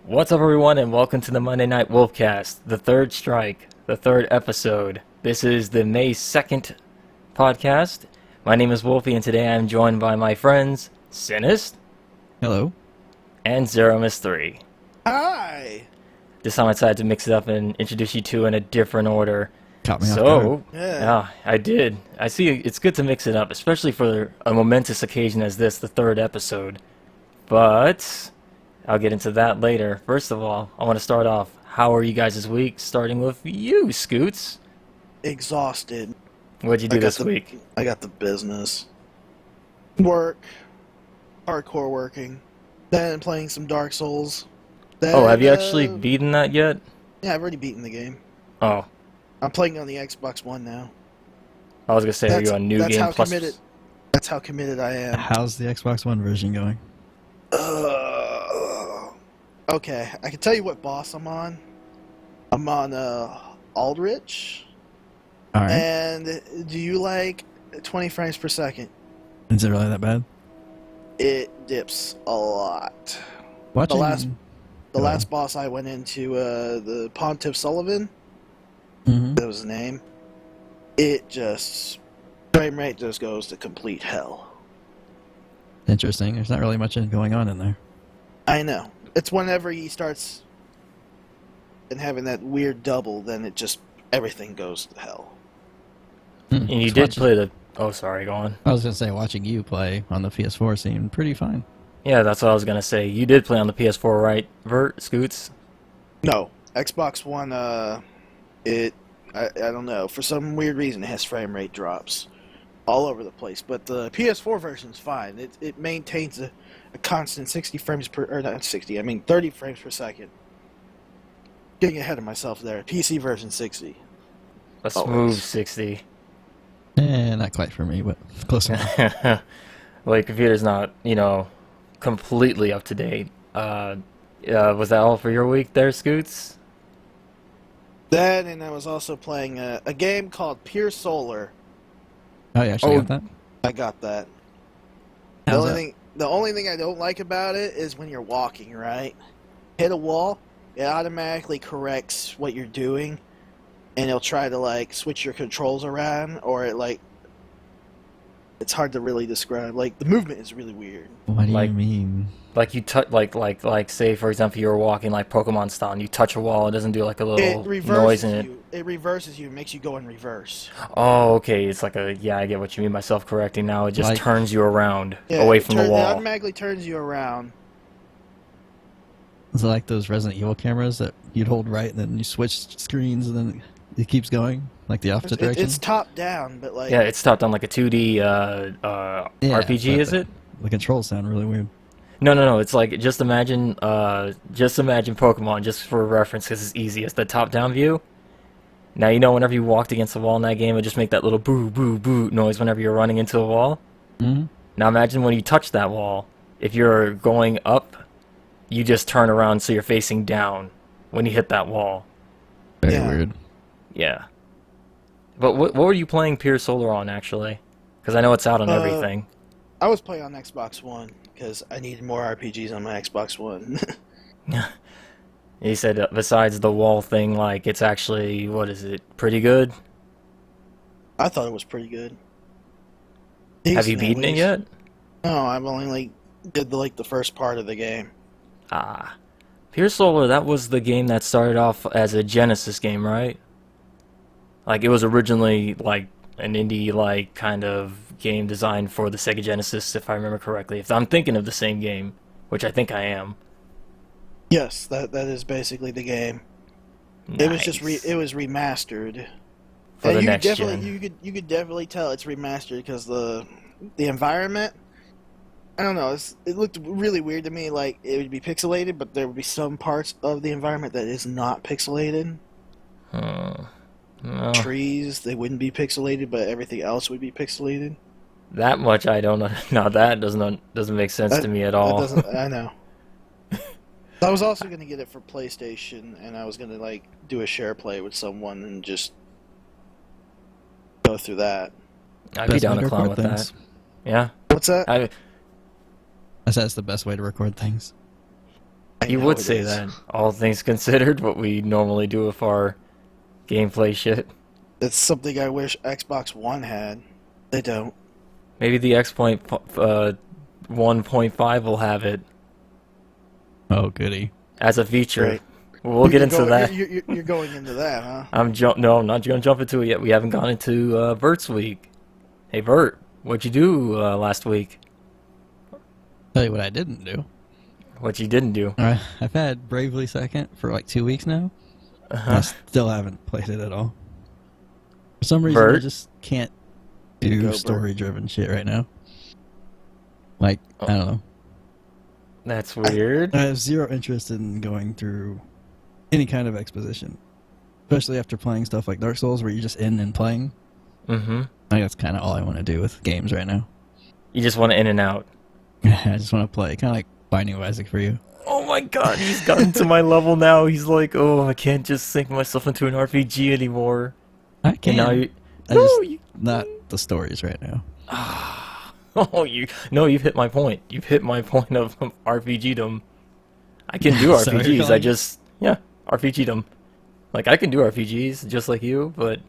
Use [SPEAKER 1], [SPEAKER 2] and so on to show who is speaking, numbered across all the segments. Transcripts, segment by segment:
[SPEAKER 1] What's up, everyone, and welcome to the Monday Night Wolfcast, the third strike, the third episode. This is the May 2nd podcast. My name is Wolfie, and today I'm joined by my friends, Sinist.
[SPEAKER 2] Hello.
[SPEAKER 1] And Zeromus3.
[SPEAKER 3] Hi!
[SPEAKER 1] This time I decided to mix it up and introduce you two in a different order.
[SPEAKER 2] Caught me off guard.
[SPEAKER 1] Yeah, I did. I see it's good to mix it up, especially for a momentous occasion as this, the third episode. But I'll get into that later. First of all, I want to start off. How are you guys this week? Starting with you, Scoots.
[SPEAKER 3] Exhausted.
[SPEAKER 1] What'd you do this week?
[SPEAKER 3] I got the business. Work. Hardcore working. Then playing some Dark Souls. Then,
[SPEAKER 1] Have you actually beaten that yet?
[SPEAKER 3] Yeah, I've already beaten the game.
[SPEAKER 1] Oh.
[SPEAKER 3] I'm playing on the Xbox One now.
[SPEAKER 1] I was going to say, are you on New Game Plus?
[SPEAKER 3] That's how committed I am.
[SPEAKER 2] How's the Xbox One version going?
[SPEAKER 3] Okay, I can tell you what boss I'm on. I'm on Aldrich.
[SPEAKER 2] Alright.
[SPEAKER 3] And do you like 20 frames per second?
[SPEAKER 2] Is it really that bad?
[SPEAKER 3] It dips a lot.
[SPEAKER 2] Watching
[SPEAKER 3] The last boss I went into, the Pontiff Sullivan, that was the name, frame rate just goes to complete hell.
[SPEAKER 2] Interesting. There's not really much going on in there.
[SPEAKER 3] I know. It's whenever he starts and having that weird double, then everything goes to hell.
[SPEAKER 1] And you did play the... Oh, sorry, go on.
[SPEAKER 2] I was going to say, watching you play on the PS4 seemed pretty fine.
[SPEAKER 1] Yeah, that's what I was going to say. You did play on the PS4, right, Scoots?
[SPEAKER 3] No. Xbox One, I don't know. For some weird reason, it has frame rate drops all over the place. But the PS4 version's fine. It maintains a constant 30 frames per second. Getting ahead of myself there. PC version 60.
[SPEAKER 1] A smooth 60.
[SPEAKER 2] Not quite for me, but close enough.
[SPEAKER 1] Well, your computer's not, completely up to date. Was that all for your week there, Scoots?
[SPEAKER 3] That, and I was also playing a game called Pure Solar.
[SPEAKER 2] Oh, you actually got that?
[SPEAKER 3] I got that. The only thing I don't like about it is when you're walking, right? Hit a wall, it automatically corrects what you're doing, and it'll try to, switch your controls around, or it's hard to really describe. The movement is really weird.
[SPEAKER 2] What do you mean?
[SPEAKER 1] Like you touch, say, for example, you were walking like Pokemon style, and you touch a wall, it doesn't do like a little noise in it.
[SPEAKER 3] It reverses you, makes you go in reverse.
[SPEAKER 1] Oh, okay. It's like I get what you mean by self-correcting now. It just turns you around away from the wall.
[SPEAKER 3] It automatically turns you around.
[SPEAKER 2] Is it like those Resident Evil cameras that you'd hold right, and then you switch screens, and then it keeps going? Like the opposite direction?
[SPEAKER 3] It's top down, but
[SPEAKER 1] Yeah, it's top down like a 2D RPG, is it?
[SPEAKER 2] The controls sound really weird.
[SPEAKER 1] No. It's like, just imagine Pokemon, just for reference, because it's easy. It's the top-down view. Now, whenever you walked against a wall in that game, it would just make that little boo, boo, boo noise whenever you're running into a wall.
[SPEAKER 2] Mm-hmm.
[SPEAKER 1] Now, imagine when you touch that wall, if you're going up, you just turn around so you're facing down when you hit that wall.
[SPEAKER 2] Very weird.
[SPEAKER 1] Yeah. But what were you playing Pure Solar on, actually? Because I know it's out on everything.
[SPEAKER 3] I was playing on Xbox One, because I needed more RPGs on my Xbox One.
[SPEAKER 1] He said besides the wall thing, it's actually, pretty good?
[SPEAKER 3] I thought it was pretty good.
[SPEAKER 1] Have you beaten it yet?
[SPEAKER 3] No, I've only, did the first part of the game.
[SPEAKER 1] Ah. Pure Solar, that was the game that started off as a Genesis game, right? It was originally, an indie, kind of game designed for the Sega Genesis, if I remember correctly. If I'm thinking of the same game, which I think I am.
[SPEAKER 3] Yes, that is basically the game.
[SPEAKER 1] Nice.
[SPEAKER 3] It was just it was remastered.
[SPEAKER 1] For the next gen.
[SPEAKER 3] You could definitely tell it's remastered because the environment, I don't know, it looked really weird to me. It would be pixelated, but there would be some parts of the environment that is not pixelated.
[SPEAKER 1] No.
[SPEAKER 3] Trees, they wouldn't be pixelated, but everything else would be pixelated.
[SPEAKER 1] That much I don't know. No, that doesn't make sense to me at
[SPEAKER 3] That
[SPEAKER 1] all.
[SPEAKER 3] doesn't. I know. I was also gonna get it for PlayStation, and I was gonna like do a share play with someone and just go through that.
[SPEAKER 1] I'd be
[SPEAKER 2] Best
[SPEAKER 1] down
[SPEAKER 2] way
[SPEAKER 1] to clown
[SPEAKER 2] record
[SPEAKER 1] with
[SPEAKER 2] things.
[SPEAKER 1] that. Yeah.
[SPEAKER 3] What's that?
[SPEAKER 1] I
[SPEAKER 2] I said it's the best way to record things.
[SPEAKER 3] I
[SPEAKER 1] You
[SPEAKER 3] know
[SPEAKER 1] would
[SPEAKER 3] it
[SPEAKER 1] say
[SPEAKER 3] is.
[SPEAKER 1] that, all things considered, what we normally do with our gameplay shit.
[SPEAKER 3] It's something I wish Xbox One had. They don't.
[SPEAKER 1] Maybe the X point 1.5 will have it
[SPEAKER 2] Oh, goody.
[SPEAKER 1] as a feature.
[SPEAKER 3] Right.
[SPEAKER 1] We'll get
[SPEAKER 3] You're
[SPEAKER 1] into
[SPEAKER 3] going-
[SPEAKER 1] that.
[SPEAKER 3] You're going into that, huh?
[SPEAKER 1] No, I'm not gonna jump into it yet. We haven't gone into Bert's week. Hey Bert, what'd you do last week?
[SPEAKER 2] Tell you what I didn't do.
[SPEAKER 1] What you didn't do?
[SPEAKER 2] I've had Bravely Second for like 2 weeks now. I
[SPEAKER 1] Uh-huh.
[SPEAKER 2] still haven't played it at all. For some reason, I
[SPEAKER 1] Bert?
[SPEAKER 2] just can't
[SPEAKER 3] Go,
[SPEAKER 2] do
[SPEAKER 3] Bert.
[SPEAKER 2] story-driven shit right now. Like, I don't know.
[SPEAKER 1] That's weird.
[SPEAKER 2] I have zero interest in going through any kind of exposition, especially after playing stuff like Dark Souls, where you're just in and playing.
[SPEAKER 1] Mm-hmm.
[SPEAKER 2] I think that's kind of all I want to do with games right now.
[SPEAKER 1] You just want to in and out.
[SPEAKER 2] I just want to play, kind of like Binding of Isaac for you.
[SPEAKER 1] Oh my god, he's gotten to my level now. He's like, oh, I can't just sink myself into an RPG anymore.
[SPEAKER 2] I can.
[SPEAKER 1] And now you,
[SPEAKER 2] I
[SPEAKER 1] no,
[SPEAKER 2] just,
[SPEAKER 1] you,
[SPEAKER 2] not the stories right now.
[SPEAKER 1] oh, you've hit my point. You've hit my point of RPGdom. I can do
[SPEAKER 2] So you're
[SPEAKER 1] RPGs. I
[SPEAKER 2] calling-
[SPEAKER 1] just, yeah, RPGdom. Like I can do RPGs just like you, but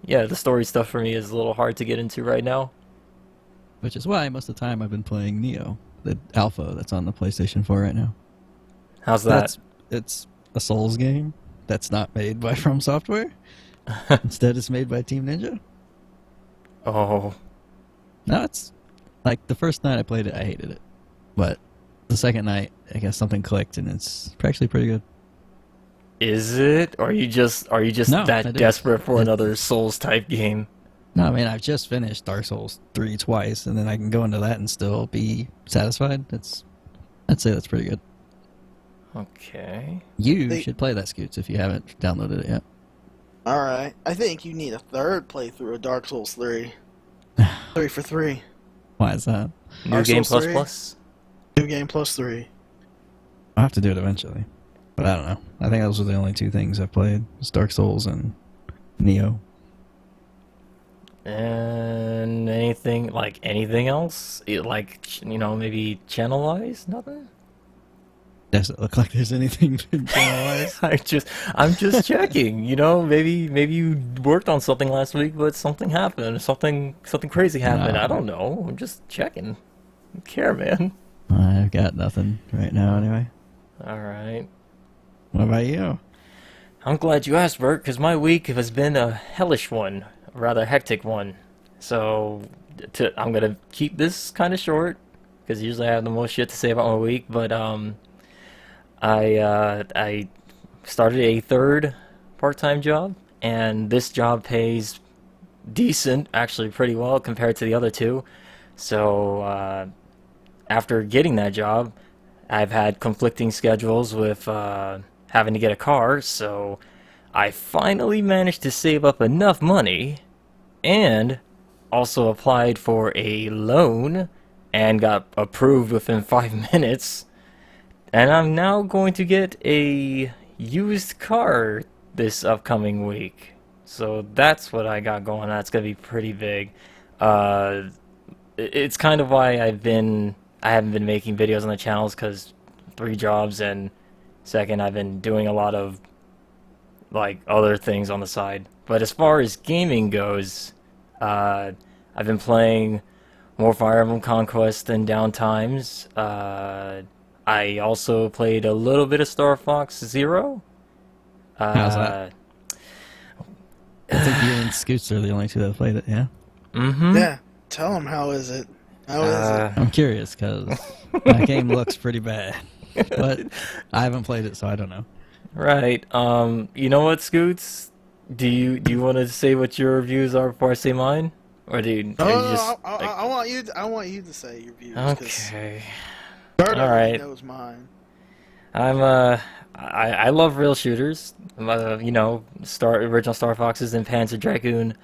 [SPEAKER 1] yeah, the story stuff for me is a little hard to get into right now.
[SPEAKER 2] Which is why most of the time I've been playing Neo, the alpha that's on the PlayStation 4 right now.
[SPEAKER 1] How's that?
[SPEAKER 2] It's a Souls game that's not made by From Software. Instead, it's made by Team Ninja.
[SPEAKER 1] Oh,
[SPEAKER 2] No, it's like the first night I played it, I hated it, but the second night, I guess something clicked, and it's actually pretty good.
[SPEAKER 1] is it? Or are you just
[SPEAKER 2] No,
[SPEAKER 1] that
[SPEAKER 2] it is.
[SPEAKER 1] desperate for
[SPEAKER 2] It-
[SPEAKER 1] another Souls type game?
[SPEAKER 2] No, I mean I've just finished Dark Souls 3 twice, and then I can go into that and still be satisfied. I'd say that's pretty good.
[SPEAKER 1] Okay.
[SPEAKER 2] You
[SPEAKER 3] They-
[SPEAKER 2] should play that, Scoots, if you haven't downloaded it yet.
[SPEAKER 3] All right. I think you need a third playthrough of Dark Souls 3. 3 for 3.
[SPEAKER 2] Why is that?
[SPEAKER 1] New
[SPEAKER 3] Dark
[SPEAKER 1] game
[SPEAKER 3] Souls
[SPEAKER 1] plus
[SPEAKER 3] 3?
[SPEAKER 1] plus.
[SPEAKER 3] New game plus 3.
[SPEAKER 2] I'll have to do it eventually, but I don't know. I think those are the only two things I've played: it's Dark Souls and Neo.
[SPEAKER 1] And anything else? Maybe channel wise, nothing.
[SPEAKER 2] Does it look like there's anything channel-wise?
[SPEAKER 1] I'm just checking. Maybe you worked on something last week, but something happened. Something crazy happened.
[SPEAKER 2] No.
[SPEAKER 1] I don't know. I'm just checking. I don't care, man.
[SPEAKER 2] I've got nothing right now, anyway.
[SPEAKER 1] All right.
[SPEAKER 2] What about you?
[SPEAKER 1] I'm glad you asked, Bert, because my week has been a hellish one, a rather hectic one. So I'm gonna keep this kind of short, because usually I have the most shit to say about my week. But I started a third part-time job, and this job pays decent, actually pretty well compared to the other two. So after getting that job, I've had conflicting schedules with having to get a car, so I finally managed to save up enough money and also applied for a loan and got approved within 5 minutes. And I'm now going to get a used car this upcoming week. So that's what I got going on. That's going to be pretty big. It's kind of why I haven't been making videos on the channels, because 3 jobs, and second, I've been doing a lot of like other things on the side. But as far as gaming goes, I've been playing more Fire Emblem Conquest than downtimes. I also played a little bit of Star Fox Zero.
[SPEAKER 2] How's that? I think you and Scoots are the only two that played it, yeah?
[SPEAKER 1] Mm-hmm.
[SPEAKER 3] Yeah. Tell them how is it? How is it?
[SPEAKER 2] I'm curious, because that game looks pretty bad. But I haven't played it, so I don't know.
[SPEAKER 1] Right. You know what, Scoots? Do you want to say what your reviews are before I say mine, or are you just
[SPEAKER 3] I want you. I want you to say your views. 'cause
[SPEAKER 1] okay?
[SPEAKER 3] Bert
[SPEAKER 1] All
[SPEAKER 3] already
[SPEAKER 1] right.
[SPEAKER 3] knows mine.
[SPEAKER 1] I love real shooters. Original Star Foxes and Panzer Dragoon.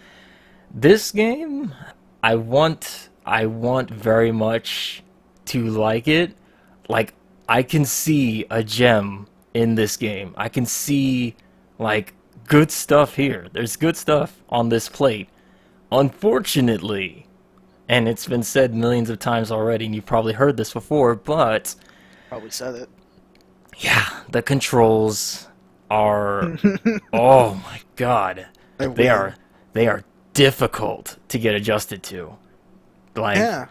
[SPEAKER 1] This game, I want I want very much to like it. Like, I can see a gem in this game. I can see, like, good stuff here. There's good stuff on this plate. Unfortunately, and it's been said millions of times already, and you've probably heard this before, but
[SPEAKER 3] Probably said it.
[SPEAKER 1] yeah, the controls are, oh my god,
[SPEAKER 3] They're
[SPEAKER 1] they
[SPEAKER 3] weird.
[SPEAKER 1] are they are difficult to get adjusted to. Like,
[SPEAKER 3] Yeah.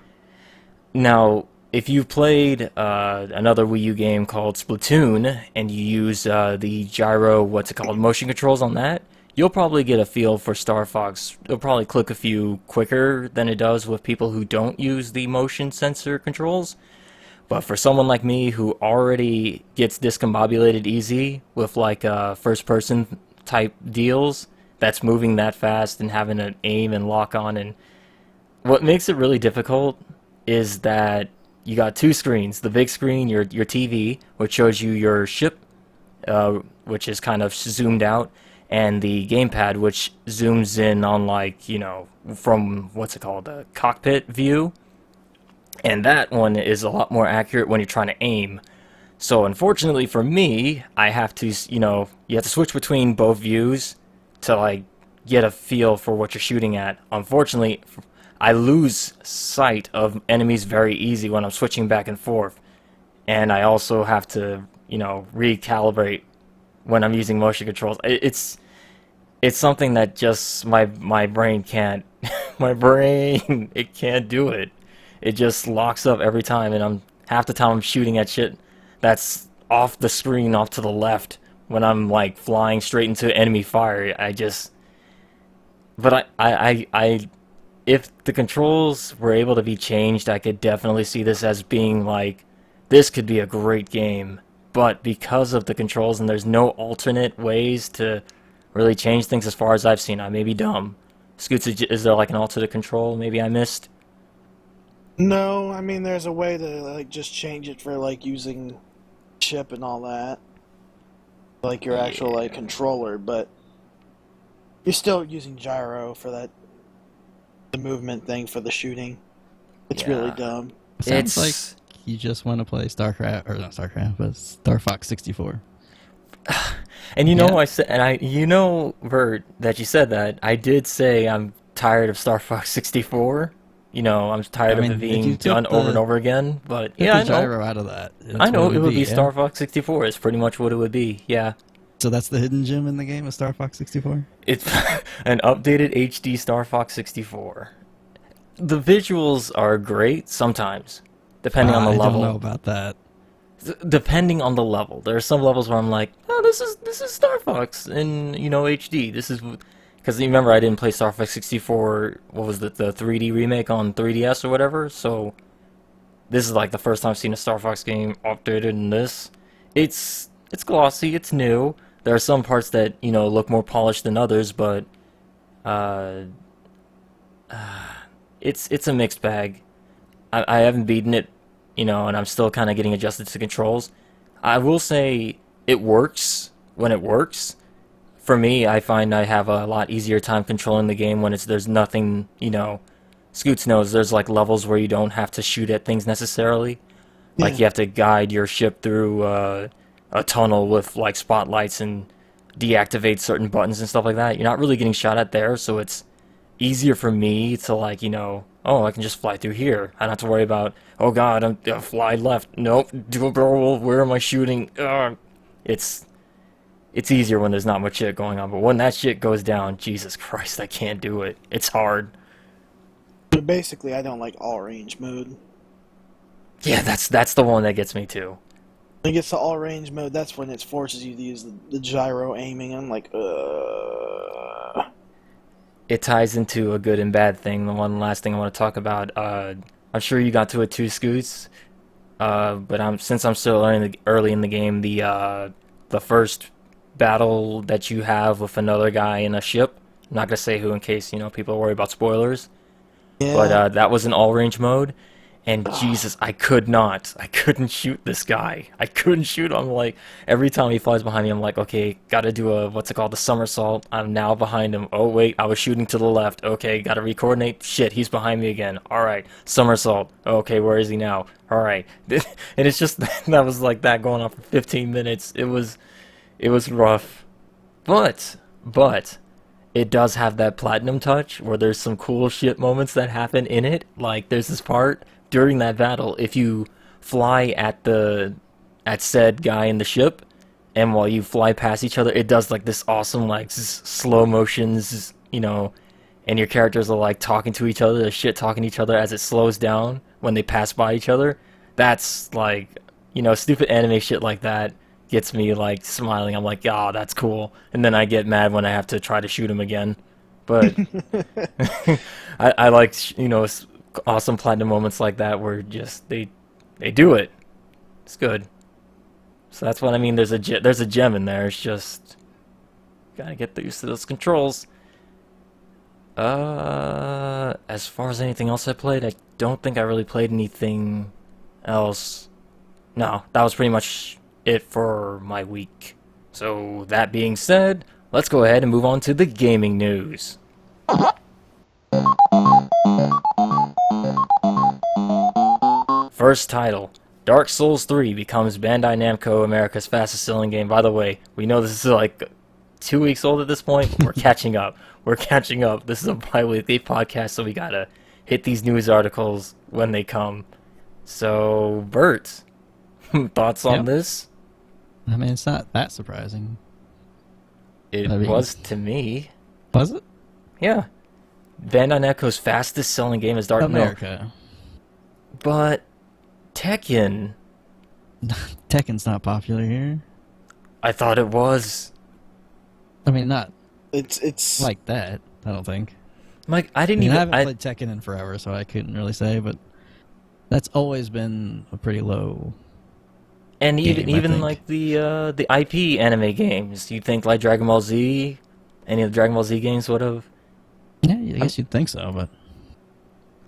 [SPEAKER 1] now, if you've played another Wii U game called Splatoon, and you use the gyro, what's it called, motion controls on that, you'll probably get a feel for Star Fox. It'll probably click a few quicker than it does with people who don't use the motion sensor controls. But for someone like me who already gets discombobulated easy with like first-person type deals, that's moving that fast and having to aim and lock on, and what makes it really difficult is that you got two screens. The big screen, your TV, which shows you your ship, which is kind of zoomed out, and the gamepad, which zooms in on, like, you know, from, what's it called, the cockpit view. And that one is a lot more accurate when you're trying to aim. So unfortunately for me, I have to, you know, you have to switch between both views to, like, get a feel for what you're shooting at. Unfortunately, I lose sight of enemies very easy when I'm switching back and forth. And I also have to, you know, recalibrate when I'm using motion controls. It's something that just my brain can't my brain, it can't do it. It just locks up every time, and half the time I'm shooting at shit that's off the screen, off to the left, when I'm like flying straight into enemy fire. But I if the controls were able to be changed, I could definitely see this as being like, this could be a great game. But because of the controls, and there's no alternate ways to really change things as far as I've seen, I may be dumb. Scoots, is there like an alternate control maybe I missed?
[SPEAKER 3] No, I mean there's a way to like just change it for like using chip and all that, like your actual like controller, but you're still using gyro for that, the movement thing for the shooting. It's really
[SPEAKER 1] Yeah.
[SPEAKER 3] dumb.
[SPEAKER 2] Sounds like you just want to play StarCraft, or not StarCraft, but Star Fox 64.
[SPEAKER 1] And you know,
[SPEAKER 2] Yeah.
[SPEAKER 1] I said, and you know, Vert, that you said that. I did say I'm tired of Star Fox 64. You know, I'm tired
[SPEAKER 2] I mean,
[SPEAKER 1] of it
[SPEAKER 2] if you
[SPEAKER 1] being
[SPEAKER 2] took
[SPEAKER 1] done over and
[SPEAKER 2] the-
[SPEAKER 1] over again. But
[SPEAKER 2] Get
[SPEAKER 1] yeah, I
[SPEAKER 2] the
[SPEAKER 1] know.
[SPEAKER 2] gyro out of that.
[SPEAKER 1] I
[SPEAKER 2] That's
[SPEAKER 1] know
[SPEAKER 2] what
[SPEAKER 1] it would be
[SPEAKER 2] yeah.
[SPEAKER 1] Star Fox 64. It's pretty much what it would be. Yeah,
[SPEAKER 2] So that's the hidden gem in the game of Star Fox 64?
[SPEAKER 1] it's an updated HD Star Fox 64. The visuals are great sometimes, depending on the
[SPEAKER 2] I
[SPEAKER 1] level.
[SPEAKER 2] don't know about that.
[SPEAKER 1] Depending on the level, there are some levels where I'm like, oh, this is Star Fox in, you know, HD. This is because you remember I didn't play Star Fox 64. What was the 3D remake on 3DS or whatever? So this is like the first time I've seen a Star Fox game updated in this. It's glossy. It's new. There are some parts that, you know, look more polished than others, but uh, it's a mixed bag. I haven't beaten it, you know, and I'm still kind of getting adjusted to the controls. I will say it works when it works. For me, I find I have a lot easier time controlling the game when there's nothing, you know. Scoots knows there's like levels where you don't have to shoot at things necessarily. Like
[SPEAKER 3] Yeah.
[SPEAKER 1] you have to guide your ship through a tunnel with like spotlights and deactivate certain buttons and stuff like that. You're not really getting shot at there, so it's easier for me to, like, you know, oh, I can just fly through here. I don't have to worry about, oh god, I'm fly left. Nope, do a barrel roll. Where am I shooting? It's easier when there's not much shit going on, but when that shit goes down, Jesus Christ, I can't do it. It's hard.
[SPEAKER 3] But basically, I don't like all range mode.
[SPEAKER 1] Yeah, that's the one that gets me too.
[SPEAKER 3] When it gets to all range mode, that's when it forces you to use the gyro aiming. I'm like,
[SPEAKER 1] It ties into a good and bad thing. The one last thing I want to talk about. I'm sure you got to it too, Scoots. But since I'm still early in the game, the first battle that you have with another guy in a ship. I'm not gonna say who in case, you know, people worry about spoilers.
[SPEAKER 3] yeah.
[SPEAKER 1] But that was an all range mode, And Jesus, I couldn't shoot this guy. I couldn't shoot him. Like, every time he flies behind me, I'm like, okay, gotta do a, what's it called, the somersault. I'm now behind him. Oh, wait, I was shooting to the left. Okay, gotta recoordinate. Shit, he's behind me again. Alright, somersault. Okay, where is he now? Alright. And it's just, that was like that going on for 15 minutes. It was rough. But, it does have that platinum touch where there's some cool shit moments that happen in it. Like, there's this part during that battle, if you fly at said guy in the ship, and while you fly past each other, it does like this awesome like slow motions, and your characters are like talking to each other, shit talking to each other as it slows down when they pass by each other. That's like, stupid anime shit like that gets me like smiling. I'm like, oh, that's cool. And then I get mad when I have to try to shoot him again. But I like, awesome platinum moments like that where just they do it. It's good. So that's what I mean. There's a gem in there. It's just gotta get used to those controls. As far as anything else I played, I don't think I really played anything else. No, that was pretty much it for my week. So that being said, let's go ahead and move on to the gaming news. First title, Dark Souls 3 becomes Bandai Namco America's fastest selling game. By the way, we know this is like 2 weeks old at this point. We're catching up. This is a bi-weekly podcast, so we gotta hit these news articles when they come. So, Bert, thoughts on this?
[SPEAKER 2] I mean, it's not that surprising.
[SPEAKER 1] It was to me.
[SPEAKER 2] Was it?
[SPEAKER 1] Yeah. Bandai Namco's fastest selling game is Dark
[SPEAKER 2] America.
[SPEAKER 1] But Tekken.
[SPEAKER 2] Tekken's not popular here.
[SPEAKER 1] I thought it was.
[SPEAKER 2] I mean, not
[SPEAKER 3] It's
[SPEAKER 2] like that, I don't think.
[SPEAKER 1] Like, I
[SPEAKER 2] I haven't played Tekken in forever, so I couldn't really say, but that's always been a pretty low
[SPEAKER 1] and
[SPEAKER 2] game,
[SPEAKER 1] even like the IP anime games. You think like Dragon Ball Z, any of the Dragon Ball Z games would have?
[SPEAKER 2] Yeah, I guess you'd think so, but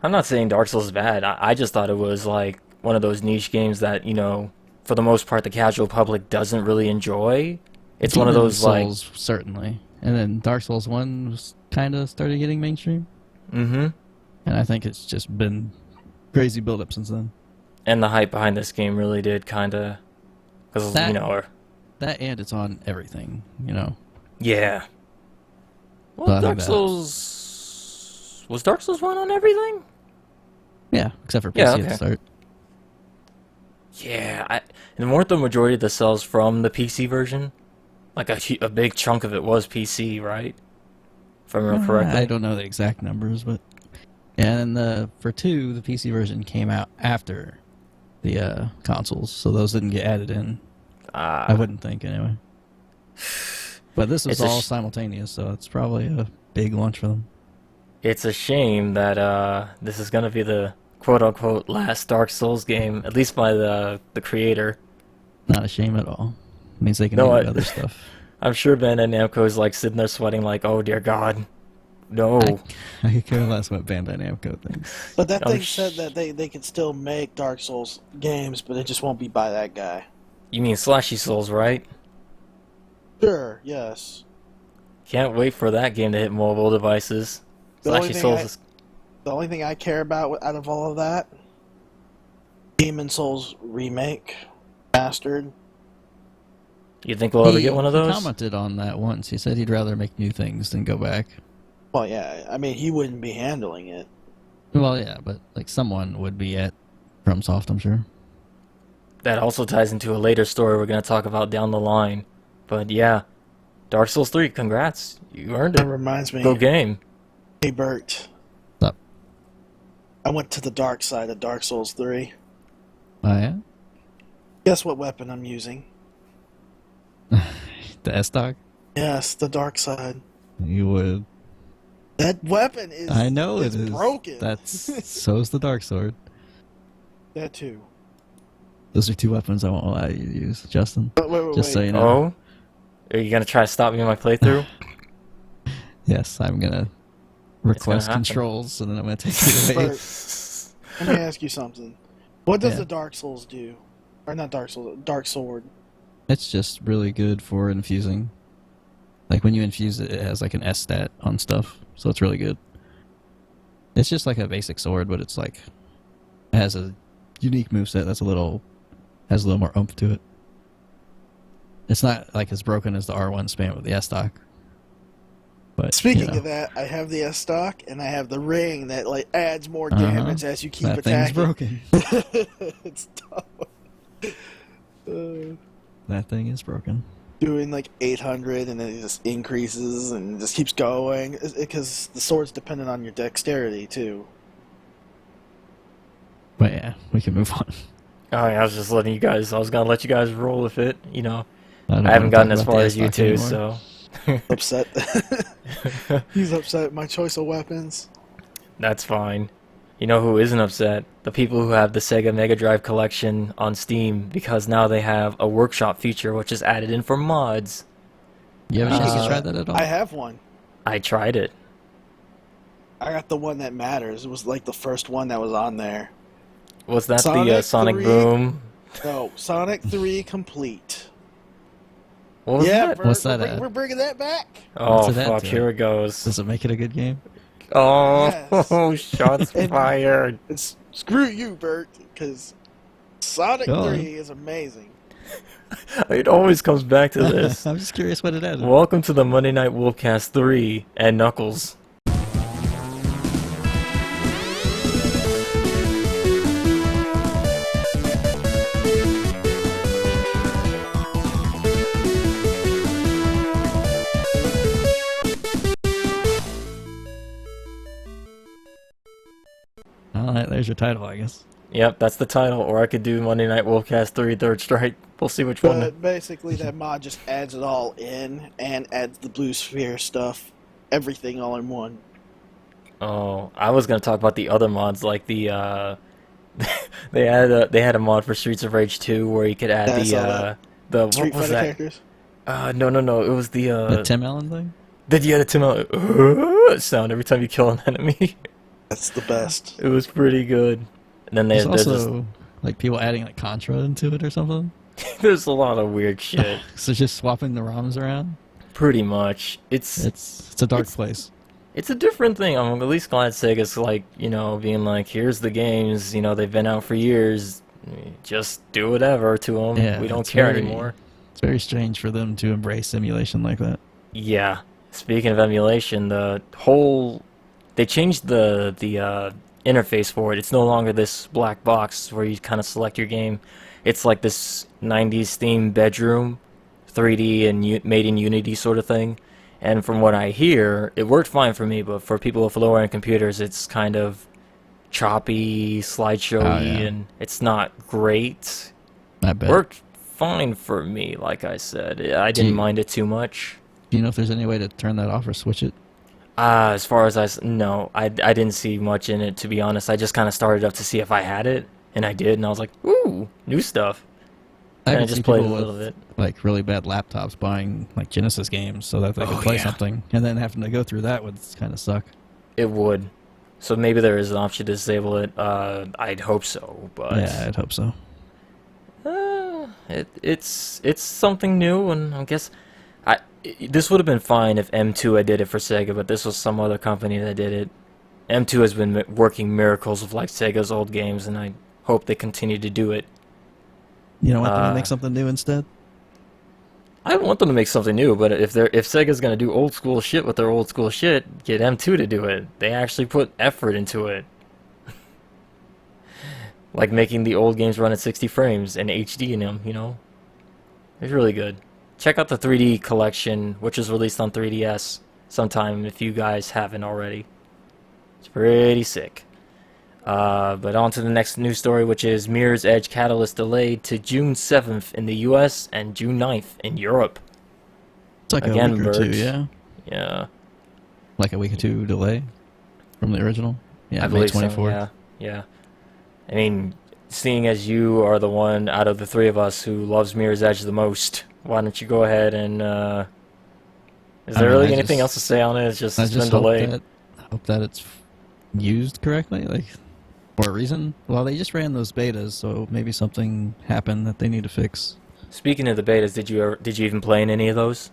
[SPEAKER 1] I'm not saying Dark Souls is bad. I just thought it was like one of those niche games that, for the most part the casual public doesn't really enjoy. It's one of those
[SPEAKER 2] Souls, certainly. And then Dark Souls 1 was kind of started getting mainstream.
[SPEAKER 1] Mm-hmm.
[SPEAKER 2] And I think it's just been crazy build up since then.
[SPEAKER 1] And the hype behind this game really did kind of, because
[SPEAKER 2] that and it's on everything,
[SPEAKER 1] Yeah. Well,
[SPEAKER 2] So
[SPEAKER 1] Dark Souls was Dark Souls 1 on everything?
[SPEAKER 2] Yeah, except for PC
[SPEAKER 1] Yeah,
[SPEAKER 2] at
[SPEAKER 1] okay.
[SPEAKER 2] the start.
[SPEAKER 1] Yeah, and weren't the majority of the sales from the PC version? Like a big chunk of it was PC, right? If I remember correctly.
[SPEAKER 2] I don't know the exact numbers, but yeah, and for 2, the PC version came out after the consoles, so those didn't get added in. I wouldn't think, anyway. But this was all simultaneous, so it's probably a big launch for them.
[SPEAKER 1] It's a shame that this is going to be the quote-unquote last Dark Souls game, at least by the creator.
[SPEAKER 2] Not a shame at all. It means they can
[SPEAKER 1] No,
[SPEAKER 2] do other stuff.
[SPEAKER 1] I'm sure Bandai Namco is like sitting there sweating like, oh dear God, no.
[SPEAKER 2] I could care less what Bandai Namco thinks.
[SPEAKER 3] But that thing said that they can still make Dark Souls games, but it just won't be by that guy.
[SPEAKER 1] You mean Slashy Souls, right?
[SPEAKER 3] Sure, yes.
[SPEAKER 1] Can't wait for that game to hit mobile devices.
[SPEAKER 3] The only
[SPEAKER 1] Slashy
[SPEAKER 3] thing
[SPEAKER 1] Souls
[SPEAKER 3] I-
[SPEAKER 1] is...
[SPEAKER 3] The only thing I care about out of all of that, Demon Souls remake, mastered.
[SPEAKER 1] You think we'll ever get one of
[SPEAKER 2] He
[SPEAKER 1] those?
[SPEAKER 2] commented on that once. He said he'd rather make new things than go back.
[SPEAKER 3] Well, yeah, I mean, he wouldn't be handling it.
[SPEAKER 2] Well, yeah, but like someone would be at FromSoft, I'm sure.
[SPEAKER 1] That also ties into a later story we're going to talk about down the line. But yeah, Dark Souls 3, congrats. You earned
[SPEAKER 3] That
[SPEAKER 1] it.
[SPEAKER 3] reminds me.
[SPEAKER 1] Go game.
[SPEAKER 3] Hey, Bert.
[SPEAKER 2] What's up?
[SPEAKER 3] I went to the dark side of Dark Souls 3.
[SPEAKER 2] Oh, yeah?
[SPEAKER 3] Guess what weapon I'm using?
[SPEAKER 2] The S-Dog?
[SPEAKER 3] Yes, the dark side.
[SPEAKER 2] You would.
[SPEAKER 3] That weapon is.
[SPEAKER 2] I know it is.
[SPEAKER 3] Broken.
[SPEAKER 2] That's so's the Dark Sword.
[SPEAKER 3] That too.
[SPEAKER 2] Those are 2 weapons I won't allow you to use, Justin.
[SPEAKER 3] Wait.
[SPEAKER 2] Just so you know.
[SPEAKER 1] Oh? Are you going to try to stop me in my playthrough?
[SPEAKER 2] Yes, I'm gonna request
[SPEAKER 1] happen.
[SPEAKER 2] controls, and then I'm gonna take it away.
[SPEAKER 3] Bert, Let me ask you something. What does
[SPEAKER 2] Yeah.
[SPEAKER 3] the Dark Souls do? Or not Dark Souls, Dark Sword.
[SPEAKER 2] It's just really good for infusing. Like when you infuse it, it has like an S stat on stuff, so it's really good. It's just like a basic sword, but it's like it has a unique moveset that's has a little more oomph to it. It's not like as broken as the R1 spam with the S stock. But
[SPEAKER 3] Speaking of that, I have the S stock and I have the ring that like adds more damage as you keep
[SPEAKER 2] that
[SPEAKER 3] attacking.
[SPEAKER 2] thing's broken.
[SPEAKER 3] It's tough.
[SPEAKER 2] That thing is broken.
[SPEAKER 3] Doing like 800 and then it just increases and just keeps going because the sword's dependent on your dexterity too.
[SPEAKER 2] But yeah, we can move on.
[SPEAKER 1] Oh, yeah, I was just letting you guys. I was gonna let you guys roll with it. You know,
[SPEAKER 2] don't
[SPEAKER 1] I haven't
[SPEAKER 2] wanna
[SPEAKER 1] gotten
[SPEAKER 2] talk
[SPEAKER 1] as
[SPEAKER 2] about
[SPEAKER 1] far
[SPEAKER 2] the
[SPEAKER 1] as you
[SPEAKER 2] S-stock
[SPEAKER 1] two,
[SPEAKER 2] anymore.
[SPEAKER 1] so.
[SPEAKER 3] Upset. He's upset at my choice of weapons.
[SPEAKER 1] That's fine. You know who isn't upset? The people who have the Sega Mega Drive collection on Steam, because now they have a workshop feature which is added in for mods.
[SPEAKER 2] You have a chance to
[SPEAKER 1] Uh,
[SPEAKER 2] try that at all?
[SPEAKER 3] I have one.
[SPEAKER 1] I tried it.
[SPEAKER 3] I got the one that matters. It was like the first one that was on there.
[SPEAKER 1] Was that the
[SPEAKER 3] Sonic
[SPEAKER 1] Sonic
[SPEAKER 3] 3?
[SPEAKER 1] Boom?
[SPEAKER 3] No, Sonic 3 Complete.
[SPEAKER 1] What was
[SPEAKER 3] Yeah,
[SPEAKER 1] that?
[SPEAKER 3] Bert,
[SPEAKER 2] What's that
[SPEAKER 3] we're,
[SPEAKER 2] at?
[SPEAKER 3] we're bringing that back.
[SPEAKER 1] Oh,
[SPEAKER 2] What's it at
[SPEAKER 1] fuck,
[SPEAKER 2] to?
[SPEAKER 1] here it goes.
[SPEAKER 2] Does it make it a good game?
[SPEAKER 1] Oh,
[SPEAKER 3] Yes.
[SPEAKER 1] shots
[SPEAKER 3] And-
[SPEAKER 1] fired.
[SPEAKER 3] It's screw you, Bert, because Sonic
[SPEAKER 2] Go on.
[SPEAKER 3] 3 is amazing.
[SPEAKER 1] It always comes back to this.
[SPEAKER 2] I'm just curious what it added.
[SPEAKER 1] Welcome to the Monday Night Wolfcast 3 and Knuckles.
[SPEAKER 2] Alright, there's your title, I guess.
[SPEAKER 1] Yep, that's the title, or I could do Monday Night Wolfcast 3 Third Strike. We'll see which one.
[SPEAKER 3] But basically, that mod just adds it all in and adds the blue sphere stuff, everything all in one.
[SPEAKER 1] Oh, I was gonna talk about the other mods, like the they had a mod for Streets of Rage 2 where you could add
[SPEAKER 3] Yeah, I saw that.
[SPEAKER 1] the
[SPEAKER 3] Street
[SPEAKER 1] what was
[SPEAKER 3] Fighter
[SPEAKER 1] that?
[SPEAKER 3] characters.
[SPEAKER 1] No, it was the
[SPEAKER 2] The Tim Allen thing?
[SPEAKER 1] the sound every time you kill an enemy.
[SPEAKER 3] That's the best.
[SPEAKER 1] It was pretty good. And then
[SPEAKER 2] There's
[SPEAKER 1] there's
[SPEAKER 2] also like people adding like Contra into it or something.
[SPEAKER 1] there's a lot of weird shit.
[SPEAKER 2] So just swapping the ROMs around.
[SPEAKER 1] Pretty much, it's
[SPEAKER 2] It's a dark place.
[SPEAKER 1] It's a different thing. I'm at least glad Sega's like, you know, being like, here's the games, you know, they've been out for years. Just do whatever to them.
[SPEAKER 2] Yeah,
[SPEAKER 1] We don't
[SPEAKER 2] it's
[SPEAKER 1] care
[SPEAKER 2] very-
[SPEAKER 1] anymore.
[SPEAKER 2] It's very strange for them to embrace simulation like that.
[SPEAKER 1] Yeah. Speaking of emulation, they changed the interface for it. It's no longer this black box where you kind of select your game. It's like this 90s themed bedroom, 3D and made in Unity sort of thing. And from what I hear, it worked fine for me, but for people with lower end computers, it's kind of choppy, slideshowy,
[SPEAKER 2] Oh, yeah.
[SPEAKER 1] and it's not great.
[SPEAKER 2] I bet.
[SPEAKER 1] Worked fine for me, like I said. I didn't
[SPEAKER 2] Gee.
[SPEAKER 1] mind it too much.
[SPEAKER 2] Do you know if there's any way to turn that off or switch it?
[SPEAKER 1] As far as no, I didn't see much in it, to be honest. I just kind of started up to see if I had it, and I did, and I was like, ooh, new stuff. And I
[SPEAKER 2] could
[SPEAKER 1] just
[SPEAKER 2] see
[SPEAKER 1] played a
[SPEAKER 2] people
[SPEAKER 1] little
[SPEAKER 2] with,
[SPEAKER 1] bit.
[SPEAKER 2] like really bad laptops buying like Genesis games so that they could
[SPEAKER 1] Oh,
[SPEAKER 2] play
[SPEAKER 1] yeah.
[SPEAKER 2] something, and then having to go through that would kind of suck.
[SPEAKER 1] It would. So maybe there is an option to disable it. I'd hope so, but
[SPEAKER 2] Yeah, I'd hope so.
[SPEAKER 1] it's something new, and I guess this would have been fine if M2 had did it for Sega, but this was some other company that did it. M2 has been working miracles with like Sega's old games, and I hope they continue to do it.
[SPEAKER 2] You don't want them to make something new instead?
[SPEAKER 1] I want them to make something new, but if Sega's gonna do old school shit with their old school shit, get M2 to do it. They actually put effort into it. Like making the old games run at 60 frames and HD in them, you know? It's really good. Check out the 3D collection, which is released on 3DS sometime if you guys haven't already. It's pretty sick. But on to the next news story, which is Mirror's Edge Catalyst delayed to June 7th in the US and June 9th in Europe.
[SPEAKER 2] It's like
[SPEAKER 1] Again,
[SPEAKER 2] a week or two,
[SPEAKER 1] Bert.
[SPEAKER 2] yeah?
[SPEAKER 1] Yeah,
[SPEAKER 2] Like a week or two delay from the original? Yeah,
[SPEAKER 1] I
[SPEAKER 2] May
[SPEAKER 1] believe
[SPEAKER 2] 24th.
[SPEAKER 1] so. Yeah. I mean, seeing as you are the one out of the three of us who loves Mirror's Edge the most, why don't you go ahead and is there really anything else to say on it? It's just
[SPEAKER 2] I
[SPEAKER 1] it's been
[SPEAKER 2] just hope
[SPEAKER 1] delayed.
[SPEAKER 2] that it's used correctly. Like, For a reason? Well, they just ran those betas, so maybe something happened that they need to fix.
[SPEAKER 1] Speaking of the betas, did you even play in any of those?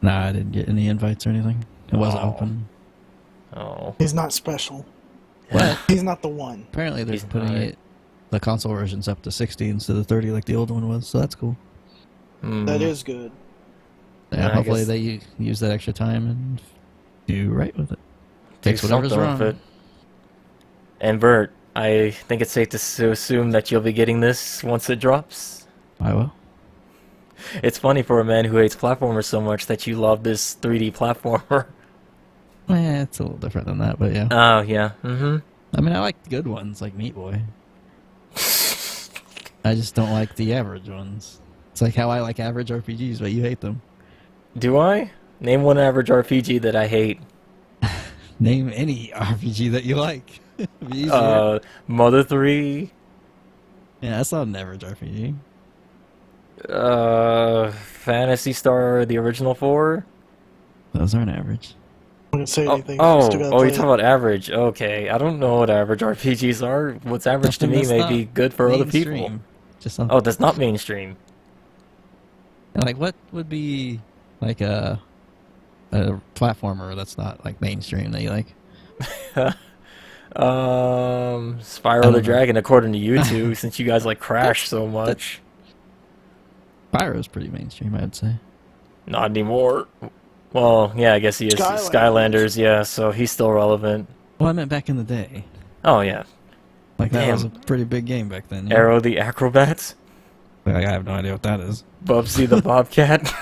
[SPEAKER 2] Nah, I didn't get any invites or anything. It wasn't open.
[SPEAKER 1] Oh.
[SPEAKER 3] He's not special.
[SPEAKER 2] What?
[SPEAKER 3] He's not the one.
[SPEAKER 2] Apparently they're
[SPEAKER 1] He's
[SPEAKER 2] putting
[SPEAKER 1] not.
[SPEAKER 2] the console versions up to 60 instead of 30 like the old one was, so that's cool.
[SPEAKER 3] That is good.
[SPEAKER 2] Yeah,
[SPEAKER 1] I
[SPEAKER 2] hopefully
[SPEAKER 1] guess-
[SPEAKER 2] they use that extra time and do right with it.
[SPEAKER 1] Do
[SPEAKER 2] Fix whatever's
[SPEAKER 1] something
[SPEAKER 2] wrong.
[SPEAKER 1] with it. And Bert, I think it's safe to assume that you'll be getting this once it drops.
[SPEAKER 2] I will.
[SPEAKER 1] It's funny for a man who hates platformers so much that you love this 3D platformer.
[SPEAKER 2] It's a little different than that, but yeah.
[SPEAKER 1] Oh, yeah. Mm-hmm.
[SPEAKER 2] I mean, I like good ones like Meat Boy. I just don't like the average ones. It's like how I like average RPGs, but you hate them.
[SPEAKER 1] Do I? Name one average RPG that I hate.
[SPEAKER 2] Name any RPG that you like. Be easier.
[SPEAKER 1] Mother 3.
[SPEAKER 2] Yeah, that's not an average RPG.
[SPEAKER 1] Phantasy Star, the original 4.
[SPEAKER 2] Those aren't average.
[SPEAKER 3] I'm not gonna say
[SPEAKER 1] Oh,
[SPEAKER 3] anything. I'm still gonna
[SPEAKER 1] you're
[SPEAKER 3] play
[SPEAKER 1] talking about average. Okay, I don't know what average RPGs are. What's average to me
[SPEAKER 2] That's
[SPEAKER 1] may
[SPEAKER 2] not
[SPEAKER 1] be good for other people.
[SPEAKER 2] mainstream. Just something.
[SPEAKER 1] Oh, that's not mainstream.
[SPEAKER 2] Like, what would be like a platformer that's not like mainstream that you like?
[SPEAKER 1] Spyro the
[SPEAKER 2] know.
[SPEAKER 1] Dragon, according to you two, since you guys like Crash so much.
[SPEAKER 2] Pyro's pretty mainstream, I'd say.
[SPEAKER 1] Not anymore. Well, yeah, I guess he is.
[SPEAKER 3] Skylanders.
[SPEAKER 1] Skylanders, yeah, so he's still relevant.
[SPEAKER 2] Well, I meant back in the day.
[SPEAKER 1] Oh, yeah.
[SPEAKER 2] Like, that was a
[SPEAKER 1] Damn.
[SPEAKER 2] pretty big game back then. Yeah?
[SPEAKER 1] Arrow the Acrobat.
[SPEAKER 2] Like, I have no idea what that is.
[SPEAKER 1] Bubsy the Bobcat.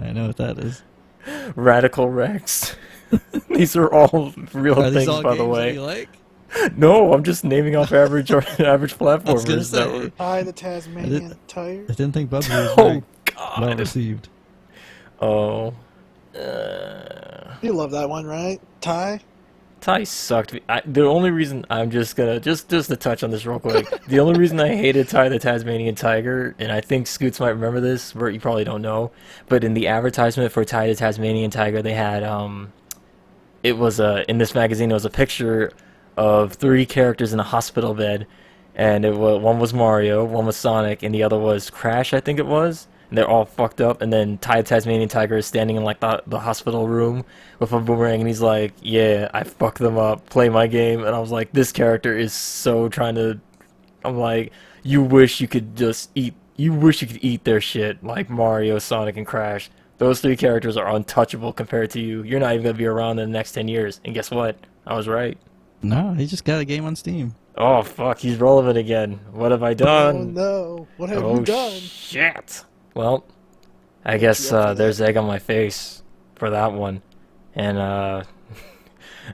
[SPEAKER 2] I know what that is.
[SPEAKER 1] Radical Rex. These are all real
[SPEAKER 2] Are these
[SPEAKER 1] things,
[SPEAKER 2] all
[SPEAKER 1] by the
[SPEAKER 2] games that
[SPEAKER 1] way.
[SPEAKER 2] you like?
[SPEAKER 1] No, I'm just naming off average average
[SPEAKER 2] gonna
[SPEAKER 1] platformers that
[SPEAKER 2] say.
[SPEAKER 1] were.
[SPEAKER 3] Hi, the Tasmanian Tiger.
[SPEAKER 2] I didn't think Bubsy was
[SPEAKER 1] Oh
[SPEAKER 2] very well
[SPEAKER 1] God.
[SPEAKER 2] received.
[SPEAKER 1] Oh.
[SPEAKER 3] You love that one, right? Ty?
[SPEAKER 1] Ty sucked. The only reason I'm just gonna just to touch on this real quick. The only reason I hated Ty the Tasmanian Tiger, and I think Scoots might remember this, but you probably don't know. But in the advertisement for Ty the Tasmanian Tiger, they had it was in this magazine. It was a picture of 3 characters in a hospital bed, and one was Mario, one was Sonic, and the other was Crash, I think it was. And they're all fucked up, and then Ty the Tasmanian Tiger is standing in like the hospital room with a boomerang, and he's like, "Yeah, I fucked them up. Play my game." And I was like, "This character is so trying to." I'm like, "You wish you could just eat. You wish you could eat their shit like Mario, Sonic, and Crash. Those 3 characters are untouchable compared to you. You're not even gonna be around in the next 10 years." And guess what? I was right.
[SPEAKER 2] No, he just got a game on Steam.
[SPEAKER 1] Oh fuck, he's relevant again. What have I
[SPEAKER 3] Oh
[SPEAKER 1] done?
[SPEAKER 3] no! What have
[SPEAKER 1] Oh
[SPEAKER 3] you done?
[SPEAKER 1] shit. Well, I guess
[SPEAKER 3] you up for
[SPEAKER 1] there's egg on my face for that one. And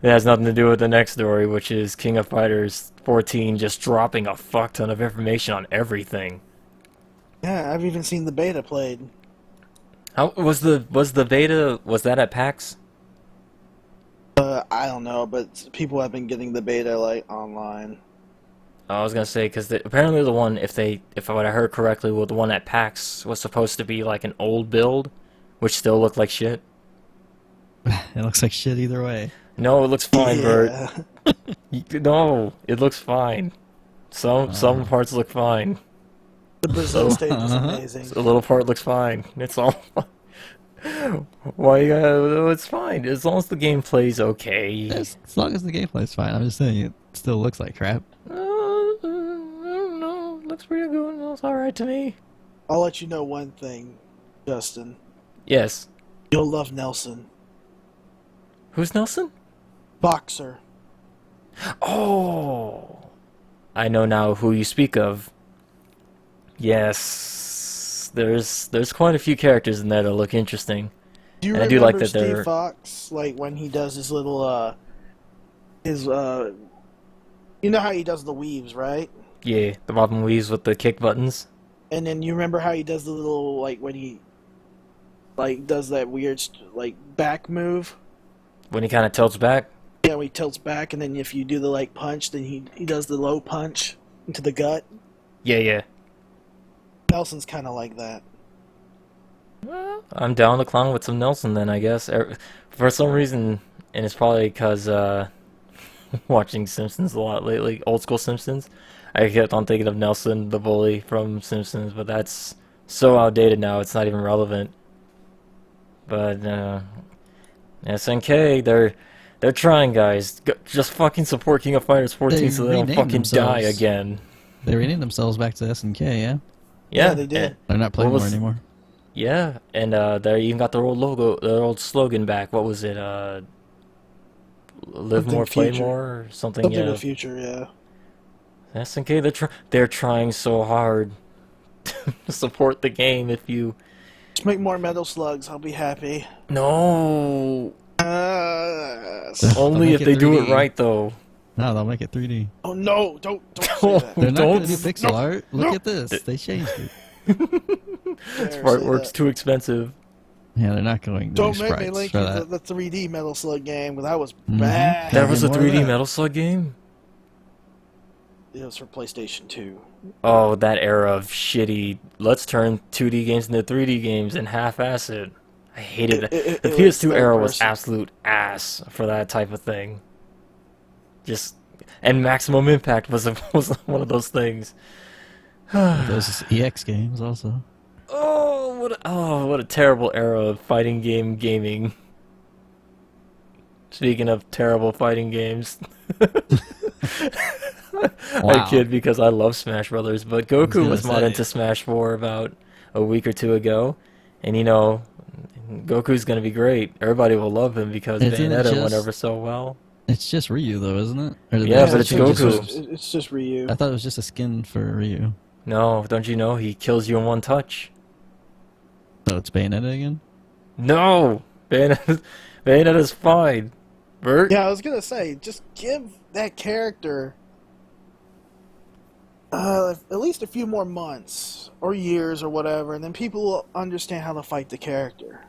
[SPEAKER 1] it has nothing to do with the next story, which is King of Fighters 14 just dropping a fuck ton of information on everything.
[SPEAKER 3] Yeah, I've even seen the beta played.
[SPEAKER 1] How was the beta, was that at PAX?
[SPEAKER 3] I don't know, but people have been getting the beta like online.
[SPEAKER 1] I was gonna say, because apparently the one, if what I heard correctly, well, the one at PAX was supposed to be like an old build, which still looked like shit.
[SPEAKER 2] It looks like shit either way.
[SPEAKER 1] No, it looks fine, Bert.
[SPEAKER 3] Yeah.
[SPEAKER 1] No, it looks fine. Some parts look fine.
[SPEAKER 3] The Brazil stage is
[SPEAKER 2] Uh-huh.
[SPEAKER 3] amazing.
[SPEAKER 1] A little part looks fine. It's all. Why you gotta? It's fine as long as the game plays okay.
[SPEAKER 2] As long as the gameplay's fine. I'm just saying it still looks like crap.
[SPEAKER 1] I don't know. Looks pretty good. It looks all right to me.
[SPEAKER 3] I'll let you know one thing, Justin.
[SPEAKER 1] Yes.
[SPEAKER 3] You'll love Nelson.
[SPEAKER 1] Who's Nelson?
[SPEAKER 3] Boxer.
[SPEAKER 1] Oh, I know now who you speak of. Yes, there's quite a few characters in there that look interesting.
[SPEAKER 3] Do you
[SPEAKER 1] And I
[SPEAKER 3] remember
[SPEAKER 1] do like that
[SPEAKER 3] Steve
[SPEAKER 1] they're-
[SPEAKER 3] Fox? Like when he does his little you know how he does the weaves, right?
[SPEAKER 1] Yeah, the Bob and Weaves with the kick buttons.
[SPEAKER 3] And then you remember how he does the little like when he like does that weird like back move.
[SPEAKER 1] When he kind of tilts back.
[SPEAKER 3] Yeah, when he tilts back, and then if you do the like punch, then he does the low punch into the gut.
[SPEAKER 1] Yeah, yeah.
[SPEAKER 3] Nelson's kind of like that.
[SPEAKER 1] I'm down to clown with some Nelson then, I guess. For some reason, and it's probably because watching Simpsons a lot lately, old school Simpsons. I kept on thinking of Nelson, the bully from Simpsons, but that's so outdated now, it's not even relevant. But, SNK, they're trying, guys. Just fucking support King of Fighters 14 so they don't fucking die again.
[SPEAKER 2] They renamed themselves back to SNK, yeah?
[SPEAKER 3] Yeah, they did.
[SPEAKER 2] They're not Playmore anymore.
[SPEAKER 1] Yeah, and they even got their old logo, their old slogan back. What was it? Live
[SPEAKER 3] Something
[SPEAKER 1] more, play
[SPEAKER 3] future.
[SPEAKER 1] more, or something.
[SPEAKER 3] Something
[SPEAKER 1] Yeah.
[SPEAKER 3] in the future, yeah.
[SPEAKER 1] SNK, they're trying so hard to support the game. If you
[SPEAKER 3] Just make more Metal Slugs, I'll be happy.
[SPEAKER 1] no,
[SPEAKER 3] They'll
[SPEAKER 1] only
[SPEAKER 2] make
[SPEAKER 1] if
[SPEAKER 2] it
[SPEAKER 1] they do
[SPEAKER 2] 3D.
[SPEAKER 1] it right though.
[SPEAKER 2] No, they'll make it 3D.
[SPEAKER 3] Oh no! Don't say that.
[SPEAKER 2] They're not
[SPEAKER 1] Don't-
[SPEAKER 2] going to do pixel art. Look
[SPEAKER 3] no.
[SPEAKER 2] at this. They changed it.
[SPEAKER 1] This
[SPEAKER 3] Dare say
[SPEAKER 1] artwork's
[SPEAKER 3] that.
[SPEAKER 1] too expensive.
[SPEAKER 2] Yeah, they're not going to
[SPEAKER 3] Don't
[SPEAKER 2] do
[SPEAKER 3] make me
[SPEAKER 2] sprites
[SPEAKER 3] link
[SPEAKER 2] for
[SPEAKER 3] you
[SPEAKER 2] that.
[SPEAKER 3] the 3D Metal Slug game, because that was
[SPEAKER 2] Mhm.
[SPEAKER 3] bad.
[SPEAKER 1] That was a
[SPEAKER 2] more of
[SPEAKER 1] 3D
[SPEAKER 2] that.
[SPEAKER 1] Metal Slug game.
[SPEAKER 3] It was for PlayStation 2.
[SPEAKER 1] Oh, that era of shitty. Let's turn 2D games into 3D games and half-ass it. I hated it. The
[SPEAKER 3] was
[SPEAKER 1] PS2
[SPEAKER 3] third
[SPEAKER 1] era was
[SPEAKER 3] person.
[SPEAKER 1] absolute ass for that type of thing. And Maximum Impact was one of those things.
[SPEAKER 2] Those EX games also.
[SPEAKER 1] What a terrible era of fighting game gaming. Speaking of terrible fighting games. I kid because I love Smash Brothers, but Goku
[SPEAKER 2] gonna
[SPEAKER 1] was modded
[SPEAKER 2] say.
[SPEAKER 1] to Smash 4 about a week or two ago, and you know, Goku's gonna be great. Everybody will love him because
[SPEAKER 2] Isn't it
[SPEAKER 1] Bayonetta went
[SPEAKER 2] just-
[SPEAKER 1] over so well.
[SPEAKER 2] It's just Ryu, though, isn't it? Or did
[SPEAKER 1] Yeah,
[SPEAKER 2] they
[SPEAKER 1] but it's
[SPEAKER 2] change it?
[SPEAKER 1] Goku.
[SPEAKER 3] It's just Ryu.
[SPEAKER 2] I thought it was just a skin for Ryu.
[SPEAKER 1] No, don't you know he kills you in one touch?
[SPEAKER 2] So it's Bayonetta again?
[SPEAKER 1] No, Bayonetta's fine. Bert.
[SPEAKER 3] Yeah, I was gonna say, just give that character at least a few more months or years or whatever, and then people will understand how to fight the character.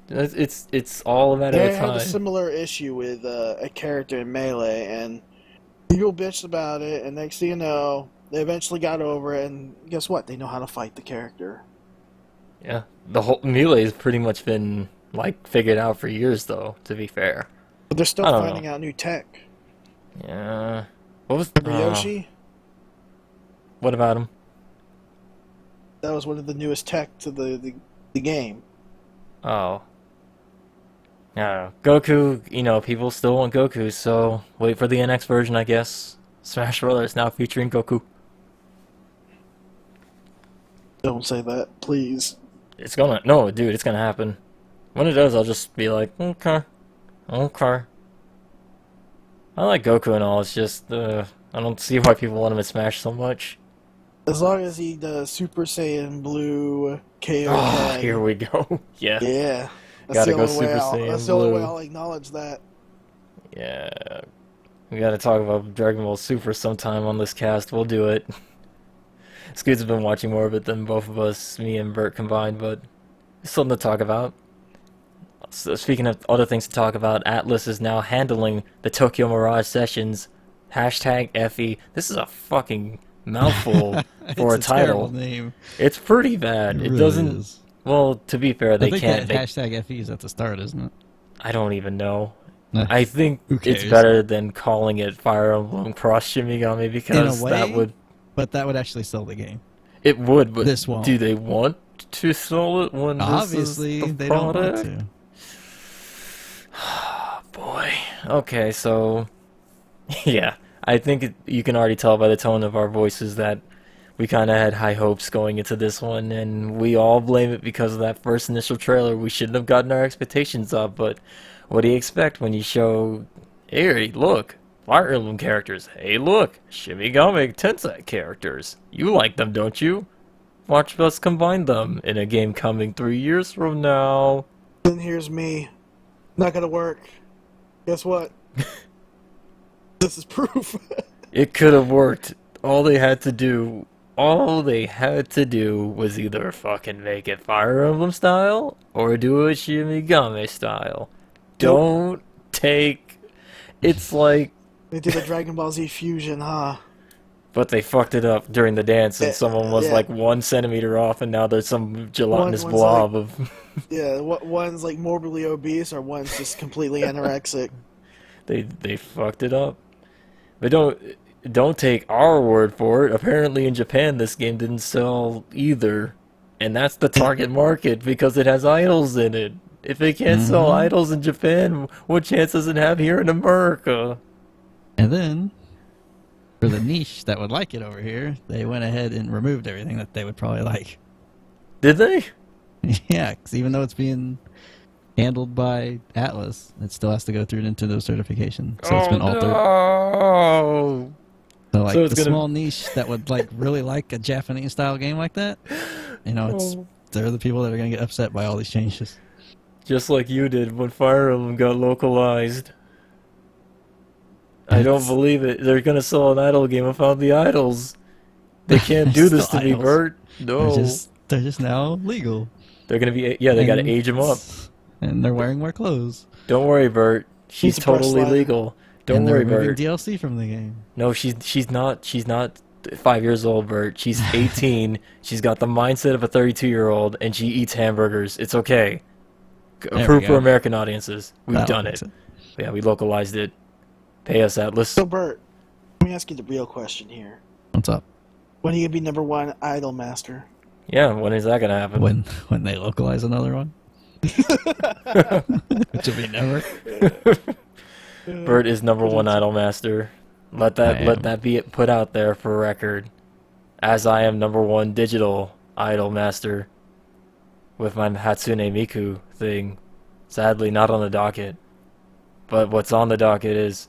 [SPEAKER 1] It's all a matter
[SPEAKER 3] They
[SPEAKER 1] of
[SPEAKER 3] had
[SPEAKER 1] time.
[SPEAKER 3] a similar issue with a character in Melee, and people bitched about it, and next thing you know, they eventually got over it, and guess what? They know how to fight the character.
[SPEAKER 1] Yeah, the whole Melee's pretty much been like figured out for years, though. To be fair.
[SPEAKER 3] But they're still
[SPEAKER 1] I don't
[SPEAKER 3] finding out new tech.
[SPEAKER 1] Yeah. What was
[SPEAKER 3] Remember Yoshi?
[SPEAKER 1] What about him?
[SPEAKER 3] That was one of the newest tech to the game.
[SPEAKER 1] Oh. Yeah. Goku, you know, people still want Goku, so wait for the NX version, I guess. Smash Brothers now featuring Goku.
[SPEAKER 3] Don't say that, please.
[SPEAKER 1] It's gonna, no, dude, it's gonna happen. When it does, I'll just be like, okay. Okay. I like Goku and all, it's just, I don't see why people want him in Smash so much.
[SPEAKER 3] As long as he does Super Saiyan Blue KO.
[SPEAKER 1] Oh, here we go. Yeah.
[SPEAKER 3] Yeah.
[SPEAKER 1] Gotta go
[SPEAKER 3] only way
[SPEAKER 1] Super
[SPEAKER 3] I'll-
[SPEAKER 1] Saiyan
[SPEAKER 3] That's the only way
[SPEAKER 1] Blue.
[SPEAKER 3] I'll acknowledge that.
[SPEAKER 1] Yeah. We gotta talk about Dragon Ball Super sometime on this cast. We'll do it. Scoots has been watching more of it than both of us, me and Bert combined, but it's something to talk about. So speaking of other things to talk about, Atlus is now handling the Tokyo Mirage Sessions. #FE. This is a fucking mouthful for a
[SPEAKER 2] It's terrible
[SPEAKER 1] title.
[SPEAKER 2] name.
[SPEAKER 1] It's pretty bad. It
[SPEAKER 2] really
[SPEAKER 1] doesn't.
[SPEAKER 2] is.
[SPEAKER 1] Well, to be fair,
[SPEAKER 2] I
[SPEAKER 1] they
[SPEAKER 2] think
[SPEAKER 1] can't.
[SPEAKER 2] that hashtag FE is at the start, isn't it?
[SPEAKER 1] I don't even know.
[SPEAKER 2] Nah.
[SPEAKER 1] I think
[SPEAKER 2] Who
[SPEAKER 1] it's
[SPEAKER 2] cares?
[SPEAKER 1] better than calling it Fire Emblem Cross Shimigami because
[SPEAKER 2] way,
[SPEAKER 1] that would
[SPEAKER 2] But that would actually sell the game.
[SPEAKER 1] it would, but
[SPEAKER 2] This won't.
[SPEAKER 1] do they want to sell it when
[SPEAKER 2] Obviously,
[SPEAKER 1] this is the
[SPEAKER 2] they don't want
[SPEAKER 1] product?
[SPEAKER 2] to.
[SPEAKER 1] Boy. Okay, so yeah, I think you can already tell by the tone of our voices that we kind of had high hopes going into this one, and we all blame it because of that first initial trailer. We shouldn't have gotten our expectations up, but what do you expect when you show, hey, look, Fire Emblem characters, hey, look, Shimigami Tensei characters. You like them, don't you? Watch us combine them in a game coming 3 years from now.
[SPEAKER 3] Then here's me. Not gonna work. Guess what? This is proof.
[SPEAKER 1] It could have worked. All they had to do was either fucking make it Fire Emblem style or do it Shimigami style. Don't take. It's like.
[SPEAKER 3] They did a Dragon Ball Z fusion, huh?
[SPEAKER 1] But they fucked it up during the dance, and
[SPEAKER 3] Yeah,
[SPEAKER 1] someone was
[SPEAKER 3] yeah.
[SPEAKER 1] like 1 centimeter off, and now there's some gelatinous
[SPEAKER 3] One's
[SPEAKER 1] blob of.
[SPEAKER 3] Yeah, one's like morbidly obese, or one's just completely anorexic.
[SPEAKER 1] They fucked it up. But don't take our word for it. Apparently in Japan this game didn't sell either. And that's the target market because it has idols in it. If it can't sell idols in Japan, what chance does it have here in America?
[SPEAKER 2] And then, for the niche that would like it over here, they went ahead and removed everything that they would probably like.
[SPEAKER 1] Did they?
[SPEAKER 2] Yeah, because even though it's being handled by Atlus, it still has to go through Nintendo certification. So it's been altered.
[SPEAKER 1] No.
[SPEAKER 2] So like
[SPEAKER 1] So
[SPEAKER 2] the small niche that would like really like a Japanese style game like that, they're the people that are gonna get upset by all these changes.
[SPEAKER 1] Just like you did when Fire Emblem got localized. I don't believe it. They're gonna sell an idol game without the idols. They can't do this to me,
[SPEAKER 2] idols.
[SPEAKER 1] Bert. No.
[SPEAKER 2] They're just now legal.
[SPEAKER 1] They're gonna be, they gotta age them up.
[SPEAKER 2] And they're wearing more clothes.
[SPEAKER 1] Don't worry, Bert. She's
[SPEAKER 3] He's a pro
[SPEAKER 1] totally
[SPEAKER 3] slider.
[SPEAKER 1] legal. Don't worry, Bert.
[SPEAKER 2] DLC from the game.
[SPEAKER 1] No, she's not 5 years old, Bert. She's 18. She's got the mindset of a 32-year-old, and she eats hamburgers. It's okay.
[SPEAKER 2] There
[SPEAKER 1] Approved
[SPEAKER 2] we
[SPEAKER 1] for
[SPEAKER 2] go.
[SPEAKER 1] American audiences. We've
[SPEAKER 2] That'll
[SPEAKER 1] done
[SPEAKER 2] fix
[SPEAKER 1] it. Yeah, we localized it. Pay us, Atlus.
[SPEAKER 3] So, Bert, let me ask you the real question here.
[SPEAKER 2] What's up?
[SPEAKER 3] When are you going to be number 1 idol master?
[SPEAKER 1] Yeah, when is that gonna happen?
[SPEAKER 2] When they localize another one? Which will be never.
[SPEAKER 1] Bert is number 1 idol master. Let that be put out there for record. As I am number 1 digital idol master with my Hatsune Miku thing. Sadly not on the docket. But what's on the docket is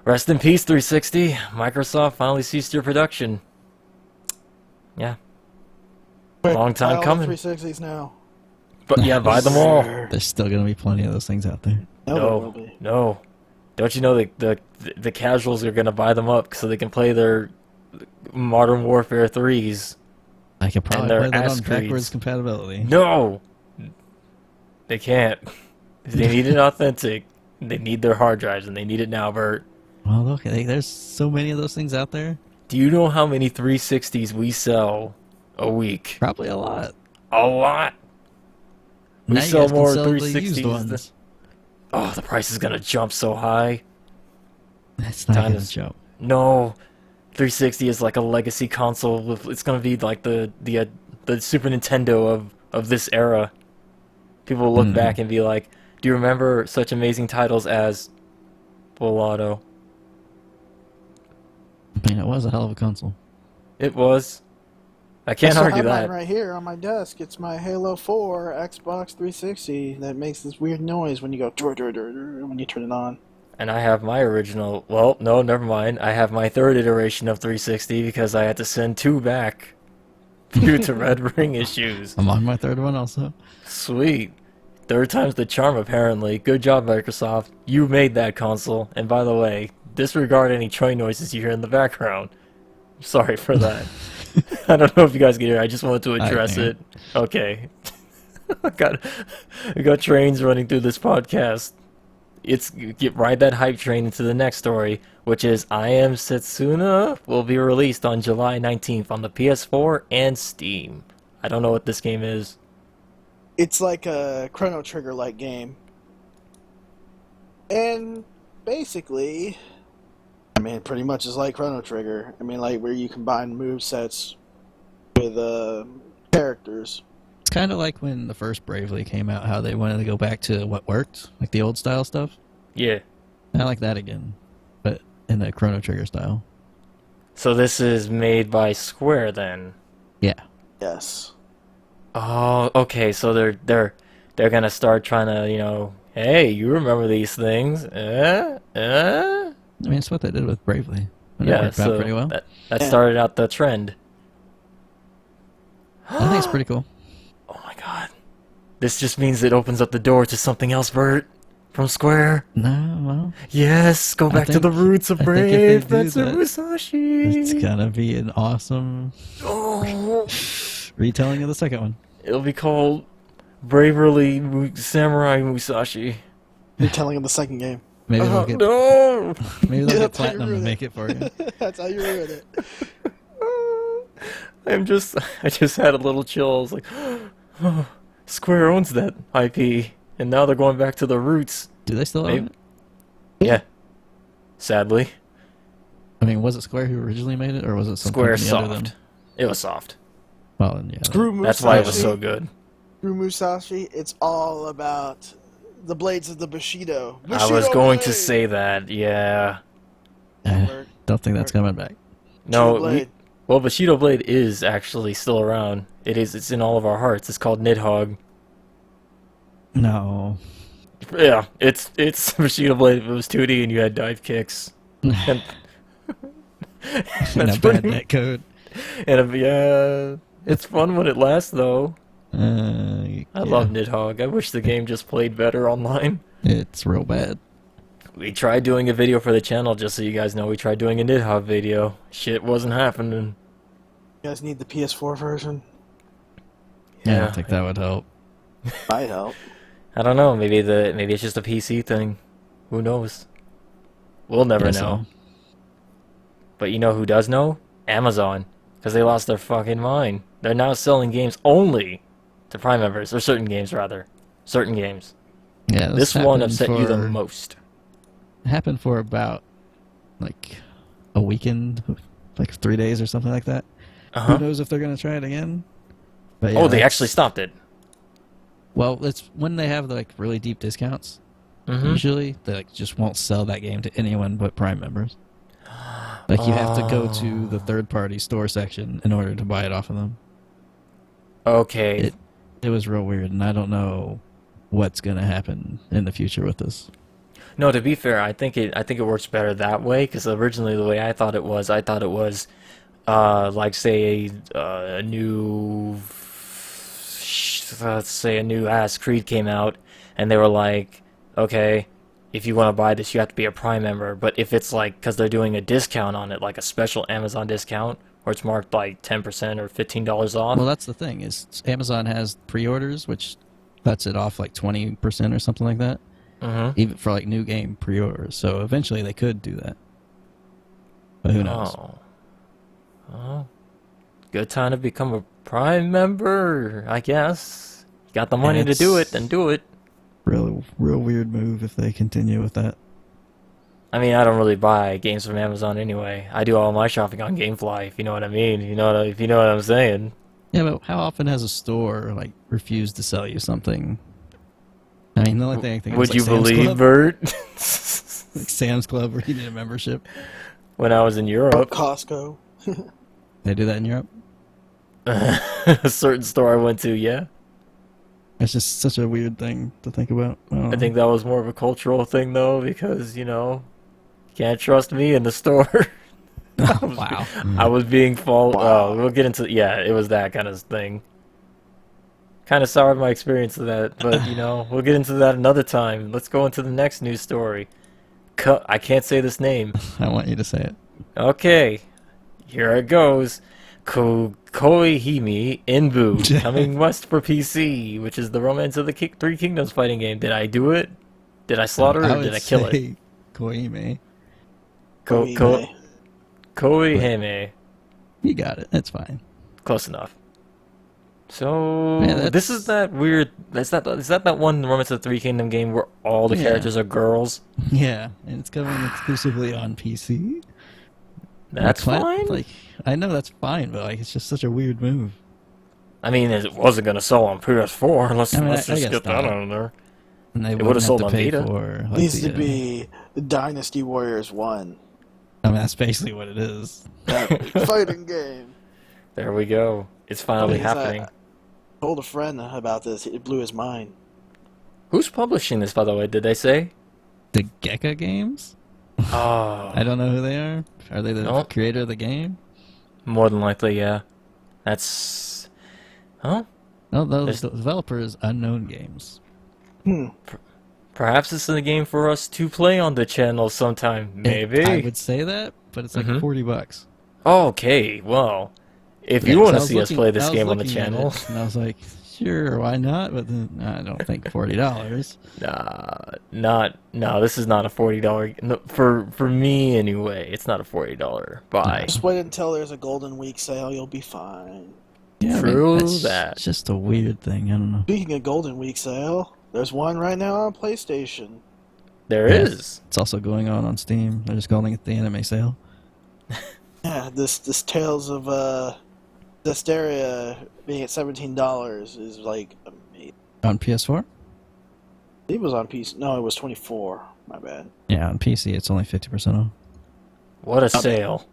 [SPEAKER 1] rest in peace 360. Microsoft finally ceased your production. Yeah.
[SPEAKER 3] Quick,
[SPEAKER 1] Long time
[SPEAKER 3] buy all
[SPEAKER 1] coming.
[SPEAKER 3] the 360s now.
[SPEAKER 1] But yeah, buy them all.
[SPEAKER 2] There's still gonna be plenty of those things out there.
[SPEAKER 3] No, there will be.
[SPEAKER 1] No. Don't you know the casuals are gonna buy them up so they can play their Modern Warfare 3s?
[SPEAKER 2] I could probably
[SPEAKER 1] their
[SPEAKER 2] play that
[SPEAKER 1] ass
[SPEAKER 2] on backwards
[SPEAKER 1] creeds.
[SPEAKER 2] compatibility.
[SPEAKER 1] No! They can't. They need it authentic. They need their hard drives, and they need it now, Bert.
[SPEAKER 2] Well, look, there's so many of those things out there.
[SPEAKER 1] Do you know how many 360s we sell a week?
[SPEAKER 2] Probably a lot.
[SPEAKER 1] A lot! We
[SPEAKER 2] Now you
[SPEAKER 1] sell
[SPEAKER 2] guys can
[SPEAKER 1] more
[SPEAKER 2] sell the used
[SPEAKER 1] 360s than...
[SPEAKER 2] ones.
[SPEAKER 1] Oh, the price is gonna jump so high.
[SPEAKER 2] That's not
[SPEAKER 1] Time
[SPEAKER 2] gonna
[SPEAKER 1] is-
[SPEAKER 2] jump.
[SPEAKER 1] No, 360 is like a legacy console. It's gonna be like the Super Nintendo of this era. People will look back and be like, "Do you remember such amazing titles as Full Auto?"
[SPEAKER 2] I mean, it was a hell of a console.
[SPEAKER 1] It was. I can't
[SPEAKER 3] still
[SPEAKER 1] argue
[SPEAKER 3] have mine
[SPEAKER 1] that.
[SPEAKER 3] right here on my desk. It's my Halo 4 Xbox 360 that makes this weird noise when you go when you turn it on.
[SPEAKER 1] And I have my original. Well, no, never mind. I have my 3rd iteration of 360 because I had to send 2 back due to red ring issues.
[SPEAKER 2] I'm on my 3rd one also.
[SPEAKER 1] Sweet. 3rd time's the charm, apparently. Good job, Microsoft. You made that console. And by the way, disregard any train noises you hear in the background. Sorry for that. I don't know if you guys can hear. I just wanted to address
[SPEAKER 2] can.
[SPEAKER 1] it. Okay. I got trains running through this podcast. Ride that hype train into the next story, which is I Am Setsuna will be released on July 19th on the PS4 and Steam. I don't know what this game is.
[SPEAKER 3] It's like a Chrono Trigger-like game. And basically, I mean, it pretty much is like Chrono Trigger. I mean, like where you combine movesets with characters.
[SPEAKER 2] It's kind of like when the first Bravely came out, how they wanted to go back to what worked, like the old style stuff.
[SPEAKER 1] Yeah.
[SPEAKER 2] I like that again, but in the Chrono Trigger style.
[SPEAKER 1] So this is made by Square then.
[SPEAKER 2] Yeah.
[SPEAKER 3] Yes.
[SPEAKER 1] Oh, okay. So they're gonna start trying to, hey, you remember these things?
[SPEAKER 2] I mean, it's what they did with Bravely. And it
[SPEAKER 1] Yeah,
[SPEAKER 2] worked out
[SPEAKER 1] so
[SPEAKER 2] pretty well.
[SPEAKER 1] that started out the trend.
[SPEAKER 2] I think it's pretty cool.
[SPEAKER 1] Oh my god. This just means it opens up the door to something else, Bert. From Square.
[SPEAKER 2] No, well,
[SPEAKER 1] Yes, go back to the roots of
[SPEAKER 2] I think if
[SPEAKER 1] Brave.
[SPEAKER 2] they do
[SPEAKER 1] That's
[SPEAKER 2] that,
[SPEAKER 1] Musashi.
[SPEAKER 2] it's gonna be an awesome
[SPEAKER 1] Oh,
[SPEAKER 2] retelling of the second one.
[SPEAKER 1] it'll be called Bravely Samurai Musashi.
[SPEAKER 3] You're telling him the second game.
[SPEAKER 2] Maybe
[SPEAKER 1] Oh,
[SPEAKER 2] they'll get
[SPEAKER 1] no!
[SPEAKER 2] maybe they'll
[SPEAKER 3] Yeah,
[SPEAKER 2] get
[SPEAKER 3] that's how you
[SPEAKER 2] Platinum to
[SPEAKER 3] ruin
[SPEAKER 2] make
[SPEAKER 3] it.
[SPEAKER 2] it for you.
[SPEAKER 3] That's how you ruin it.
[SPEAKER 1] I just had a little chill. I was like, Square owns that IP, and now they're going back to the roots.
[SPEAKER 2] Do they still own
[SPEAKER 1] Maybe.
[SPEAKER 2] it?
[SPEAKER 1] Yeah, sadly.
[SPEAKER 2] I mean, was it Square who originally made it, or was it some company
[SPEAKER 1] Square
[SPEAKER 2] other than?
[SPEAKER 1] soft. It was soft.
[SPEAKER 2] Well, then, yeah.
[SPEAKER 3] Screw Musashi.
[SPEAKER 1] That's why it was so good.
[SPEAKER 3] Screw Musashi. It's all about the blades of the Bushido.
[SPEAKER 1] I was going to
[SPEAKER 3] blade!
[SPEAKER 1] say that, yeah.
[SPEAKER 2] I don't think that's coming back.
[SPEAKER 1] No,
[SPEAKER 3] Blade.
[SPEAKER 1] well, Bushido Blade is actually still around. It is. It's in all of our hearts. It's called Nidhogg.
[SPEAKER 2] No.
[SPEAKER 1] Yeah, it's Bushido Blade. If it was 2D and you had dive kicks. And
[SPEAKER 2] And a bad net code.
[SPEAKER 1] And yeah, it's fun when it lasts though.
[SPEAKER 2] I
[SPEAKER 1] Love Nidhogg. I wish the game just played better online.
[SPEAKER 2] It's real bad.
[SPEAKER 1] We tried doing a video for the channel, just so you guys know. We tried doing a Nidhogg video. Shit wasn't happening.
[SPEAKER 3] You guys need the PS4 version?
[SPEAKER 2] Yeah, I don't think that would help.
[SPEAKER 3] Might help.
[SPEAKER 1] I don't know. Maybe it's just a PC thing. Who knows? We'll never know.
[SPEAKER 2] So.
[SPEAKER 1] But you know who does know? Amazon. Because they lost their fucking mind. They're now selling games only to Prime members. Or certain games, rather. Certain games.
[SPEAKER 2] Yeah,
[SPEAKER 1] This one upset you the most.
[SPEAKER 2] It happened for about, like, a weekend, like 3 days or something like that.
[SPEAKER 1] Uh-huh.
[SPEAKER 2] Who knows if they're going to try it again? But yeah,
[SPEAKER 1] Oh, they actually stopped it.
[SPEAKER 2] Well, it's when they have, like, really deep discounts.
[SPEAKER 1] Mm-hmm.
[SPEAKER 2] Usually, they like, just won't sell that game to anyone but Prime members. Like, you have to go to the third-party store section in order to buy it off of them.
[SPEAKER 1] Okay.
[SPEAKER 2] It was real weird, and I don't know what's going to happen in the future with this.
[SPEAKER 1] No, to be fair, I think it works better that way, because originally the way I thought it was, like, say a new, let's say a new Assassin's Creed came out, and they were like, okay, if you want to buy this, you have to be a Prime member. But if it's like, because they're doing a discount on it, like a special Amazon discount, where it's marked like 10% or $15 off.
[SPEAKER 2] Well, that's the thing, is Amazon has pre-orders, which cuts it off like 20% or something like that.
[SPEAKER 1] Mm-hmm.
[SPEAKER 2] Even for like new game pre-orders. So eventually they could do that. But who knows?
[SPEAKER 1] Oh, good time to become a Prime member, I guess. You got the money to do it, then do it.
[SPEAKER 2] Real weird move if they continue with that.
[SPEAKER 1] I mean, I don't really buy games from Amazon anyway. I do all my shopping on GameFly, if you know what I mean. If you know what I'm saying.
[SPEAKER 2] Yeah, but how often has a store like refused to sell you something? I mean, the only thing I think
[SPEAKER 1] Would
[SPEAKER 2] is,
[SPEAKER 1] you
[SPEAKER 2] like, Sam's
[SPEAKER 1] believe,
[SPEAKER 2] Club.
[SPEAKER 1] Bert?
[SPEAKER 2] Like Sam's Club, where you need a membership.
[SPEAKER 1] When I was in Europe,
[SPEAKER 3] Costco.
[SPEAKER 2] They do that in Europe.
[SPEAKER 1] a certain store I went to, yeah.
[SPEAKER 2] It's just such a weird thing to think about.
[SPEAKER 1] I think that was more of a cultural thing, though, because, you can't trust me in the store.
[SPEAKER 2] Wow.
[SPEAKER 1] I was being followed.
[SPEAKER 3] Wow.
[SPEAKER 1] We'll get into, yeah, it was that kind of thing. Kind of soured my experience of that, but, we'll get into that another time. Let's go into the next news story. I can't say this name.
[SPEAKER 2] I want you to say it.
[SPEAKER 1] Okay, here it goes. Koihime Enbu coming west for PC, which is the Romance of the Three Kingdoms fighting game. Did I do it? Did I slaughter it, or did I kill it?
[SPEAKER 2] Koihime.
[SPEAKER 1] Koihime.
[SPEAKER 2] You got it. That's fine.
[SPEAKER 1] Close enough. So
[SPEAKER 2] Man,
[SPEAKER 1] this is that weird. Is that one Romance of the Three Kingdom game where all the characters are girls?
[SPEAKER 2] Yeah, and it's coming exclusively on PC.
[SPEAKER 1] That's fine.
[SPEAKER 2] Like, I know that's fine, but like, it's just such a weird move.
[SPEAKER 1] I mean, it wasn't gonna sell on PS4. Let's
[SPEAKER 2] I
[SPEAKER 1] just
[SPEAKER 2] guess
[SPEAKER 1] get that out of there.
[SPEAKER 2] And they
[SPEAKER 1] It
[SPEAKER 2] wouldn't
[SPEAKER 1] would've
[SPEAKER 2] have
[SPEAKER 1] sold
[SPEAKER 2] to
[SPEAKER 1] on
[SPEAKER 2] pay
[SPEAKER 1] Vita.
[SPEAKER 2] for. Like,
[SPEAKER 3] Needs to be Dynasty Warriors 1.
[SPEAKER 2] I mean, that's basically what it is.
[SPEAKER 3] That fighting game.
[SPEAKER 1] There we go. It's finally
[SPEAKER 3] Because
[SPEAKER 1] happening.
[SPEAKER 3] I told a friend about this. It blew his mind.
[SPEAKER 1] Who's publishing this, by the way? Did they say?
[SPEAKER 2] The Gekka Games?
[SPEAKER 1] Oh,
[SPEAKER 2] I don't know who they are. Are they the
[SPEAKER 1] Nope.
[SPEAKER 2] creator of the game?
[SPEAKER 1] more than likely, yeah. That's. Huh?
[SPEAKER 2] No, the
[SPEAKER 1] There's-
[SPEAKER 2] developer is Unknown Games.
[SPEAKER 1] Perhaps this is a game for us to play on the channel sometime. Maybe.
[SPEAKER 2] I would say that, but it's like
[SPEAKER 1] Mhm.
[SPEAKER 2] $40.
[SPEAKER 1] Okay, well, if you
[SPEAKER 2] Yeah,
[SPEAKER 1] want to
[SPEAKER 2] 'cause I
[SPEAKER 1] see
[SPEAKER 2] was
[SPEAKER 1] us play
[SPEAKER 2] I
[SPEAKER 1] this
[SPEAKER 2] was
[SPEAKER 1] game on the
[SPEAKER 2] looking at
[SPEAKER 1] channel,
[SPEAKER 2] it, and I was like, sure, why not? But then I don't think $40.
[SPEAKER 1] no, this is not a $40 no, for me anyway. It's not a $40 buy.
[SPEAKER 3] Just wait until there's a Golden Week sale. You'll be fine.
[SPEAKER 2] Yeah,
[SPEAKER 1] True
[SPEAKER 2] that's
[SPEAKER 1] that.
[SPEAKER 2] just a weird thing. I don't know.
[SPEAKER 3] Speaking of Golden Week sale, there's one right now on PlayStation.
[SPEAKER 1] There
[SPEAKER 2] Yeah,
[SPEAKER 1] is.
[SPEAKER 2] It's also going on Steam. They're just calling it the anime sale.
[SPEAKER 3] Yeah, this Tales of Zestiria being at $17 is like amazing.
[SPEAKER 2] On PS4?
[SPEAKER 3] It was on PC. No, it was 24. My bad.
[SPEAKER 2] Yeah, on PC it's only 50% off.
[SPEAKER 1] What a sale.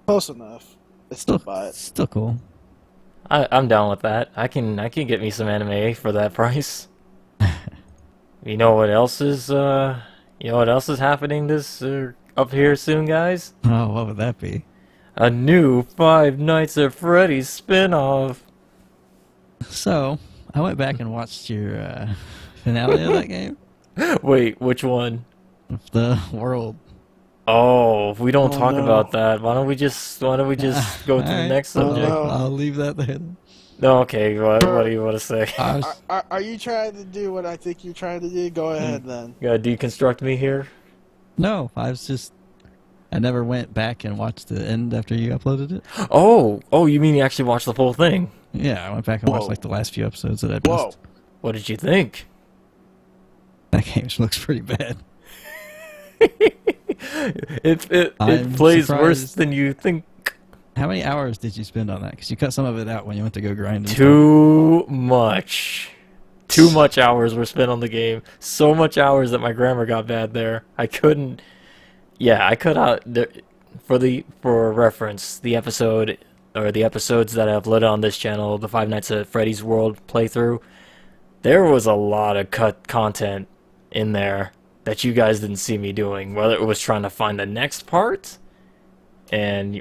[SPEAKER 3] Close enough. It's still buy it.
[SPEAKER 2] Still cool.
[SPEAKER 1] I'm down with that. I can get me some anime for that price. You know what else is happening this up here soon, guys?
[SPEAKER 2] Oh, what would that be?
[SPEAKER 1] A new Five Nights at Freddy's spinoff.
[SPEAKER 2] So, I went back and watched your finale of that game.
[SPEAKER 1] Wait, which one?
[SPEAKER 2] Of the world.
[SPEAKER 1] Oh, we don't talk
[SPEAKER 3] no.
[SPEAKER 1] about that. Why don't we just go to the
[SPEAKER 2] Alright,
[SPEAKER 1] next subject?
[SPEAKER 3] no.
[SPEAKER 2] I'll leave that there.
[SPEAKER 1] No, okay. What do you want to say?
[SPEAKER 2] I was,
[SPEAKER 3] Are you trying to do what I think you're trying to do? Go ahead then.
[SPEAKER 1] You gotta deconstruct me here.
[SPEAKER 2] no, I never went back and watched the end after you uploaded it.
[SPEAKER 1] Oh, you mean you actually watched the whole thing?
[SPEAKER 2] Yeah, I went back and watched
[SPEAKER 3] Whoa.
[SPEAKER 2] like the last few episodes that I
[SPEAKER 3] Whoa.
[SPEAKER 2] missed.
[SPEAKER 1] What did you think?
[SPEAKER 2] That game looks pretty bad.
[SPEAKER 1] It
[SPEAKER 2] I'm
[SPEAKER 1] plays worse
[SPEAKER 2] surprised.
[SPEAKER 1] than you think.
[SPEAKER 2] How many hours did you spend on that? Because you cut some of it out when you went to go grind. And
[SPEAKER 1] Too much. Too much hours were spent on the game. So much hours that my grammar got bad there. I couldn't. Yeah, I cut out for reference the episode or the episodes that I've uploaded on this channel, the Five Nights at Freddy's World playthrough. There was a lot of cut content in there that you guys didn't see me doing, whether it was trying to find the next part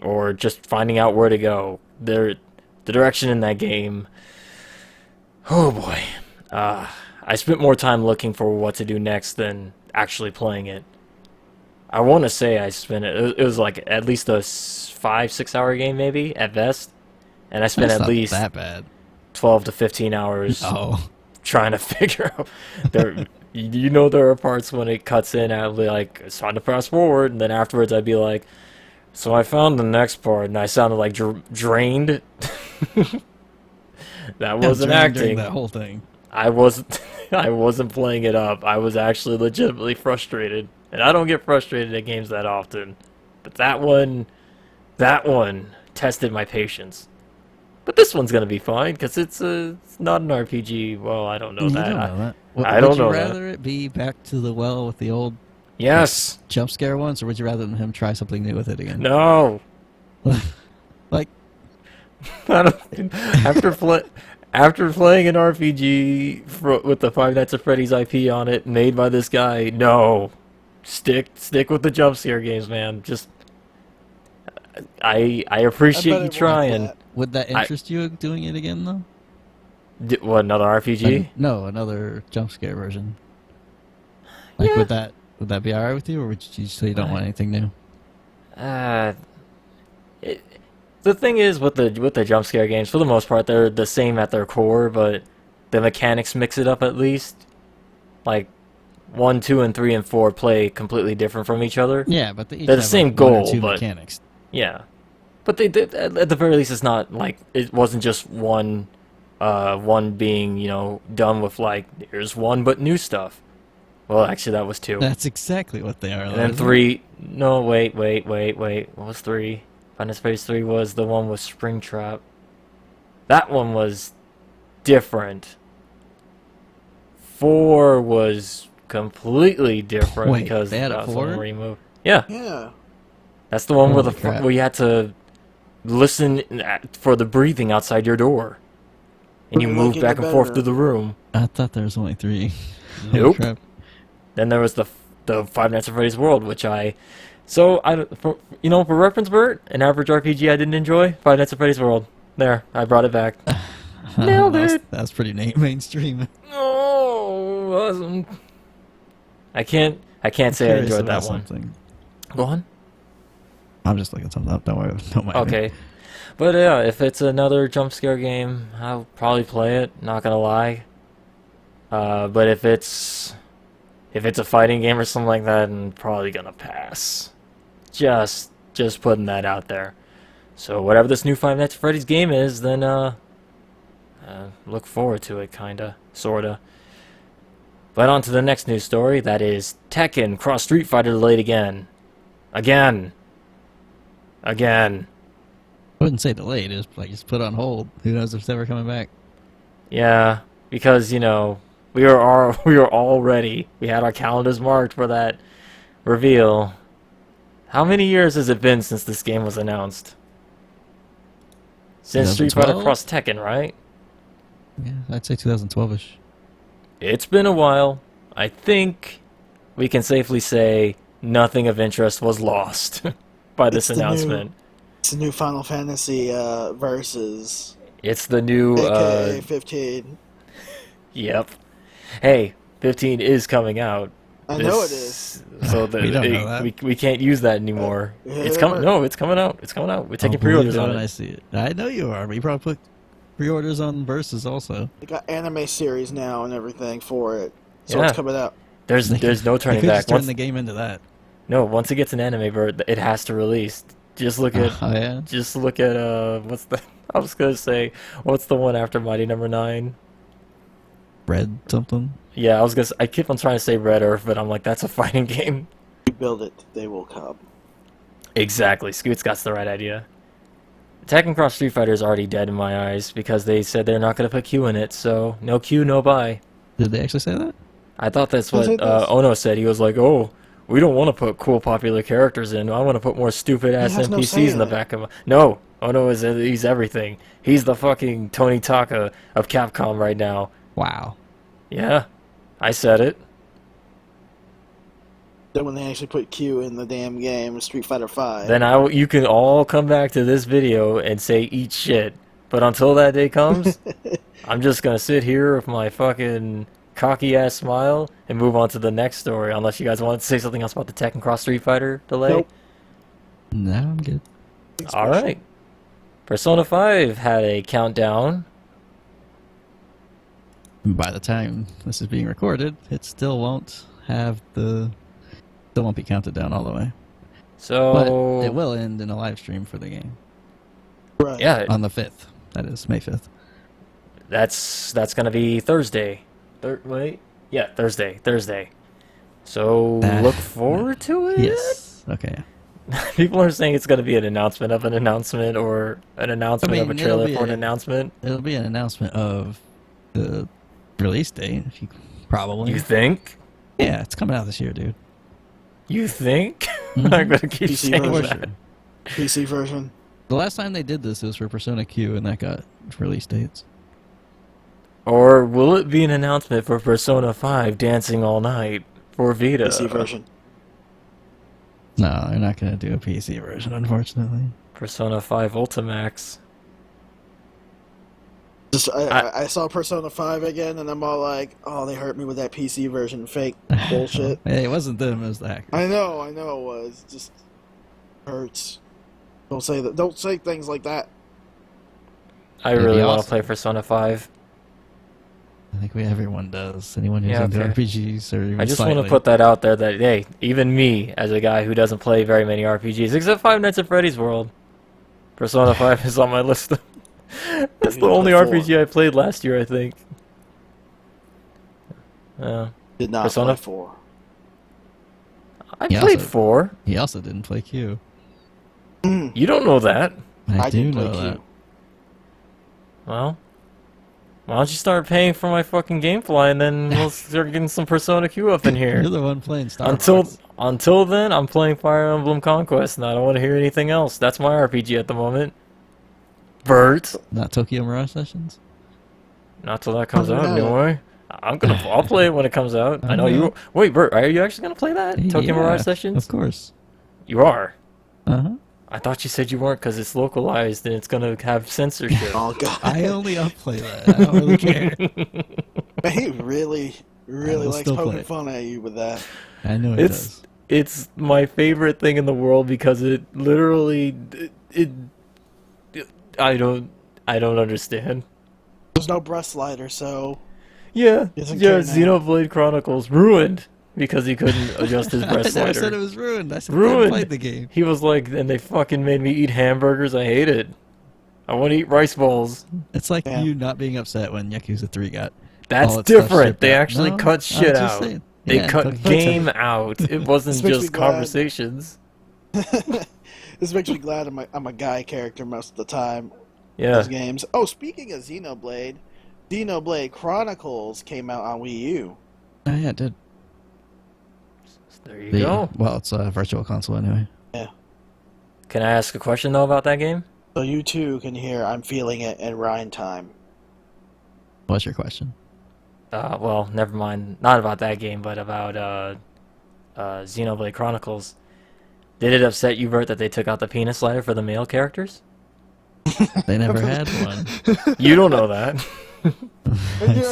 [SPEAKER 1] or just finding out where to go. The direction in that game, oh boy. I spent more time looking for what to do next than actually playing it. I want to say I spent it was like at least a 5-6 hour game maybe at best, and I spent
[SPEAKER 2] That's
[SPEAKER 1] at
[SPEAKER 2] not
[SPEAKER 1] least
[SPEAKER 2] that bad.
[SPEAKER 1] 12 to 15 hours
[SPEAKER 2] Oh,
[SPEAKER 1] trying to figure out there. You know, there are parts when it cuts in, I'd be like, it's time to fast forward, and then afterwards I'd be like, so I found the next part, and I sounded like drained. That wasn't acting.
[SPEAKER 2] That whole thing.
[SPEAKER 1] I wasn't playing it up. I was actually legitimately frustrated, and I don't get frustrated at games that often, but that one tested my patience. But this one's gonna be fine because it's not an RPG. Well, I don't know
[SPEAKER 2] You
[SPEAKER 1] that.
[SPEAKER 2] don't know that.
[SPEAKER 1] I don't
[SPEAKER 2] would
[SPEAKER 1] know
[SPEAKER 2] you
[SPEAKER 1] that.
[SPEAKER 2] rather it be back to the well with the old
[SPEAKER 1] Yes.
[SPEAKER 2] jump scare ones, or would you rather him try something new with it again?
[SPEAKER 1] No.
[SPEAKER 2] Like,
[SPEAKER 1] I don't, after playing an RPG with the Five Nights at Freddy's IP on it, made by this guy, no. Stick with the jump scare games, man. Just I appreciate you trying.
[SPEAKER 2] would that interest you doing it again, though?
[SPEAKER 1] What, another RPG?
[SPEAKER 2] No, another jump scare version. Like,
[SPEAKER 1] Yeah.
[SPEAKER 2] would that be alright with you, or would you say you don't want anything new?
[SPEAKER 1] The thing is with the jump scare games, for the most part, they're the same at their core, but the mechanics mix it up at least. Like 1, 2, and 3, and 4 play completely different from each other.
[SPEAKER 2] Yeah, but they each
[SPEAKER 1] They're the
[SPEAKER 2] have,
[SPEAKER 1] same
[SPEAKER 2] like, one or
[SPEAKER 1] goal,
[SPEAKER 2] two
[SPEAKER 1] but
[SPEAKER 2] mechanics.
[SPEAKER 1] yeah. But they at the very least, it's not like it wasn't just one being done with like here's one but new stuff. Well, actually, that was 2.
[SPEAKER 2] That's exactly what they are.
[SPEAKER 1] And then 3. No, wait. What was 3? Final Fantasy 3 was the one with Springtrap. That one was different. 4 was completely different
[SPEAKER 2] Wait,
[SPEAKER 1] because
[SPEAKER 2] they had a
[SPEAKER 1] that's
[SPEAKER 2] 4?
[SPEAKER 1] one removed. Yeah,
[SPEAKER 3] Yeah.
[SPEAKER 1] that's the one where
[SPEAKER 2] Holy crap.
[SPEAKER 1] where you had to listen for the breathing outside your door, and you
[SPEAKER 3] Like
[SPEAKER 1] moved
[SPEAKER 3] in
[SPEAKER 1] back
[SPEAKER 3] the
[SPEAKER 1] and forth
[SPEAKER 3] bedroom.
[SPEAKER 1] through the room.
[SPEAKER 2] I thought there was only 3. Holy
[SPEAKER 1] Nope.
[SPEAKER 2] crap.
[SPEAKER 1] Then there was the Five Nights at Freddy's World, which for reference, Bert, an average RPG I didn't enjoy, Five Nights at Freddy's World. There, I brought it back. Nailed it.
[SPEAKER 2] That's pretty mainstream.
[SPEAKER 1] Oh, awesome. I can't say I
[SPEAKER 2] Curious
[SPEAKER 1] enjoyed
[SPEAKER 2] about
[SPEAKER 1] that one.
[SPEAKER 2] something.
[SPEAKER 1] Go on.
[SPEAKER 2] I'm just looking something up. Don't worry. Don't mind me.
[SPEAKER 1] Okay. But yeah, if it's another jump scare game, I'll probably play it, not gonna lie. But if it's a fighting game or something like that, I'm probably gonna pass. Just putting that out there. So whatever this new Five Nights at Freddy's game is, then look forward to it, kinda, sorta. But on to the next news story, that is Tekken Cross Street Fighter delayed again. Again. Again.
[SPEAKER 2] I wouldn't say delayed, just put on hold. Who knows if it's ever coming back.
[SPEAKER 1] Yeah, because, we were all ready. We had our calendars marked for that reveal. How many years has it been since this game was announced? Since Street Fighter
[SPEAKER 2] 2012?
[SPEAKER 1] Cross Tekken, right?
[SPEAKER 2] Yeah, I'd say 2012-ish.
[SPEAKER 1] It's been a while. I think we can safely say nothing of interest was lost by this announcement.
[SPEAKER 3] It's the new Final Fantasy versus
[SPEAKER 1] It's the new
[SPEAKER 3] AKA 15.
[SPEAKER 1] Yep. Hey, 15 is coming out.
[SPEAKER 3] I know it is.
[SPEAKER 1] So
[SPEAKER 2] We don't know that.
[SPEAKER 1] we can't use that anymore. It's coming. No, it's coming out. It's coming out. We're taking pre-orders on
[SPEAKER 2] when
[SPEAKER 1] it.
[SPEAKER 2] I see it. I know you are, but you probably put pre-orders on Versus also.
[SPEAKER 3] They got anime series now and everything for it, so
[SPEAKER 1] Yeah.
[SPEAKER 3] it's coming out.
[SPEAKER 1] There's no turning
[SPEAKER 2] You could
[SPEAKER 1] back.
[SPEAKER 2] just turn the game into that.
[SPEAKER 1] No, once it gets an anime bird, it has to release. Just look at
[SPEAKER 2] Oh, yeah?
[SPEAKER 1] Just look at what's the I was gonna say what's the one after Mighty Number 9?
[SPEAKER 2] Red something?
[SPEAKER 1] Yeah, I keep on trying to say Red Earth, but I'm like that's a fighting game.
[SPEAKER 3] You build it, they will come.
[SPEAKER 1] Exactly. Scoot's got the right idea. Tekken Cross Street Fighter is already dead in my eyes because they said they're not gonna put Q in it, so no Q, no buy.
[SPEAKER 2] Did they actually say that?
[SPEAKER 1] I thought that's
[SPEAKER 3] Who
[SPEAKER 1] what
[SPEAKER 3] said this?
[SPEAKER 1] Ono said. He was like, "Oh, we don't want to put cool popular characters in. I want to put more stupid ass
[SPEAKER 3] has no say
[SPEAKER 1] NPCs in
[SPEAKER 3] in
[SPEAKER 1] the
[SPEAKER 3] it.
[SPEAKER 1] back of my." No, Ono he's everything. He's the fucking Tony Taka of Capcom right now.
[SPEAKER 2] Wow.
[SPEAKER 1] Yeah, I said it.
[SPEAKER 3] Then when they actually put Q in the damn game, Street Fighter 5.
[SPEAKER 1] Then you can all come back to this video and say eat shit. But until that day comes, I'm just gonna sit here with my fucking cocky ass smile and move on to the next story. Unless you guys want to say something else about the Tekken Cross Street Fighter delay.
[SPEAKER 3] Nope.
[SPEAKER 2] No, I'm good.
[SPEAKER 1] All right. Persona 5 had a countdown.
[SPEAKER 2] By the time this is being recorded, it still won't be counted down all the way.
[SPEAKER 1] So
[SPEAKER 2] But it will end in a live stream for the game.
[SPEAKER 3] Right.
[SPEAKER 1] yeah,
[SPEAKER 2] On the 5th. That is May 5th.
[SPEAKER 1] that's gonna be Thursday. Thursday. So look forward to it.
[SPEAKER 2] Yes. Okay.
[SPEAKER 1] People are saying it's gonna be an announcement of an announcement or an announcement of a
[SPEAKER 2] it'll
[SPEAKER 1] trailer
[SPEAKER 2] be
[SPEAKER 1] for an announcement.
[SPEAKER 2] It'll be an announcement of the release date, probably.
[SPEAKER 1] You think?
[SPEAKER 2] Yeah, it's coming out this year, dude.
[SPEAKER 1] You think?
[SPEAKER 2] Mhm.
[SPEAKER 1] I'm gonna keep
[SPEAKER 3] PC
[SPEAKER 1] saying
[SPEAKER 3] version.
[SPEAKER 1] that.
[SPEAKER 3] PC version.
[SPEAKER 2] The last time they did this, it was for Persona Q, and that got release dates.
[SPEAKER 1] Or will it be an announcement for Persona 5 Dancing All Night for Vita?
[SPEAKER 3] PC version.
[SPEAKER 2] No, they're not going to do a PC version, unfortunately.
[SPEAKER 1] Persona 5 Ultimax.
[SPEAKER 3] I saw Persona 5 again, and I'm all like, oh, they hurt me with that PC version. Fake bullshit.
[SPEAKER 2] Hey, it wasn't them, it was the hackers.
[SPEAKER 3] I know it was. Just hurts. Don't say that. Don't say things like that.
[SPEAKER 1] I
[SPEAKER 2] It'd be
[SPEAKER 1] really want to
[SPEAKER 2] awesome.
[SPEAKER 1] play Persona 5.
[SPEAKER 2] I think everyone does. Anyone who's
[SPEAKER 1] Yeah,
[SPEAKER 2] into
[SPEAKER 1] okay.
[SPEAKER 2] RPGs or even
[SPEAKER 1] I just want to
[SPEAKER 2] slightly.
[SPEAKER 1] put that out there that, hey, even me, as a guy who doesn't play very many RPGs, except Five Nights at Freddy's World, Persona 5 is on my list. That's the
[SPEAKER 3] You
[SPEAKER 1] only
[SPEAKER 3] play 4.
[SPEAKER 1] RPG I played last year, I think.
[SPEAKER 3] Did not
[SPEAKER 1] Persona?
[SPEAKER 3] play 4.
[SPEAKER 1] I
[SPEAKER 2] Yeah,
[SPEAKER 1] played
[SPEAKER 2] so-
[SPEAKER 1] 4.
[SPEAKER 2] He also didn't play Q.
[SPEAKER 1] You don't know that.
[SPEAKER 2] I do
[SPEAKER 3] did play
[SPEAKER 2] know
[SPEAKER 3] Q.
[SPEAKER 2] that.
[SPEAKER 1] Well, why don't you start paying for my fucking GameFly and then we'll start getting some Persona Q up in here.
[SPEAKER 2] You're the one playing Star
[SPEAKER 1] Until
[SPEAKER 2] Fox.
[SPEAKER 1] until then, I'm playing Fire Emblem Conquest, and I don't want to hear anything else. That's my RPG at the moment. Bert,
[SPEAKER 2] Not Tokyo Mirage Sessions?
[SPEAKER 1] not till that comes
[SPEAKER 3] Oh,
[SPEAKER 1] out
[SPEAKER 3] no.
[SPEAKER 1] anyway. I'll play it when it comes out. I know you. Wait, Bert, are you actually gonna play that Tokyo
[SPEAKER 2] Yeah,
[SPEAKER 1] Mirage Sessions?
[SPEAKER 2] Of course.
[SPEAKER 1] You are.
[SPEAKER 2] Uh-huh.
[SPEAKER 1] I thought you said you weren't because it's localized and it's gonna have censorship.
[SPEAKER 3] Oh god.
[SPEAKER 2] I only upplay that. I don't really care.
[SPEAKER 3] He really
[SPEAKER 2] will
[SPEAKER 3] likes
[SPEAKER 2] still play
[SPEAKER 3] poking
[SPEAKER 2] it.
[SPEAKER 3] fun at you with that.
[SPEAKER 2] I know it
[SPEAKER 1] It's
[SPEAKER 2] does.
[SPEAKER 1] it's my favorite thing in the world because it literally I don't understand.
[SPEAKER 3] There's no breast slider, so
[SPEAKER 1] Yeah,
[SPEAKER 3] Doesn't
[SPEAKER 1] yeah.
[SPEAKER 3] care now.
[SPEAKER 1] Xenoblade Chronicles ruined because he couldn't adjust his
[SPEAKER 2] I
[SPEAKER 1] breast
[SPEAKER 2] never said it
[SPEAKER 1] slider.
[SPEAKER 2] was ruined. I said I
[SPEAKER 1] Ruined.
[SPEAKER 2] played the game.
[SPEAKER 1] He was like, and they fucking made me eat hamburgers. I hate it. I want to eat rice balls.
[SPEAKER 2] It's like
[SPEAKER 3] Yeah.
[SPEAKER 2] you not being upset when Yakuza 3 got
[SPEAKER 1] That's
[SPEAKER 2] all its stuff
[SPEAKER 1] different.
[SPEAKER 2] shipped
[SPEAKER 1] They
[SPEAKER 2] out.
[SPEAKER 1] actually
[SPEAKER 2] No,
[SPEAKER 1] cut
[SPEAKER 2] I'm
[SPEAKER 1] shit
[SPEAKER 2] just
[SPEAKER 1] out.
[SPEAKER 2] saying.
[SPEAKER 1] They
[SPEAKER 2] Yeah,
[SPEAKER 1] cut
[SPEAKER 2] content.
[SPEAKER 1] game out. It wasn't
[SPEAKER 3] This makes me
[SPEAKER 1] just
[SPEAKER 3] glad.
[SPEAKER 1] conversations.
[SPEAKER 3] This makes me glad I'm a guy character most of the time.
[SPEAKER 1] Yeah.
[SPEAKER 3] Those games. Oh, speaking of Xenoblade Chronicles came out on Wii U.
[SPEAKER 2] Oh, yeah, it did.
[SPEAKER 1] There you go.
[SPEAKER 2] Well, it's a virtual console anyway.
[SPEAKER 3] Yeah.
[SPEAKER 1] Can I ask a question though about that game?
[SPEAKER 3] So you too can hear I'm feeling it in Rhine time.
[SPEAKER 2] What's your question?
[SPEAKER 1] Well, never mind. Not about that game, but about Xenoblade Chronicles. Did it upset you, Bert, that they took out the penis slider for the male characters?
[SPEAKER 2] They never had one.
[SPEAKER 1] You don't know that.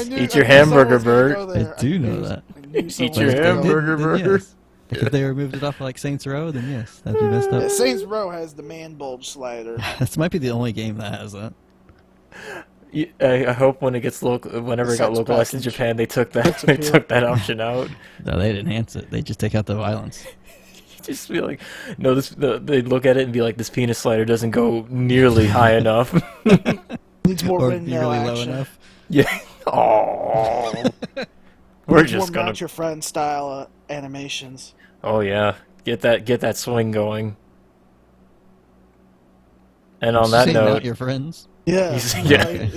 [SPEAKER 1] Eat your hamburger, Bert.
[SPEAKER 2] I do know that.
[SPEAKER 1] Eat your hamburger, Bert.
[SPEAKER 2] Yes. If they removed it off like Saints Row, then yes, that'd be messed up.
[SPEAKER 3] Yeah, Saints Row has the man bulge slider.
[SPEAKER 2] This might be the only game that has that.
[SPEAKER 1] I hope when it gets whenever it got
[SPEAKER 3] Sex
[SPEAKER 1] localized in
[SPEAKER 3] package.
[SPEAKER 1] Japan, they took that option out.
[SPEAKER 2] No, they'd enhance it. They just take out the violence.
[SPEAKER 1] Just be like, no, they'd look at it and be like, this penis slider doesn't go nearly high enough.
[SPEAKER 3] Needs more
[SPEAKER 2] Or
[SPEAKER 3] windmill
[SPEAKER 2] nearly low
[SPEAKER 3] action.
[SPEAKER 2] enough.
[SPEAKER 1] Yeah. Oh. We're
[SPEAKER 3] Needs
[SPEAKER 1] just
[SPEAKER 3] more
[SPEAKER 1] gonna.
[SPEAKER 3] Mount Your Friend style animations.
[SPEAKER 1] Oh yeah, get that swing going. And on that
[SPEAKER 2] Say not
[SPEAKER 1] note,
[SPEAKER 2] your friends.
[SPEAKER 3] Yeah.
[SPEAKER 1] Yeah.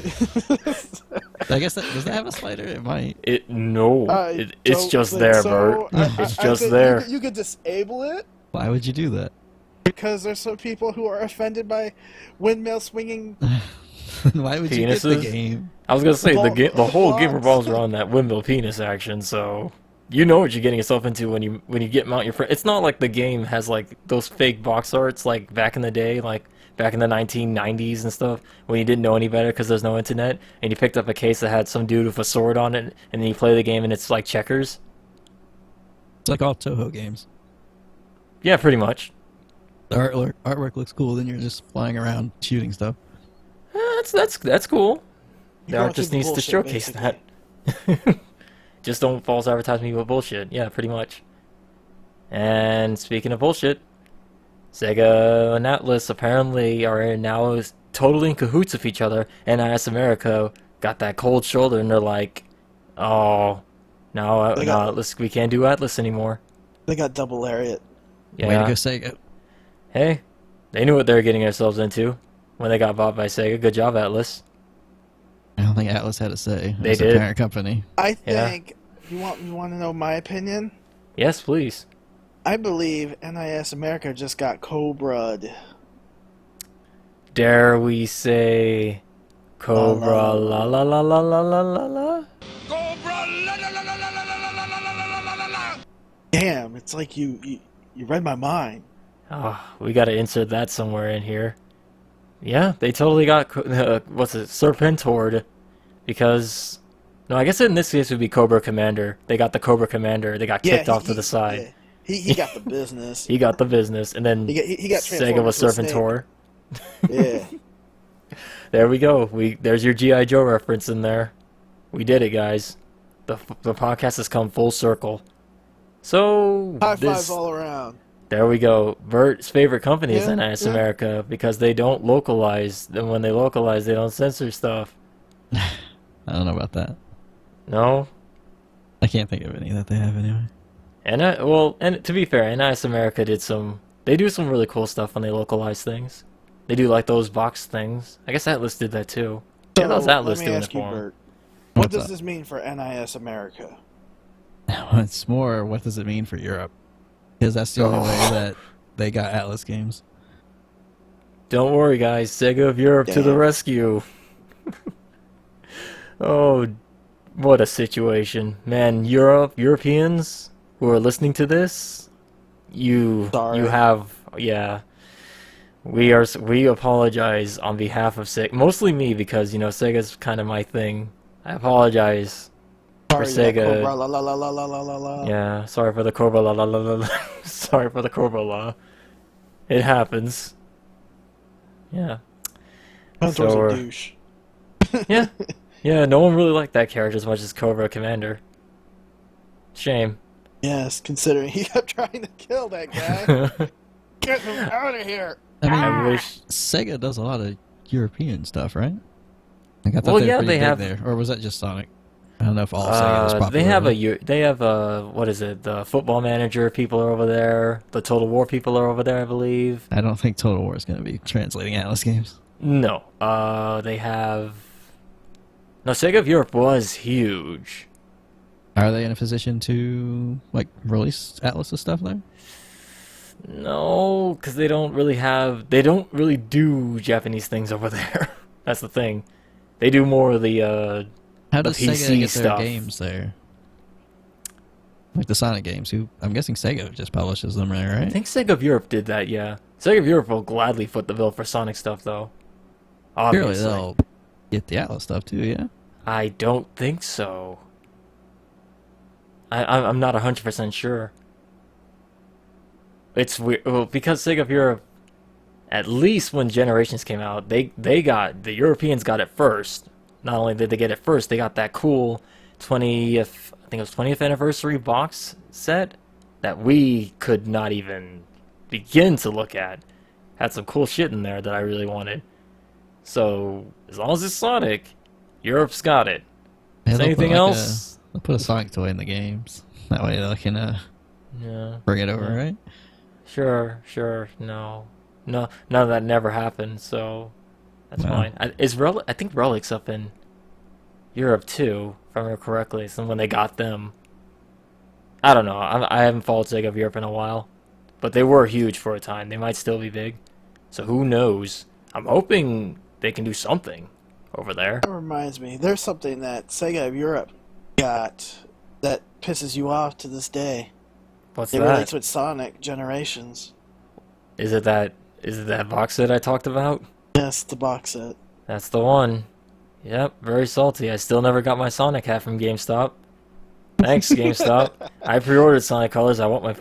[SPEAKER 2] I guess does that have a slider? It might.
[SPEAKER 1] it's
[SPEAKER 3] don't
[SPEAKER 1] just
[SPEAKER 3] think
[SPEAKER 1] there,
[SPEAKER 3] so.
[SPEAKER 1] Bert.
[SPEAKER 3] I
[SPEAKER 1] It's just
[SPEAKER 3] think
[SPEAKER 1] there.
[SPEAKER 3] You could disable it
[SPEAKER 2] Why would you do that?
[SPEAKER 3] because there's some people who are offended by windmill swinging.
[SPEAKER 2] Why would you get the
[SPEAKER 1] Penises?
[SPEAKER 2] game?
[SPEAKER 1] I was gonna say the whole game
[SPEAKER 3] Balls.
[SPEAKER 1] revolves around that windmill penis action, so you know what you're getting yourself into when you get Mount Your Friend. It's not like the game has like those fake box arts like back in the day, like back in the 1990s and stuff, when you didn't know any better because there's no internet, and you picked up a case that had some dude with a sword on it, and then you play the game and it's like checkers.
[SPEAKER 2] It's like all Toho games.
[SPEAKER 1] Yeah, pretty much.
[SPEAKER 2] The artwork looks cool, then you're just flying around shooting stuff.
[SPEAKER 1] That's cool. The
[SPEAKER 3] You're going
[SPEAKER 1] art just
[SPEAKER 3] through
[SPEAKER 1] needs to
[SPEAKER 3] bullshit,
[SPEAKER 1] showcase
[SPEAKER 3] basically.
[SPEAKER 1] that. Just don't false advertise me with bullshit. Yeah, pretty much. And speaking of bullshit, Sega and Atlus apparently are now totally in cahoots with each other. And NIS America got that cold shoulder, and they're like, "Oh, no, Atlus, we can't do Atlus anymore."
[SPEAKER 3] They got double lariat.
[SPEAKER 1] Yeah.
[SPEAKER 2] Way to go, Sega.
[SPEAKER 1] Hey, they knew what they were getting themselves into when they got bought by Sega. Good job, Atlus.
[SPEAKER 2] I don't think Atlus had a say.
[SPEAKER 1] They
[SPEAKER 2] It was
[SPEAKER 1] did.
[SPEAKER 2] a parent company.
[SPEAKER 3] I
[SPEAKER 1] Yeah.
[SPEAKER 3] think you want to know my opinion.
[SPEAKER 1] Yes, please.
[SPEAKER 3] I believe NIS America just got Cobra'd.
[SPEAKER 1] Dare we say Cobra la la la la la la la la?
[SPEAKER 3] Damn, it's like you read my mind.
[SPEAKER 1] Oh, we gotta insert that somewhere in here. Yeah, they totally got, Serpentored. Because, no, I guess in this case it would be Cobra Commander. They got the Cobra Commander, they got kicked off to the side.
[SPEAKER 3] Yeah. He got the business.
[SPEAKER 1] He got the business, and then
[SPEAKER 3] He got
[SPEAKER 1] Sega was
[SPEAKER 3] transformed
[SPEAKER 1] Serpentor.
[SPEAKER 3] into a snake. Yeah.
[SPEAKER 1] There we go. There's your G.I. Joe reference in there. We did it, guys. The podcast has come full circle. So,
[SPEAKER 3] High fives all around.
[SPEAKER 1] there we go. Bert's favorite company is
[SPEAKER 3] Yeah,
[SPEAKER 1] NIS
[SPEAKER 3] yeah.
[SPEAKER 1] America because they don't localize. And when they localize, they don't censor stuff.
[SPEAKER 2] I don't know about that.
[SPEAKER 1] No?
[SPEAKER 2] I can't think of any that they have anyway.
[SPEAKER 1] And to be fair, NIS America they do some really cool stuff when they localize things. They do like those box things. I guess Atlus did that too. Yeah, that was Atlus
[SPEAKER 3] let me
[SPEAKER 1] doing
[SPEAKER 3] ask
[SPEAKER 1] it
[SPEAKER 3] you,
[SPEAKER 1] for 'em.
[SPEAKER 3] Bert. What
[SPEAKER 2] What's
[SPEAKER 3] does
[SPEAKER 2] up?
[SPEAKER 3] this mean for NIS America?
[SPEAKER 2] It's more, what does it mean for Europe? Because that's the only way that they got Atlus games.
[SPEAKER 1] Don't worry, guys. Sega of Europe to the
[SPEAKER 3] Damn.
[SPEAKER 1] rescue. Oh, what a situation. Man, Europeans who are listening to this, you
[SPEAKER 3] Sorry.
[SPEAKER 1] yeah. We apologize on behalf of Sega. Mostly me because, Sega's kind of my thing. I apologize for
[SPEAKER 3] Sorry,
[SPEAKER 1] Sega.
[SPEAKER 3] Cobra, la la la la la la la la.
[SPEAKER 1] Yeah, sorry for the Cobra la la la la la. Sorry for the Cobra la. It happens. Yeah.
[SPEAKER 3] Hunter's
[SPEAKER 1] So,
[SPEAKER 3] a douche.
[SPEAKER 1] Yeah. Yeah, no one really liked that character as much as Cobra Commander. Shame.
[SPEAKER 3] Yes, considering he kept trying to kill that guy. Get him out of here.
[SPEAKER 2] I mean,
[SPEAKER 1] I wish.
[SPEAKER 2] Sega does a lot of European stuff, right? Like, I thought
[SPEAKER 1] Well,
[SPEAKER 2] they were
[SPEAKER 1] yeah,
[SPEAKER 2] pretty
[SPEAKER 1] they
[SPEAKER 2] big
[SPEAKER 1] have-
[SPEAKER 2] there. Or was that just Sonic? I don't know if all Sega was popular.
[SPEAKER 1] They have a what is it? The Football Manager people are over there. The Total War people are over there, I believe.
[SPEAKER 2] I don't think Total War is going to be translating Atlus games.
[SPEAKER 1] No. They have. No, Sega of Europe was huge.
[SPEAKER 2] Are they in a position to like release Atlus' stuff there?
[SPEAKER 1] No, because they don't really do Japanese things over there. That's the thing. They do more of the
[SPEAKER 2] How does
[SPEAKER 1] PC
[SPEAKER 2] Sega get
[SPEAKER 1] stuff.
[SPEAKER 2] their games there? Like the Sonic games, who I'm guessing Sega just publishes them there, right?
[SPEAKER 1] I think Sega of Europe did that, yeah. Sega of Europe will gladly foot the bill for Sonic stuff, though.
[SPEAKER 2] Surely
[SPEAKER 1] Obviously.
[SPEAKER 2] they'll get the Atlas stuff too, yeah?
[SPEAKER 1] I don't think so. I'm not 100% sure. It's weird. Well, because Sega of Europe, at least when Generations came out, the Europeans got it first. Not only did they get it first, they got that cool 20th, I think it was 20th anniversary box set that we could not even begin to look at. Had some cool shit in there that I really wanted. So, as long as it's Sonic, Europe's got it.
[SPEAKER 2] Yeah,
[SPEAKER 1] Is
[SPEAKER 2] they'll
[SPEAKER 1] anything
[SPEAKER 2] put, like,
[SPEAKER 1] else?
[SPEAKER 2] They'll put a Sonic toy in the games. That way they can
[SPEAKER 1] Yeah.
[SPEAKER 2] bring it over,
[SPEAKER 1] Yeah.
[SPEAKER 2] right?
[SPEAKER 1] Sure. No, none of that never happened, so that's
[SPEAKER 2] No.
[SPEAKER 1] fine. I think Relic's up in Europe too, if I remember correctly. So when they got them, I don't know. I haven't followed Sega of Europe in a while, but they were huge for a time. They might still be big, so who knows? I'm hoping they can do something over there.
[SPEAKER 3] That reminds me, there's something that Sega of Europe got that pisses you off to this day.
[SPEAKER 1] What's
[SPEAKER 3] It
[SPEAKER 1] that?
[SPEAKER 3] relates with Sonic Generations.
[SPEAKER 1] Is it that box set I talked about?
[SPEAKER 3] Yes, the box set.
[SPEAKER 1] That's the one. Yep, very salty. I still never got my Sonic hat from GameStop. Thanks, GameStop. I pre-ordered Sonic Colors. I want my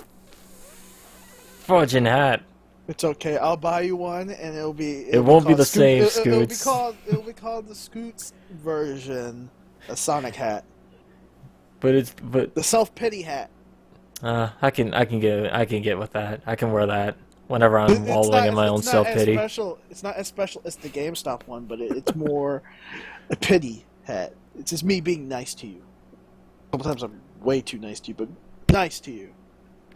[SPEAKER 1] fudging hat.
[SPEAKER 3] It's okay. I'll buy you one, and it'll be.
[SPEAKER 1] It won't be
[SPEAKER 3] called
[SPEAKER 1] the same,
[SPEAKER 3] It'll
[SPEAKER 1] Scoots.
[SPEAKER 3] It'll be called the Scoots version, a Sonic hat,
[SPEAKER 1] But
[SPEAKER 3] the self-pity hat.
[SPEAKER 1] I can get with that. I can wear that whenever I'm wallowing in my own self-pity.
[SPEAKER 3] It's not as special as the GameStop one, but it's more a pity hat. It's just me being nice to you. Sometimes I'm way too nice to you, but nice to you.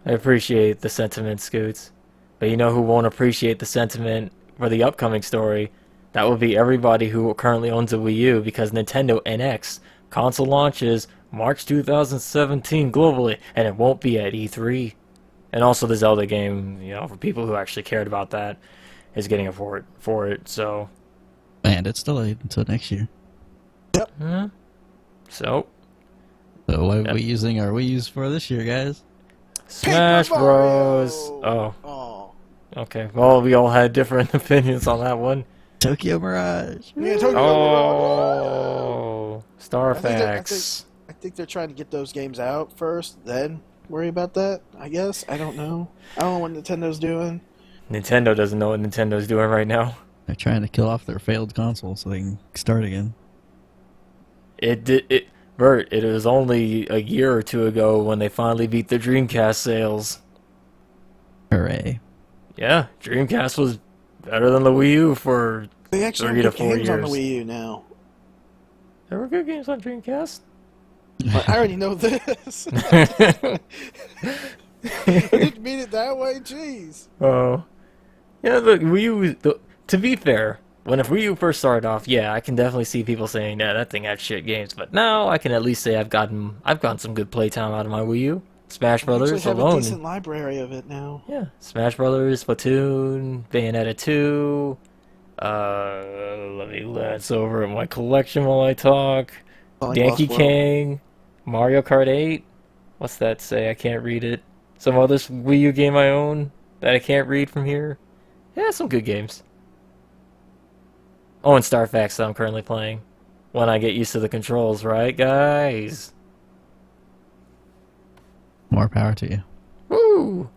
[SPEAKER 1] I appreciate the sentiment, Scoots. But you know who won't appreciate the sentiment for the upcoming story? That would be everybody who currently owns a Wii U, because Nintendo NX console launches March 2017 globally, and it won't be at E3. And also the Zelda game, you know, for people who actually cared about that, is getting a port for it. So,
[SPEAKER 2] And it's delayed until next year.
[SPEAKER 1] so
[SPEAKER 2] So what are
[SPEAKER 1] Yep.
[SPEAKER 2] we using our Wii U's for this year, guys?
[SPEAKER 1] Smash
[SPEAKER 3] Paper
[SPEAKER 1] Bros.
[SPEAKER 3] Mario!
[SPEAKER 1] Oh, okay. Well, we all had different opinions on that one.
[SPEAKER 2] Tokyo Mirage.
[SPEAKER 3] Yeah, Tokyo
[SPEAKER 1] Oh, Starfax.
[SPEAKER 3] I think they're trying to get those games out first, then worry about that. I guess. I don't know. I don't know what Nintendo's doing.
[SPEAKER 1] Nintendo doesn't know what Nintendo's doing right now.
[SPEAKER 2] They're trying to kill off their failed console so they can start again.
[SPEAKER 1] Bert, it was only a year or two ago when they finally beat the Dreamcast sales.
[SPEAKER 2] Hooray.
[SPEAKER 1] Yeah, Dreamcast was better than the Wii U for
[SPEAKER 3] They actually
[SPEAKER 1] 3
[SPEAKER 3] have
[SPEAKER 1] to
[SPEAKER 3] good
[SPEAKER 1] 4
[SPEAKER 3] games on the
[SPEAKER 1] years.
[SPEAKER 3] Wii U now.
[SPEAKER 1] There were good games on Dreamcast.
[SPEAKER 3] I already know this. I didn't mean it that way. Jeez.
[SPEAKER 1] Oh, yeah. The Wii U. To be fair, when Wii U first started off, yeah, I can definitely see people saying, "Yeah, that thing had shit games." But now I can at least say I've gotten some good playtime out of my Wii U. Smash
[SPEAKER 3] I
[SPEAKER 1] Brothers
[SPEAKER 3] actually have a
[SPEAKER 1] alone.
[SPEAKER 3] decent library of it now.
[SPEAKER 1] Yeah, Smash Brothers, Splatoon, Bayonetta 2. Let me glance over at my collection while I talk.
[SPEAKER 3] Sonic
[SPEAKER 1] Donkey
[SPEAKER 3] Lost World.
[SPEAKER 1] Kong, Mario Kart 8. What's that say? I can't read it. Some other Wii U game I own that I can't read from here. Yeah, some good games. Oh, and Starfax that I'm currently playing. When I get used to the controls, right, guys?
[SPEAKER 2] More power to you.
[SPEAKER 1] Woo!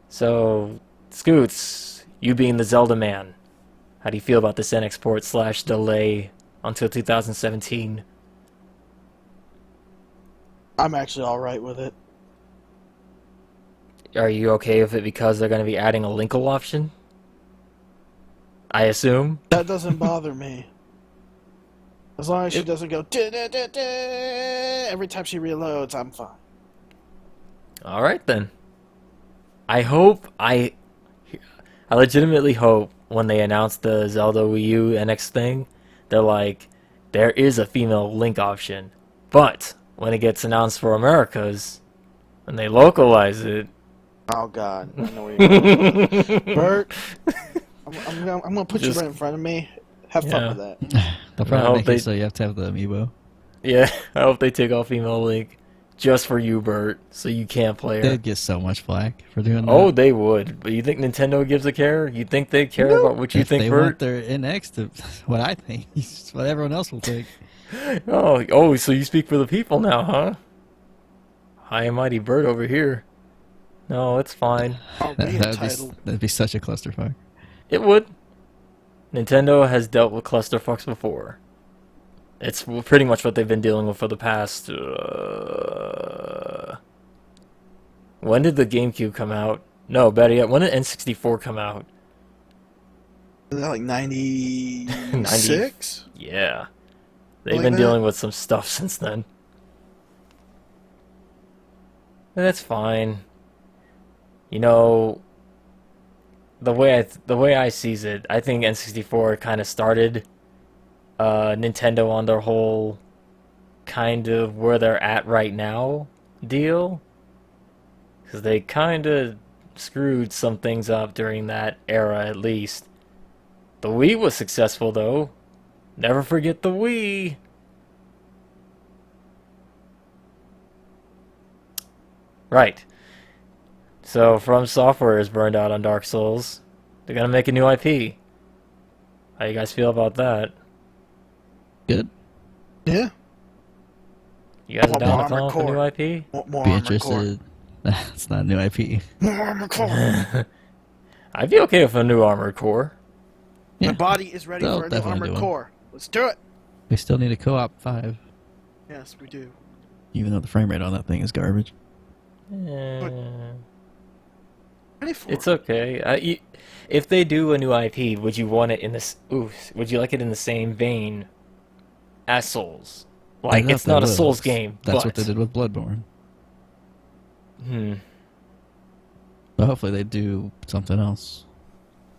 [SPEAKER 1] So, Scoots, you being the Zelda man, how do you feel about this NX port / delay until 2017?
[SPEAKER 3] I'm actually all right with it.
[SPEAKER 1] Are you okay with it because they're going to be adding a Linkle option? I assume.
[SPEAKER 3] That doesn't bother me. As long as she doesn't go every time she reloads, I'm fine.
[SPEAKER 1] All right then. I legitimately hope when they announce the Zelda Wii U NX thing, they're like, there is a female Link option, but when it gets announced for Americas, when they localize it.
[SPEAKER 3] Oh God, I know where you're going. Bert, I'm gonna put you right in front of me. Have fun with that.
[SPEAKER 2] They'll probably make it so you have to have the amiibo.
[SPEAKER 1] Yeah, I hope they take off female Link just for you, Bert, so you can't play her.
[SPEAKER 2] They'd get so much flack for doing that.
[SPEAKER 1] Oh, they would. But you think Nintendo gives a care? You think they care about what you think,
[SPEAKER 2] Bert? They
[SPEAKER 1] want
[SPEAKER 2] their NX to what I think. What everyone else will think.
[SPEAKER 1] Oh, so you speak for the people now, huh? High and mighty Bert over here. No, it's fine.
[SPEAKER 2] That'd be such a clusterfuck.
[SPEAKER 1] It would. Nintendo has dealt with clusterfucks before. It's pretty much what they've been dealing with for the past... When did the GameCube come out? No, better yet, when did N64 come out?
[SPEAKER 3] Was that like 96?
[SPEAKER 1] Yeah. They've been dealing with some stuff since then. But that's fine. You know, the way I sees it, I think N64 kind of started Nintendo on their whole kind of where they're at right now deal. Because they kind of screwed some things up during that era, at least. The Wii was successful, though. Never forget the Wii. Right. So, From Software is burned out on Dark Souls. They're gonna make a new IP. How you guys feel about that?
[SPEAKER 2] Good.
[SPEAKER 3] Yeah.
[SPEAKER 1] You guys are down to call for new IP?
[SPEAKER 3] More
[SPEAKER 2] be interested. It's not a new IP.
[SPEAKER 3] More Armored Core.
[SPEAKER 1] I'd be okay with a new Armored Core.
[SPEAKER 3] Yeah. My body is ready for a new Armored Core. Let's do it.
[SPEAKER 2] We still need a co-op 5.
[SPEAKER 3] Yes, we do.
[SPEAKER 2] Even though the frame rate on that thing is garbage.
[SPEAKER 1] It's okay. If they do a new IP, would you want it in this? Would you like it in the same vein as Souls? Like it's not a Souls game.
[SPEAKER 2] That's what they did with Bloodborne. But hopefully they do something else.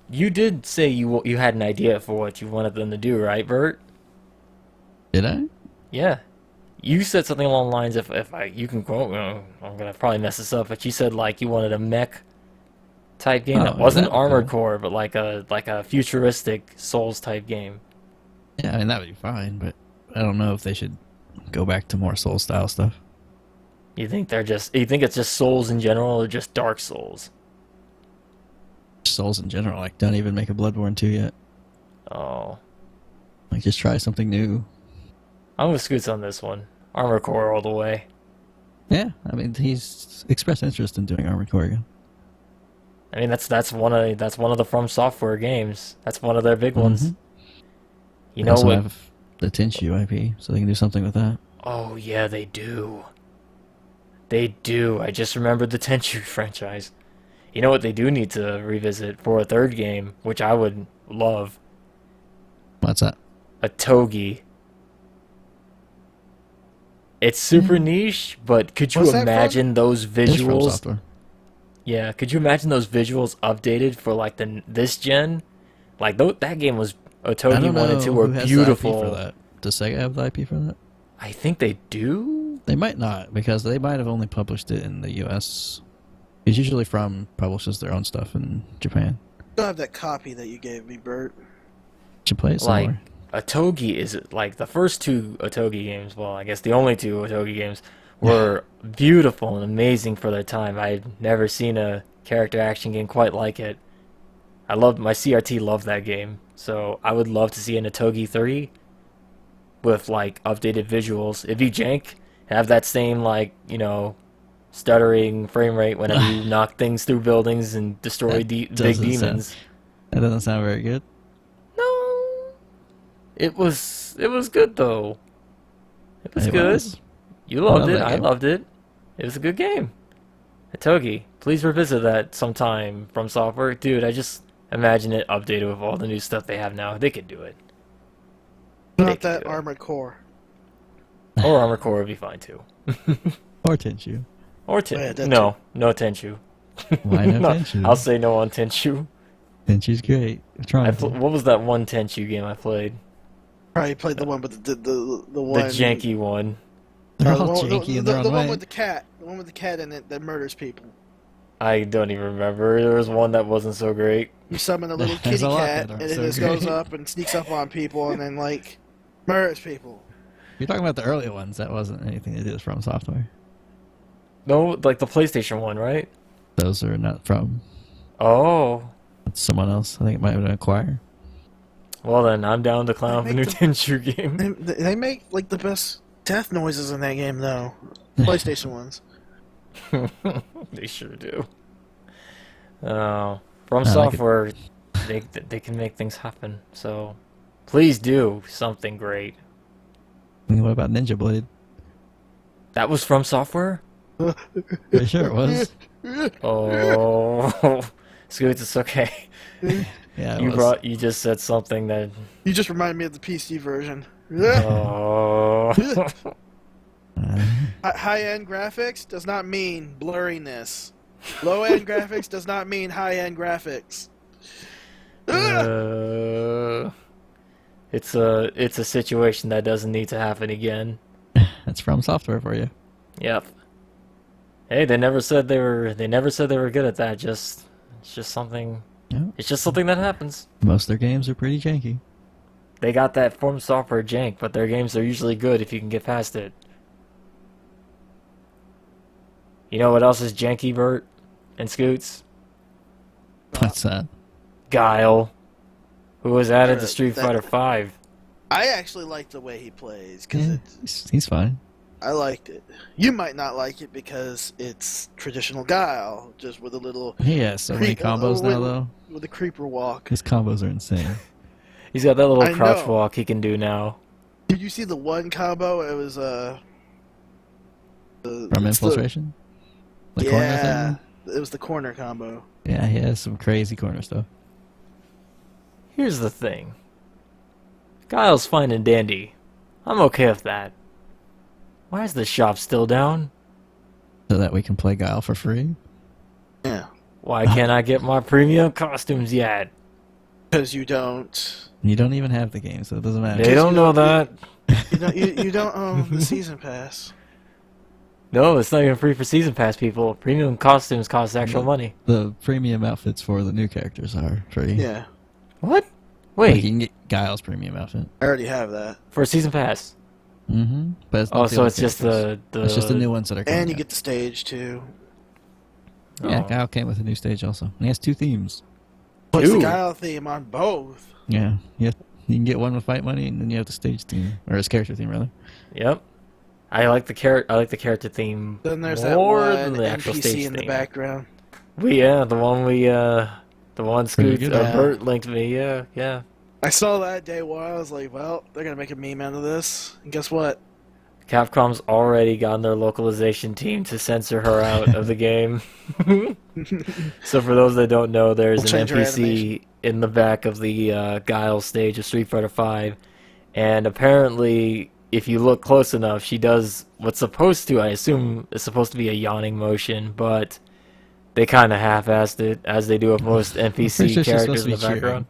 [SPEAKER 1] You did say you had an idea for what you wanted them to do, right, Bert?
[SPEAKER 2] Did I?
[SPEAKER 1] Yeah. You said something along the lines of, you can quote, I'm gonna probably mess this up, but you said like you wanted a mech type game that wasn't Armored Core, but like a futuristic Souls type game.
[SPEAKER 2] Yeah, I mean that would be fine, but I don't know if they should go back to more Souls style stuff.
[SPEAKER 1] You think it's just Souls in general, or just Dark Souls?
[SPEAKER 2] Souls in general, like don't even make a Bloodborne 2 yet.
[SPEAKER 1] Oh.
[SPEAKER 2] Like just try something new.
[SPEAKER 1] I'm with Scoots on this one. Armored Core all the way.
[SPEAKER 2] Yeah, I mean he's expressed interest in doing Armored Core again.
[SPEAKER 1] I mean that's one of the From Software games. That's one of their big ones. You know what?
[SPEAKER 2] Have the Tenchu IP, so they can do something with that.
[SPEAKER 1] Oh yeah, they do. They do. I just remembered the Tenchu franchise. You know what they do need to revisit for a third game, which I would love?
[SPEAKER 2] What's that?
[SPEAKER 1] A Togi. It's super niche, but could you imagine those visuals? Yeah, could you imagine those visuals updated for like this gen? Like that game was Togi 1 and 2 were beautiful.
[SPEAKER 2] The IP for that? Does Sega have the IP for that?
[SPEAKER 1] I think they do.
[SPEAKER 2] They might not, because they might have only published it in the US. It's usually From publishes their own stuff in Japan.
[SPEAKER 3] I still have that copy that you gave me, Bert.
[SPEAKER 2] Should play it somewhere.
[SPEAKER 1] Like, Otogi is like the first two Otogi games, well, I guess the only two Otogi games were beautiful and amazing for their time. I've never seen a character action game quite like it. My CRT loved that game, so I would love to see an Otogi 3 with like updated visuals. If you jank, have that same like, stuttering frame rate whenever you knock things through buildings and destroy big demons.
[SPEAKER 2] That doesn't sound very good.
[SPEAKER 1] No. It was good though. It was good. You loved it. I loved it. It was a good game. Togi, please revisit that sometime From Software. Dude, I just imagine it updated with all the new stuff they have now. They could do it.
[SPEAKER 3] Not
[SPEAKER 1] They can
[SPEAKER 3] that
[SPEAKER 1] do it.
[SPEAKER 3] Armored Core.
[SPEAKER 1] Or Armored Core would be fine too.
[SPEAKER 2] Or Tenchu.
[SPEAKER 1] Or
[SPEAKER 3] Yeah, that
[SPEAKER 1] no Tenchu.
[SPEAKER 2] Why no
[SPEAKER 1] No,
[SPEAKER 2] Tenchu?
[SPEAKER 1] I'll say no on Tenchu.
[SPEAKER 2] Tenchu's great. I'm trying to.
[SPEAKER 1] What was that one Tenchu game I played?
[SPEAKER 3] Probably played the one with the
[SPEAKER 1] The
[SPEAKER 3] one
[SPEAKER 1] janky one.
[SPEAKER 2] They're
[SPEAKER 3] the
[SPEAKER 2] all
[SPEAKER 3] one,
[SPEAKER 2] janky in
[SPEAKER 3] the,
[SPEAKER 2] their
[SPEAKER 3] the
[SPEAKER 2] own
[SPEAKER 3] one
[SPEAKER 2] way.
[SPEAKER 3] with the cat. The one with the cat in it that murders people.
[SPEAKER 1] I don't even remember. There was one that wasn't so great.
[SPEAKER 3] You summon a little
[SPEAKER 2] There's
[SPEAKER 3] kitty
[SPEAKER 2] a lot
[SPEAKER 3] cat,
[SPEAKER 2] that
[SPEAKER 3] and
[SPEAKER 2] aren't
[SPEAKER 3] it
[SPEAKER 2] so
[SPEAKER 3] just goes
[SPEAKER 2] great.
[SPEAKER 3] up and sneaks up on people, and then like murders people.
[SPEAKER 2] You're talking about the early ones. That wasn't anything to do with From Software.
[SPEAKER 1] No, like the PlayStation one, right?
[SPEAKER 2] Those are not from.
[SPEAKER 1] Oh.
[SPEAKER 2] It's someone else. I think it might have been Acquire.
[SPEAKER 1] Well then, I'm down to clown the new Tenchu game.
[SPEAKER 3] They make like the best death noises in that game, though. PlayStation ones.
[SPEAKER 1] They sure do. From
[SPEAKER 2] I like it.
[SPEAKER 1] Software, they can make things happen. So, please do something great.
[SPEAKER 2] What about Ninja Blade?
[SPEAKER 1] That was From Software?
[SPEAKER 2] Pretty sure it was.
[SPEAKER 1] Oh, Scoots, it's okay.
[SPEAKER 2] Yeah, it was.
[SPEAKER 1] You just said something that.
[SPEAKER 3] You just remind me of the PC version.
[SPEAKER 1] Oh.
[SPEAKER 3] High-end graphics does not mean blurriness. Low-end graphics does not mean high-end graphics.
[SPEAKER 1] It's a situation that doesn't need to happen again.
[SPEAKER 2] That's From Software for you.
[SPEAKER 1] Yep. Hey, they never said they were good at that. It's just something.
[SPEAKER 2] Yeah.
[SPEAKER 1] It's just something that happens.
[SPEAKER 2] Most of their games are pretty janky.
[SPEAKER 1] They got that From Software jank, but their games are usually good if you can get past it. You know what else is janky, Bert and Scoots?
[SPEAKER 2] What's that?
[SPEAKER 1] Guile, who was added to
[SPEAKER 3] Sure,
[SPEAKER 1] Street
[SPEAKER 3] that-
[SPEAKER 1] Fighter V.
[SPEAKER 3] I actually like the way he plays because
[SPEAKER 2] Yeah, he's fine.
[SPEAKER 3] I liked it. You might not like it because it's traditional Guile, just with a little
[SPEAKER 2] He has so many combos now, though.
[SPEAKER 3] with a creeper walk.
[SPEAKER 2] His combos are insane.
[SPEAKER 1] He's got that little
[SPEAKER 3] I
[SPEAKER 1] crouch
[SPEAKER 3] know.
[SPEAKER 1] walk he can do now.
[SPEAKER 3] Did you see the one combo? It was
[SPEAKER 2] From
[SPEAKER 3] it's the-
[SPEAKER 2] Infiltration? The corner
[SPEAKER 3] yeah,
[SPEAKER 2] thing?
[SPEAKER 3] it was the corner combo.
[SPEAKER 2] Yeah, he has some crazy corner stuff.
[SPEAKER 1] Here's the thing. Guile's fine and dandy. I'm okay with that. Why is the shop still down?
[SPEAKER 2] So that we can play Guile for free?
[SPEAKER 3] Yeah,
[SPEAKER 1] Why can't I get my premium costumes yet?
[SPEAKER 3] because you don't.
[SPEAKER 2] You don't even have the game, so it doesn't matter.
[SPEAKER 1] They don't know that.
[SPEAKER 3] You don't own the season pass.
[SPEAKER 1] No, it's not even free for Season Pass people. Premium costumes cost actual money.
[SPEAKER 2] The premium outfits for the new characters are free.
[SPEAKER 3] Yeah,
[SPEAKER 1] What?
[SPEAKER 2] Like,
[SPEAKER 1] Wait,
[SPEAKER 2] you can get Guile's premium outfit.
[SPEAKER 3] I already have that,
[SPEAKER 1] for a Season Pass?
[SPEAKER 2] Mm-hmm. But it's not
[SPEAKER 1] Oh,
[SPEAKER 2] the
[SPEAKER 1] so
[SPEAKER 2] other
[SPEAKER 1] it's just
[SPEAKER 2] characters.
[SPEAKER 1] the...
[SPEAKER 2] It's just the new ones that are coming
[SPEAKER 3] and you
[SPEAKER 2] out.
[SPEAKER 3] get the stage too.
[SPEAKER 2] Yeah,
[SPEAKER 1] Oh.
[SPEAKER 2] Guile came with a new stage also. And he has 2 themes.
[SPEAKER 3] What's the
[SPEAKER 1] Ooh.
[SPEAKER 3] Guile theme on both?
[SPEAKER 2] Yeah. You can get one with fight money, and then you have the stage theme. Or his character theme, rather.
[SPEAKER 1] Yep. I like the character theme
[SPEAKER 3] Then there's
[SPEAKER 1] more
[SPEAKER 3] that
[SPEAKER 1] than
[SPEAKER 3] one
[SPEAKER 1] the actual stage
[SPEAKER 3] NPC in the
[SPEAKER 1] theme.
[SPEAKER 3] background.
[SPEAKER 1] The one Scoot
[SPEAKER 2] good,
[SPEAKER 3] yeah.
[SPEAKER 1] Bert linked me. Yeah.
[SPEAKER 3] I saw that day one. I was like, well, they're gonna make a meme out of this. And guess what?
[SPEAKER 1] Capcom's already gotten their localization team to censor her out of the game. So for those that don't know, there's
[SPEAKER 3] We'll
[SPEAKER 1] an
[SPEAKER 3] change her
[SPEAKER 1] NPC
[SPEAKER 3] animation.
[SPEAKER 1] in the back of the Guile stage of Street Fighter V, and apparently, if you look close enough, she does what's supposed to, I assume, is supposed to be a yawning motion, but they kind of half-assed it, as they do with most
[SPEAKER 2] Pretty
[SPEAKER 1] NPC
[SPEAKER 2] sure she's
[SPEAKER 1] characters
[SPEAKER 2] supposed
[SPEAKER 1] in
[SPEAKER 2] to
[SPEAKER 1] the
[SPEAKER 2] be
[SPEAKER 1] background.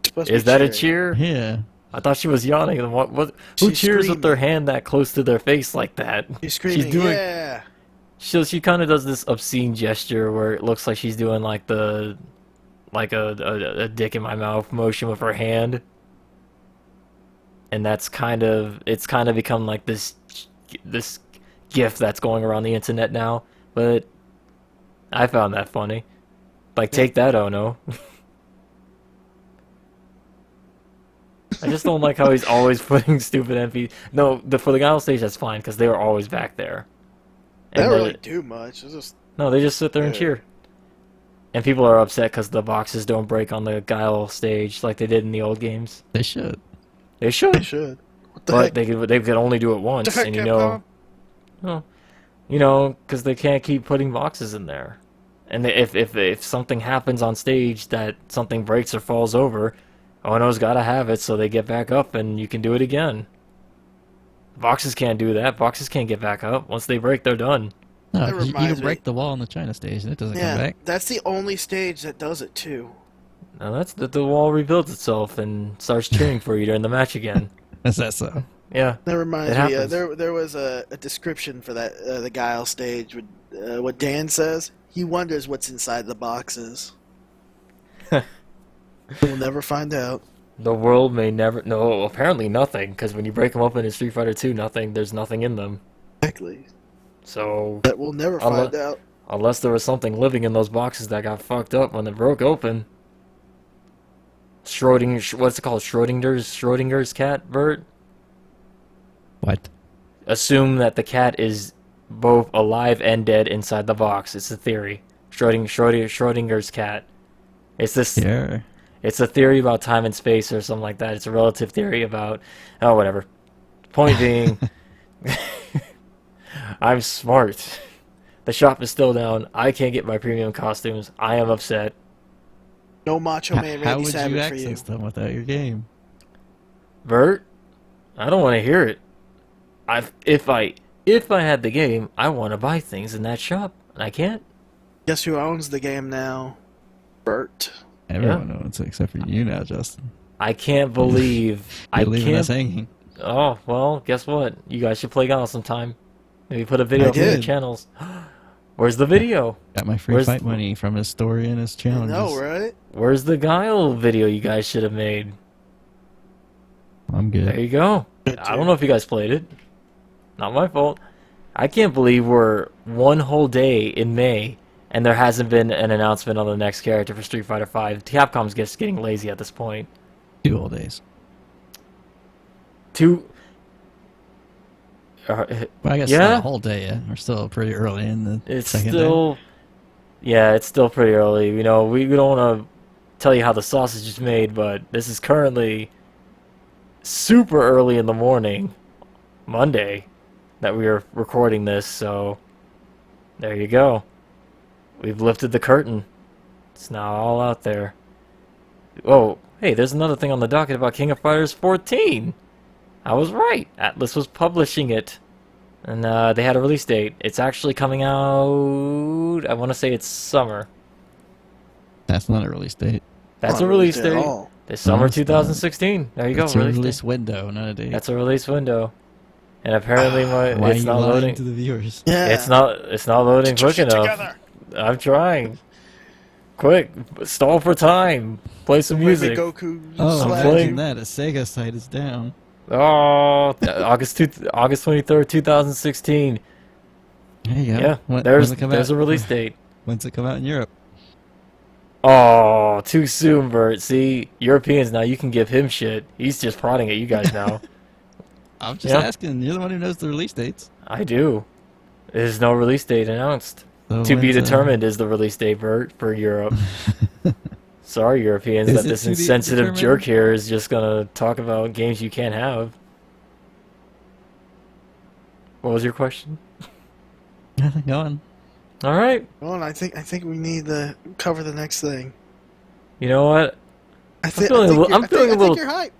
[SPEAKER 3] Supposed to
[SPEAKER 1] Is
[SPEAKER 3] be
[SPEAKER 1] that a
[SPEAKER 3] cheering.
[SPEAKER 1] cheer?
[SPEAKER 2] Yeah.
[SPEAKER 1] I thought she was yawning. And who
[SPEAKER 3] She's
[SPEAKER 1] cheers with their
[SPEAKER 3] screaming.
[SPEAKER 1] hand that close to their face like that?
[SPEAKER 3] She's screaming.
[SPEAKER 1] doing-
[SPEAKER 3] Yeah.
[SPEAKER 1] She kind of does this obscene gesture where it looks like she's doing like a dick in my mouth motion with her hand, and it's kind of become like this gif that's going around the internet now. But I found that funny. Like, take that, oh no. I just don't like how he's always putting stupid NPCs. No, for the Guile stage, that's fine, because they were always back there.
[SPEAKER 3] They
[SPEAKER 1] And
[SPEAKER 3] don't
[SPEAKER 1] the-
[SPEAKER 3] really do much. It's just
[SPEAKER 1] No, they just sit there and
[SPEAKER 3] Yeah.
[SPEAKER 1] cheer. And people are upset because the boxes don't break on the Guile stage like they did in the old games.
[SPEAKER 2] They should.
[SPEAKER 1] They
[SPEAKER 3] they
[SPEAKER 1] should,
[SPEAKER 3] should. What the
[SPEAKER 1] but
[SPEAKER 3] heck?
[SPEAKER 1] they could only do it once,
[SPEAKER 3] What the heck,
[SPEAKER 1] and
[SPEAKER 3] Capcom?
[SPEAKER 1] because they can't keep putting boxes in there. And if something happens on stage that something breaks or falls over, Ono's gotta have it so they get back up and you can do it again. Boxes can't do that. Boxes can't get back up. Once they break, they're done.
[SPEAKER 2] No,
[SPEAKER 3] That
[SPEAKER 2] 'cause you
[SPEAKER 3] reminds
[SPEAKER 2] can break
[SPEAKER 3] me.
[SPEAKER 2] the wall on the China stage and it doesn't come
[SPEAKER 3] Yeah,
[SPEAKER 2] back.
[SPEAKER 3] that's the only stage that does it too.
[SPEAKER 1] Now that's the wall rebuilds itself and starts cheering for you during the match again.
[SPEAKER 2] Is that so?
[SPEAKER 1] Yeah.
[SPEAKER 3] That reminds
[SPEAKER 1] It
[SPEAKER 3] me.
[SPEAKER 1] happens.
[SPEAKER 3] There was a description for that the Guile stage. What Dan says, he wonders what's inside the boxes. We'll never find out.
[SPEAKER 1] The world may never... No, apparently nothing, because when you break them open in Street Fighter 2, there's nothing in them.
[SPEAKER 3] Exactly.
[SPEAKER 1] So,
[SPEAKER 3] That we'll never find out.
[SPEAKER 1] unless there was something living in those boxes that got fucked up when they broke open. What's it called? Schrodinger's cat, Bert?
[SPEAKER 2] What?
[SPEAKER 1] Assume that the cat is both alive and dead inside the box. It's a theory. Schrodinger's cat. It's this...
[SPEAKER 2] Yeah.
[SPEAKER 1] It's a theory about time and space or something like that. It's a relative theory about... Oh, whatever. Point being... I'm smart. The shop is still down. I can't get my premium costumes. I am upset.
[SPEAKER 3] No Macho Man
[SPEAKER 2] How
[SPEAKER 3] Randy
[SPEAKER 2] would
[SPEAKER 3] Savage
[SPEAKER 2] you
[SPEAKER 3] for you.
[SPEAKER 2] access them without your game?
[SPEAKER 1] Bert, I don't want to hear it. If I had the game, I want to buy things in that shop. And I can't.
[SPEAKER 3] Guess who owns the game now? Bert.
[SPEAKER 2] Everyone knows except for you now, Justin.
[SPEAKER 1] I can't believe...
[SPEAKER 2] You're leaving us
[SPEAKER 1] can't...
[SPEAKER 2] hanging.
[SPEAKER 1] Oh, well, guess what? You guys should play Gauntlet sometime. Maybe put a video
[SPEAKER 3] I
[SPEAKER 1] up in your
[SPEAKER 3] did.
[SPEAKER 1] channels. Where's the video?
[SPEAKER 2] Got my free
[SPEAKER 1] Where's-
[SPEAKER 2] fight money from his story and his
[SPEAKER 3] I
[SPEAKER 2] challenges.
[SPEAKER 3] know, right?
[SPEAKER 1] Where's the Guile video you guys should have made?
[SPEAKER 2] I'm good.
[SPEAKER 1] There you go.
[SPEAKER 3] Good
[SPEAKER 1] I don't
[SPEAKER 3] too.
[SPEAKER 1] know if you guys played it. Not my fault. I can't believe we're one whole day in May and there hasn't been an announcement on the next character for Street Fighter V. Capcom's just getting lazy at this point.
[SPEAKER 2] 2 whole days. Well, I guess
[SPEAKER 1] Yeah?
[SPEAKER 2] not a whole day yet. We're still pretty early in the
[SPEAKER 1] It's
[SPEAKER 2] second
[SPEAKER 1] still... Yeah, it's still pretty early. You know, we don't want to tell you how the sausage is made, but this is currently super early in the morning, Monday, that we are recording this, so there you go. We've lifted the curtain. It's now all out there. Oh, hey, there's another thing on the docket about King of Fighters 14. I was right. Atlus was publishing it. And they had a release date. It's actually coming out... I want to say it's summer.
[SPEAKER 2] That's not a release date.
[SPEAKER 1] That's
[SPEAKER 3] Not
[SPEAKER 1] a release
[SPEAKER 3] at
[SPEAKER 1] date.
[SPEAKER 3] all.
[SPEAKER 1] This summer
[SPEAKER 2] it's not.
[SPEAKER 1] 2016. There you go.
[SPEAKER 2] It's a
[SPEAKER 1] Release date.
[SPEAKER 2] release window, not a date.
[SPEAKER 1] That's a release window. And apparently
[SPEAKER 2] Why are
[SPEAKER 1] it's
[SPEAKER 2] you
[SPEAKER 1] not
[SPEAKER 2] lying
[SPEAKER 1] loading.
[SPEAKER 2] to the viewers?
[SPEAKER 3] Yeah.
[SPEAKER 1] It's not loading
[SPEAKER 3] Get your
[SPEAKER 1] quick
[SPEAKER 3] shit
[SPEAKER 1] enough.
[SPEAKER 3] together.
[SPEAKER 1] I'm trying. Quick, stall for time. Play some
[SPEAKER 3] Wait,
[SPEAKER 1] music.
[SPEAKER 3] Goku
[SPEAKER 2] Oh,
[SPEAKER 1] I'm
[SPEAKER 3] slapped
[SPEAKER 1] playing-
[SPEAKER 3] you.
[SPEAKER 2] that a Sega site is down.
[SPEAKER 1] Oh, August 23rd, 2016.
[SPEAKER 2] There you go.
[SPEAKER 1] Yeah,
[SPEAKER 2] When-
[SPEAKER 1] there's
[SPEAKER 2] when's it come
[SPEAKER 1] a
[SPEAKER 2] out?
[SPEAKER 1] release date.
[SPEAKER 2] When's it come out in Europe?
[SPEAKER 1] Oh, too soon, Bert. See, Europeans now, you can give him shit. He's just prodding at you guys now.
[SPEAKER 2] I'm just
[SPEAKER 1] Yeah.
[SPEAKER 2] asking. You're the one who knows the release dates.
[SPEAKER 1] I do. There's no release date announced.
[SPEAKER 2] So
[SPEAKER 1] To be
[SPEAKER 2] when's,
[SPEAKER 1] determined is the release date, Bert, for Europe. Sorry, Europeans,
[SPEAKER 2] Is
[SPEAKER 1] that
[SPEAKER 2] it
[SPEAKER 1] this
[SPEAKER 2] to be
[SPEAKER 1] insensitive
[SPEAKER 2] determined?
[SPEAKER 1] jerk here is just gonna talk about games you can't have. What was your question?
[SPEAKER 2] Go on.
[SPEAKER 1] All right.
[SPEAKER 3] Well, and I think we need to cover the next thing.
[SPEAKER 1] You know what?
[SPEAKER 3] I
[SPEAKER 1] feeling a little- I'm feeling a little-
[SPEAKER 3] you're hype.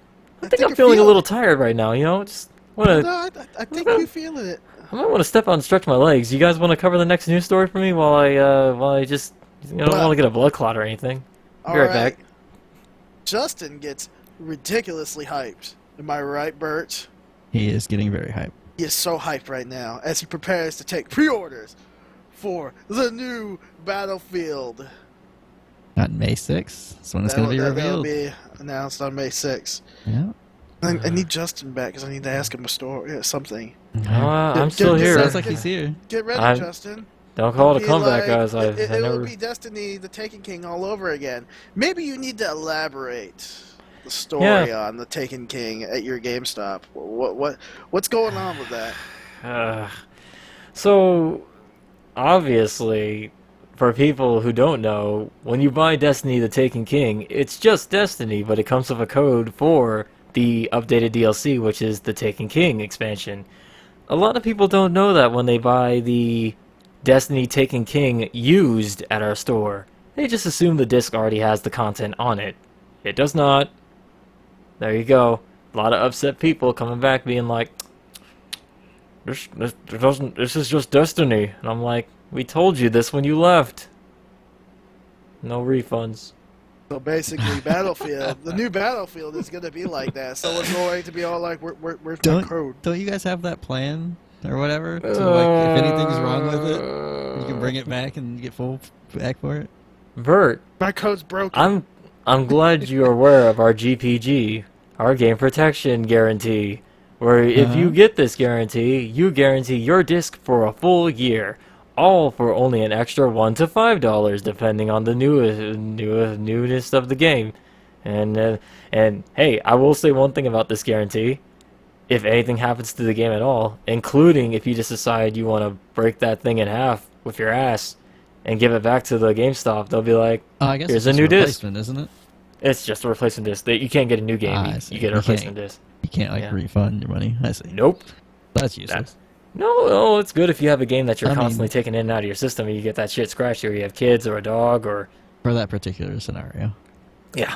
[SPEAKER 1] I think I'm feeling a little tired right now. You know, just wanna.
[SPEAKER 3] No, I think you're feeling it.
[SPEAKER 1] I might want to step out and stretch my legs. You guys want to cover the next news story for me while I just don't
[SPEAKER 3] Well-
[SPEAKER 1] want to get a blood clot or anything. Be
[SPEAKER 3] All
[SPEAKER 1] right
[SPEAKER 3] right.
[SPEAKER 1] back.
[SPEAKER 3] Justin gets ridiculously hyped. Am I right, Bert?
[SPEAKER 2] He is getting very hyped.
[SPEAKER 3] He is so hyped right now as he prepares to take pre-orders for the new Battlefield.
[SPEAKER 2] Not May 6th. That's when it's going to be
[SPEAKER 3] That'll
[SPEAKER 2] revealed.
[SPEAKER 3] be announced on May 6th.
[SPEAKER 2] Yeah.
[SPEAKER 3] I need Justin back because I need to ask him a story, something.
[SPEAKER 1] I'm
[SPEAKER 3] Get-
[SPEAKER 1] still
[SPEAKER 3] get-
[SPEAKER 1] here.
[SPEAKER 2] Sounds like he's here.
[SPEAKER 3] Get ready,
[SPEAKER 1] I'm-
[SPEAKER 3] Justin.
[SPEAKER 1] Don't call it a
[SPEAKER 3] Be
[SPEAKER 1] comeback,
[SPEAKER 3] like-
[SPEAKER 1] guys. I
[SPEAKER 3] it
[SPEAKER 1] never.
[SPEAKER 3] will be Destiny, the Taken King all over again. Maybe you need to elaborate the story on the Taken King at your GameStop. What's going on with that?
[SPEAKER 1] So, obviously, for people who don't know, when you buy Destiny the Taken King, it's just Destiny, but it comes with a code for the updated DLC, which is the Taken King expansion. A lot of people don't know that when they buy the Destiny Taken King used at our store. They just assume the disc already has the content on it. It does not. there you go. A lot of upset people coming back being like, this is just destiny. And I'm like, we told you this when you left. No refunds.
[SPEAKER 3] So basically, Battlefield, the new Battlefield is going to be like that. So it's going to be all like, where's my code?
[SPEAKER 2] Don't you guys have that plan or whatever? To, like, if anything's wrong with it, you can bring it back and get full back for it?
[SPEAKER 1] Bert,
[SPEAKER 3] My code's broken.
[SPEAKER 1] I'm glad you're aware of our GPG, our game protection guarantee, where if you get this guarantee, you guarantee your disc for a full year, all for only an extra $1 to $5, depending on the newness of the game. And hey, I will say one thing about this guarantee: if anything happens to the game at all, including if you just decide you want to break that thing in half with your ass and give it back to the GameStop, they'll be like,
[SPEAKER 2] I guess
[SPEAKER 1] here's
[SPEAKER 2] it's
[SPEAKER 1] a new disc.
[SPEAKER 2] Isn't it?
[SPEAKER 1] It's just a replacement disc. You can't get a new game. You get a replacement disc.
[SPEAKER 2] You can't refund your money. I see.
[SPEAKER 1] Nope.
[SPEAKER 2] That's useless.
[SPEAKER 1] No, it's good if you have a game that you're constantly taking in and out of your system and you get that shit scratched, or you have kids or a dog or...
[SPEAKER 2] For that particular scenario.
[SPEAKER 1] Yeah.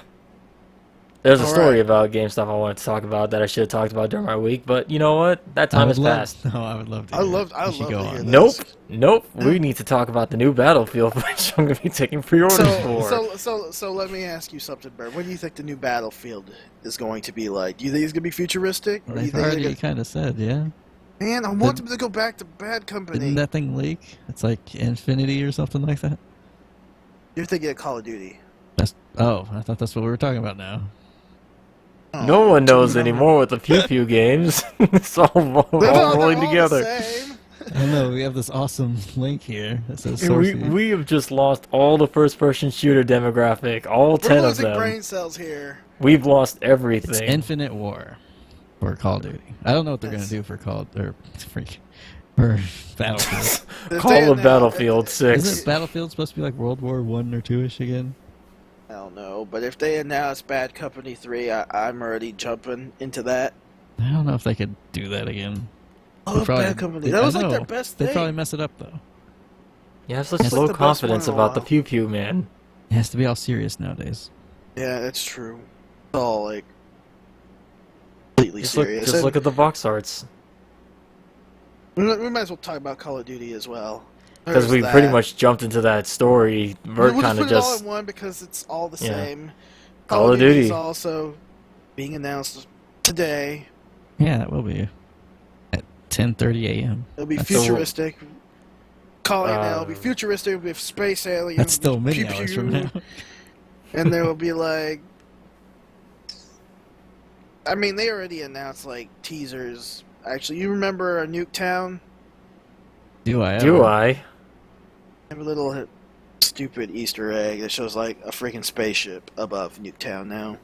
[SPEAKER 1] There's a story about GameStop I wanted to talk about that I should have talked about during my week, but you know what? That time has passed.
[SPEAKER 2] No, I would love to.
[SPEAKER 3] I love to hear
[SPEAKER 1] Nope.
[SPEAKER 3] this.
[SPEAKER 1] Nope. We need to talk about the new Battlefield, which I'm going to be taking pre-orders for.
[SPEAKER 3] So let me ask you something, Bert. What do you think the new Battlefield is going to be like? Do you think it's going to be futuristic? Or
[SPEAKER 2] They've already kind of said, yeah.
[SPEAKER 3] Man, I want them to go back to Bad Company.
[SPEAKER 2] Didn't that thing leak? It's like Infinity or something like that?
[SPEAKER 3] You're thinking of Call of Duty.
[SPEAKER 2] I thought that's what we were talking about now.
[SPEAKER 3] Oh,
[SPEAKER 1] no one knows anymore with the Pew Pew games. It's all rolling together.
[SPEAKER 2] I know, we have this awesome link here that says sources.
[SPEAKER 1] We have just lost all the first-person shooter demographic, all 10 of them.
[SPEAKER 3] We're losing brain cells here.
[SPEAKER 1] We've lost everything.
[SPEAKER 2] It's Infinite War for Call of Duty. I don't know what they're going to do for Battlefield.
[SPEAKER 1] Call of Battlefield 6.
[SPEAKER 2] Isn't Battlefield supposed to be like World War 1 or 2-ish again?
[SPEAKER 3] I don't know, but if they announce Bad Company 3, I'm already jumping into that.
[SPEAKER 2] I don't know if they could do that again.
[SPEAKER 3] Oh, Bad Company. That was like their best thing.
[SPEAKER 2] They'd probably mess it up, though.
[SPEAKER 1] You have such low confidence about the Pew Pew, man.
[SPEAKER 2] It has to be all serious nowadays.
[SPEAKER 3] Yeah, that's true. It's all, like, completely serious.
[SPEAKER 1] Just look at the box arts.
[SPEAKER 3] We might as well talk about Call of Duty as well.
[SPEAKER 1] Because we pretty much jumped into that story.
[SPEAKER 3] We'll just put it all in one because it's all the same.
[SPEAKER 1] Call of Duty
[SPEAKER 3] is also being announced today.
[SPEAKER 2] Yeah, it will be at 10:30 a.m.
[SPEAKER 3] It'll be futuristic. Calling now. It'll be futuristic with space aliens.
[SPEAKER 2] That's still many hours from now.
[SPEAKER 3] And there will be like... I mean, they already announced like teasers. Actually, you remember Nuketown?
[SPEAKER 2] Do I?
[SPEAKER 3] I have a little stupid Easter egg that shows like a freaking spaceship above Nuketown now.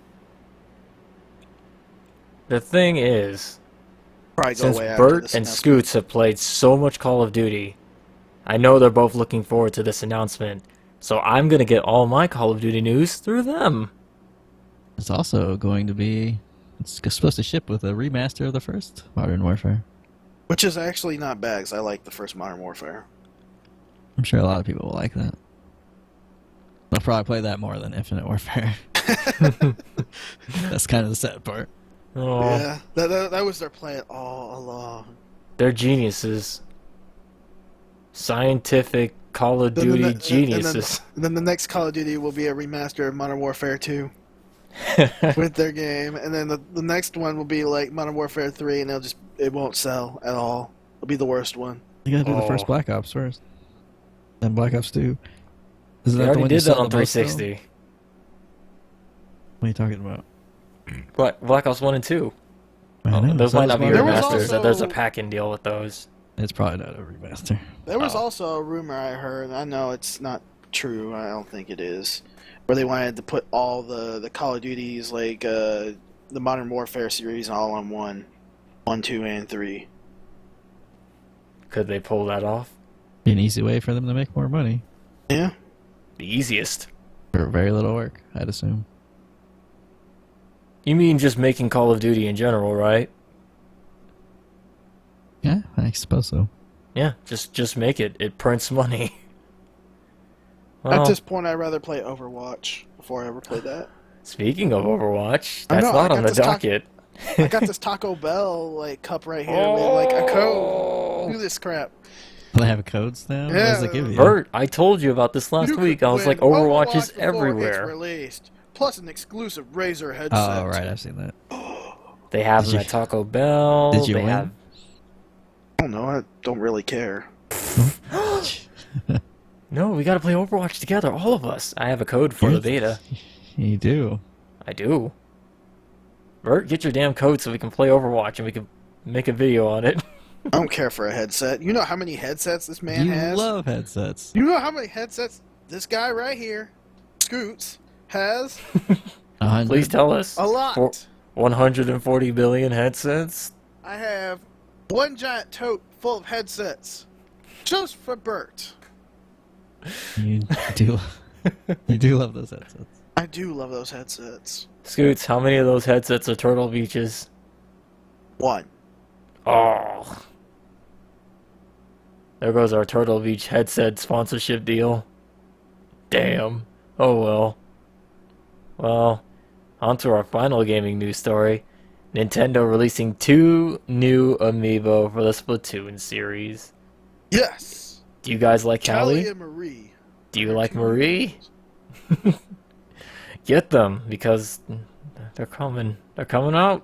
[SPEAKER 1] The thing is, since Bert and Scoots have played so much Call of Duty, I know they're both looking forward to this announcement. So I'm going to get all my Call of Duty news through them.
[SPEAKER 2] It's also going to be... It's supposed to ship with a remaster of the first Modern Warfare.
[SPEAKER 3] Which is actually not bad, because I like the first Modern Warfare.
[SPEAKER 2] I'm sure a lot of people will like that. They'll probably play that more than Infinite Warfare. That's kind of the sad part.
[SPEAKER 1] Oh.
[SPEAKER 3] Yeah, that was their plan all along.
[SPEAKER 1] They're geniuses. Scientific Call of Duty geniuses.
[SPEAKER 3] And then the next Call of Duty will be a remaster of Modern Warfare 2. With their game, and then the next one will be like Modern Warfare 3, and it won't sell at all. It'll be the worst one.
[SPEAKER 2] You gotta do the first Black Ops first, then Black Ops 2.
[SPEAKER 1] Isn't that the one you did that on 360?
[SPEAKER 2] What are you talking about?
[SPEAKER 1] Black Ops 1 and 2. Those might not be remasters. There's a pack-in deal with those.
[SPEAKER 2] It's probably not a remaster.
[SPEAKER 3] There was also a rumor I heard. I know it's not true. I don't think it is. Where they wanted to put all the Call of Duties, like the Modern Warfare series, all on 1, 2, and 3.
[SPEAKER 1] Could they pull that off?
[SPEAKER 2] Be an easy way for them to make more money.
[SPEAKER 3] Yeah.
[SPEAKER 1] The easiest.
[SPEAKER 2] For very little work, I'd assume.
[SPEAKER 1] You mean just making Call of Duty in general, right?
[SPEAKER 2] Yeah, I suppose so.
[SPEAKER 1] Yeah, just make it. It prints money.
[SPEAKER 3] Well, at this point, I'd rather play Overwatch before I ever play that.
[SPEAKER 1] Speaking of Overwatch,
[SPEAKER 3] I
[SPEAKER 1] that's
[SPEAKER 3] know,
[SPEAKER 1] not on the docket.
[SPEAKER 3] I got this Taco Bell like cup right here with like a code. Do this crap.
[SPEAKER 2] They have codes now? What does it give you?
[SPEAKER 1] Bert, I told you about this last week. I was like, Overwatch is
[SPEAKER 3] before
[SPEAKER 1] everywhere.
[SPEAKER 3] It's released, plus an exclusive Razer headset.
[SPEAKER 2] Oh, right, I've seen that.
[SPEAKER 1] They have them at Taco Bell.
[SPEAKER 2] Did you
[SPEAKER 1] they
[SPEAKER 2] win?
[SPEAKER 1] have.
[SPEAKER 3] I don't know. I don't really care.
[SPEAKER 1] No, we gotta play Overwatch together, all of us. I have a code for the beta.
[SPEAKER 2] You do.
[SPEAKER 1] I do. Bert, get your damn code so we can play Overwatch and we can make a video on it.
[SPEAKER 3] I don't care for a headset. You know how many headsets this man has?
[SPEAKER 2] You love headsets.
[SPEAKER 3] You know how many headsets this guy right here, Scoots, has?
[SPEAKER 2] 100.
[SPEAKER 1] Please tell us.
[SPEAKER 3] A lot.
[SPEAKER 1] 140 billion headsets?
[SPEAKER 3] I have one giant tote full of headsets, just for Bert.
[SPEAKER 2] You do. You do love those headsets.
[SPEAKER 3] I do love those headsets.
[SPEAKER 1] Scoots, how many of those headsets are Turtle Beaches?
[SPEAKER 3] One.
[SPEAKER 1] Oh. There goes our Turtle Beach headset sponsorship deal. Damn. Oh well. Well, on to our final gaming news story. Nintendo releasing 2 new amiibo for the Splatoon series.
[SPEAKER 3] Yes.
[SPEAKER 1] Do you guys like Callie?
[SPEAKER 3] Callie and Marie.
[SPEAKER 1] Do you like Marie? Get them, because they're coming. They're coming out.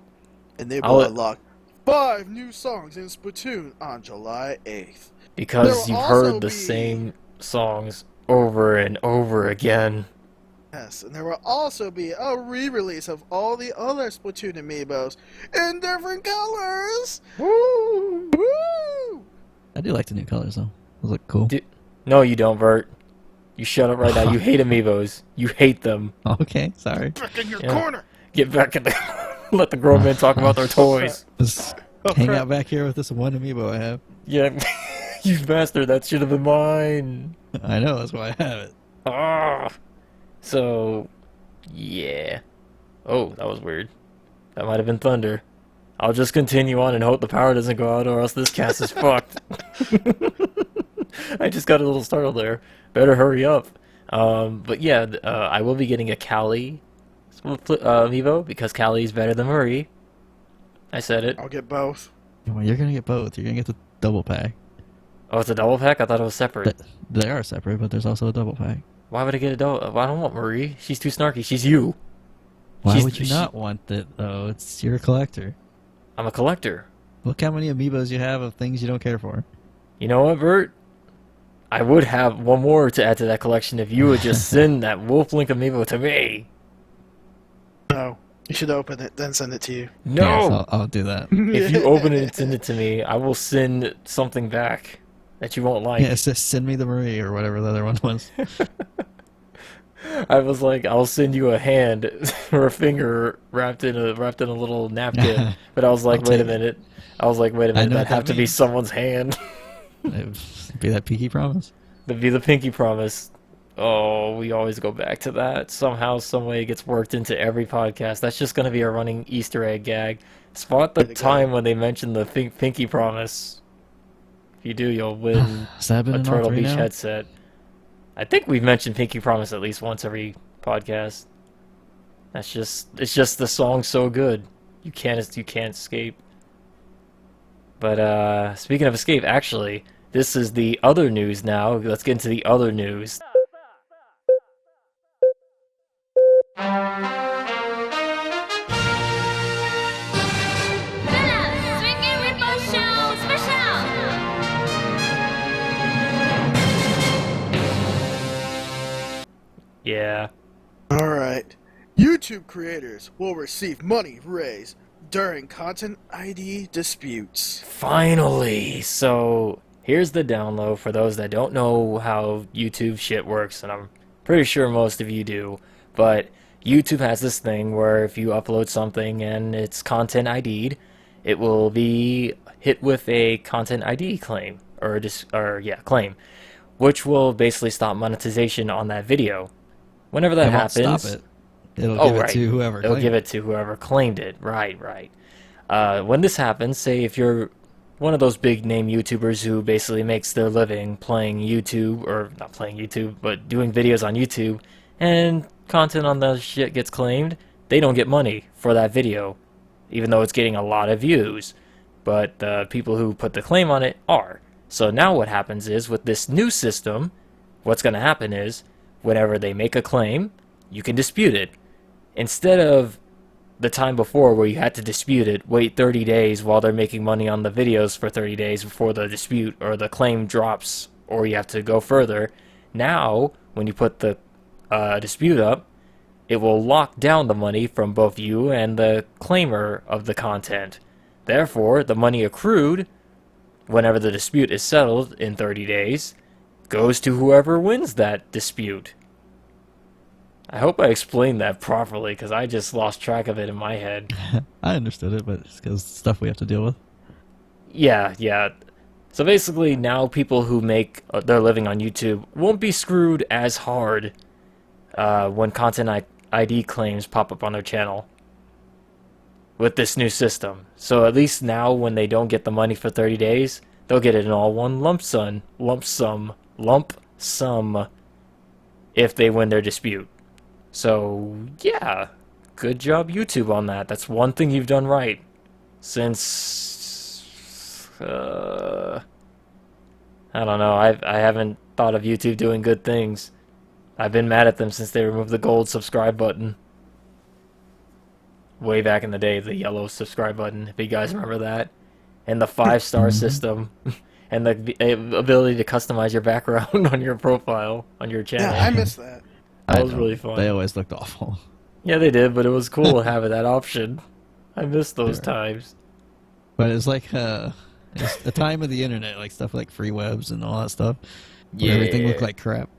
[SPEAKER 3] And they will unlock 5 new songs in Splatoon on July 8th.
[SPEAKER 1] Because you've heard the same songs over and over again.
[SPEAKER 3] Yes, and there will also be a re-release of all the other Splatoon amiibos in different colors. Woo! Woo!
[SPEAKER 2] I do like the new colors, though. Those look cool.
[SPEAKER 1] No, you don't, Bert. You shut up right now. You hate amiibos. You hate them.
[SPEAKER 2] Okay, sorry.
[SPEAKER 3] Back in your corner.
[SPEAKER 1] Get back in the... Let the grown men talk about their toys.
[SPEAKER 2] Just hang out back here with this one amiibo I have.
[SPEAKER 1] Yeah, you bastard. That should have been mine.
[SPEAKER 2] I know, that's why I have it.
[SPEAKER 1] Ah. So, yeah. Oh, that was weird. That might have been thunder. I'll just continue on and hope the power doesn't go out or else this cast is fucked. I just got a little startled there. Better hurry up. But yeah, I will be getting a Callie amiibo because Callie is better than Marie. I said it.
[SPEAKER 3] I'll get both.
[SPEAKER 2] Well, you're gonna get both. You're gonna get the double pack.
[SPEAKER 1] Oh, it's a double pack? I thought it was separate.
[SPEAKER 2] They are separate, but there's also a double pack.
[SPEAKER 1] Why would I get a double? Well, I don't want Marie. She's too snarky. She's you.
[SPEAKER 2] Why would you not want it, though? It's you're a collector.
[SPEAKER 1] I'm a collector.
[SPEAKER 2] Look how many amiibos you have of things you don't care for.
[SPEAKER 1] You know what, Bert? I would have one more to add to that collection if you would just send that Wolf Link amiibo to me.
[SPEAKER 3] No. You should open it, then send it to you.
[SPEAKER 1] No!
[SPEAKER 2] Yes, I'll do that.
[SPEAKER 1] If you open it and send it to me, I will send something back that you won't like.
[SPEAKER 2] Yeah, just send me the Marie or whatever the other one was.
[SPEAKER 1] I was like, I'll send you a hand or a finger wrapped in a little napkin. But I was like, wait a minute. That'd have to be someone's hand.
[SPEAKER 2] It'd be that pinky promise.
[SPEAKER 1] That'd be the pinky promise. Oh, we always go back to that. Somehow, some way it gets worked into every podcast. That's just going to be a running Easter egg gag. Spot the time when they mention the pinky promise. If you do, you'll win a Turtle Beach headset. I think we've mentioned Pinky Promise at least once every podcast. It's just the song's so good. You can't escape. But speaking of escape, actually, this is the other news now. Let's get into the other news. Yeah.
[SPEAKER 3] Alright. YouTube creators will receive money raised during content ID disputes.
[SPEAKER 1] Finally! So, here's the download for those that don't know how YouTube shit works, and I'm pretty sure most of you do. But YouTube has this thing where if you upload something and it's content ID'd, it will be hit with a content ID claim, claim, which will basically stop monetization on that video. Whenever that happens,
[SPEAKER 2] stop it. It'll give it to whoever.
[SPEAKER 1] It'll give it to whoever claimed it. Right. When this happens, say if you're one of those big name YouTubers who basically makes their living playing YouTube, or not playing YouTube, but doing videos on YouTube, and content on the shit gets claimed, they don't get money for that video, even though it's getting a lot of views. But the people who put the claim on it are. So now what happens is, with this new system, what's going to happen is, whenever they make a claim, you can dispute it. Instead of the time before where you had to dispute it, wait 30 days while they're making money on the videos for 30 days before the dispute or the claim drops, or you have to go further. Now, when you put the dispute up, it will lock down the money from both you and the claimer of the content. Therefore, the money accrued, whenever the dispute is settled in 30 days, goes to whoever wins that dispute. I hope I explained that properly, because I just lost track of it in my head.
[SPEAKER 2] I understood it, but it's because stuff we have to deal with.
[SPEAKER 1] Yeah. So basically, now people who make their living on YouTube won't be screwed as hard when content ID claims pop up on their channel with this new system. So at least now, when they don't get the money for 30 days, they'll get it in all one lump sum, if they win their dispute. So, yeah, good job YouTube on that. That's one thing you've done right since, I don't know, I haven't thought of YouTube doing good things. I've been mad at them since they removed the gold subscribe button. Way back in the day, the yellow subscribe button, if you guys remember that. And the 5-star system. And the ability to customize your background on your profile, on your channel.
[SPEAKER 3] Yeah, I miss that.
[SPEAKER 1] That was really fun.
[SPEAKER 2] They always looked awful.
[SPEAKER 1] Yeah, they did, but it was cool having that option. I miss those times.
[SPEAKER 2] But it's like it's the time of the internet, like stuff like free webs and all that stuff.
[SPEAKER 1] Yeah.
[SPEAKER 2] Everything looked like crap.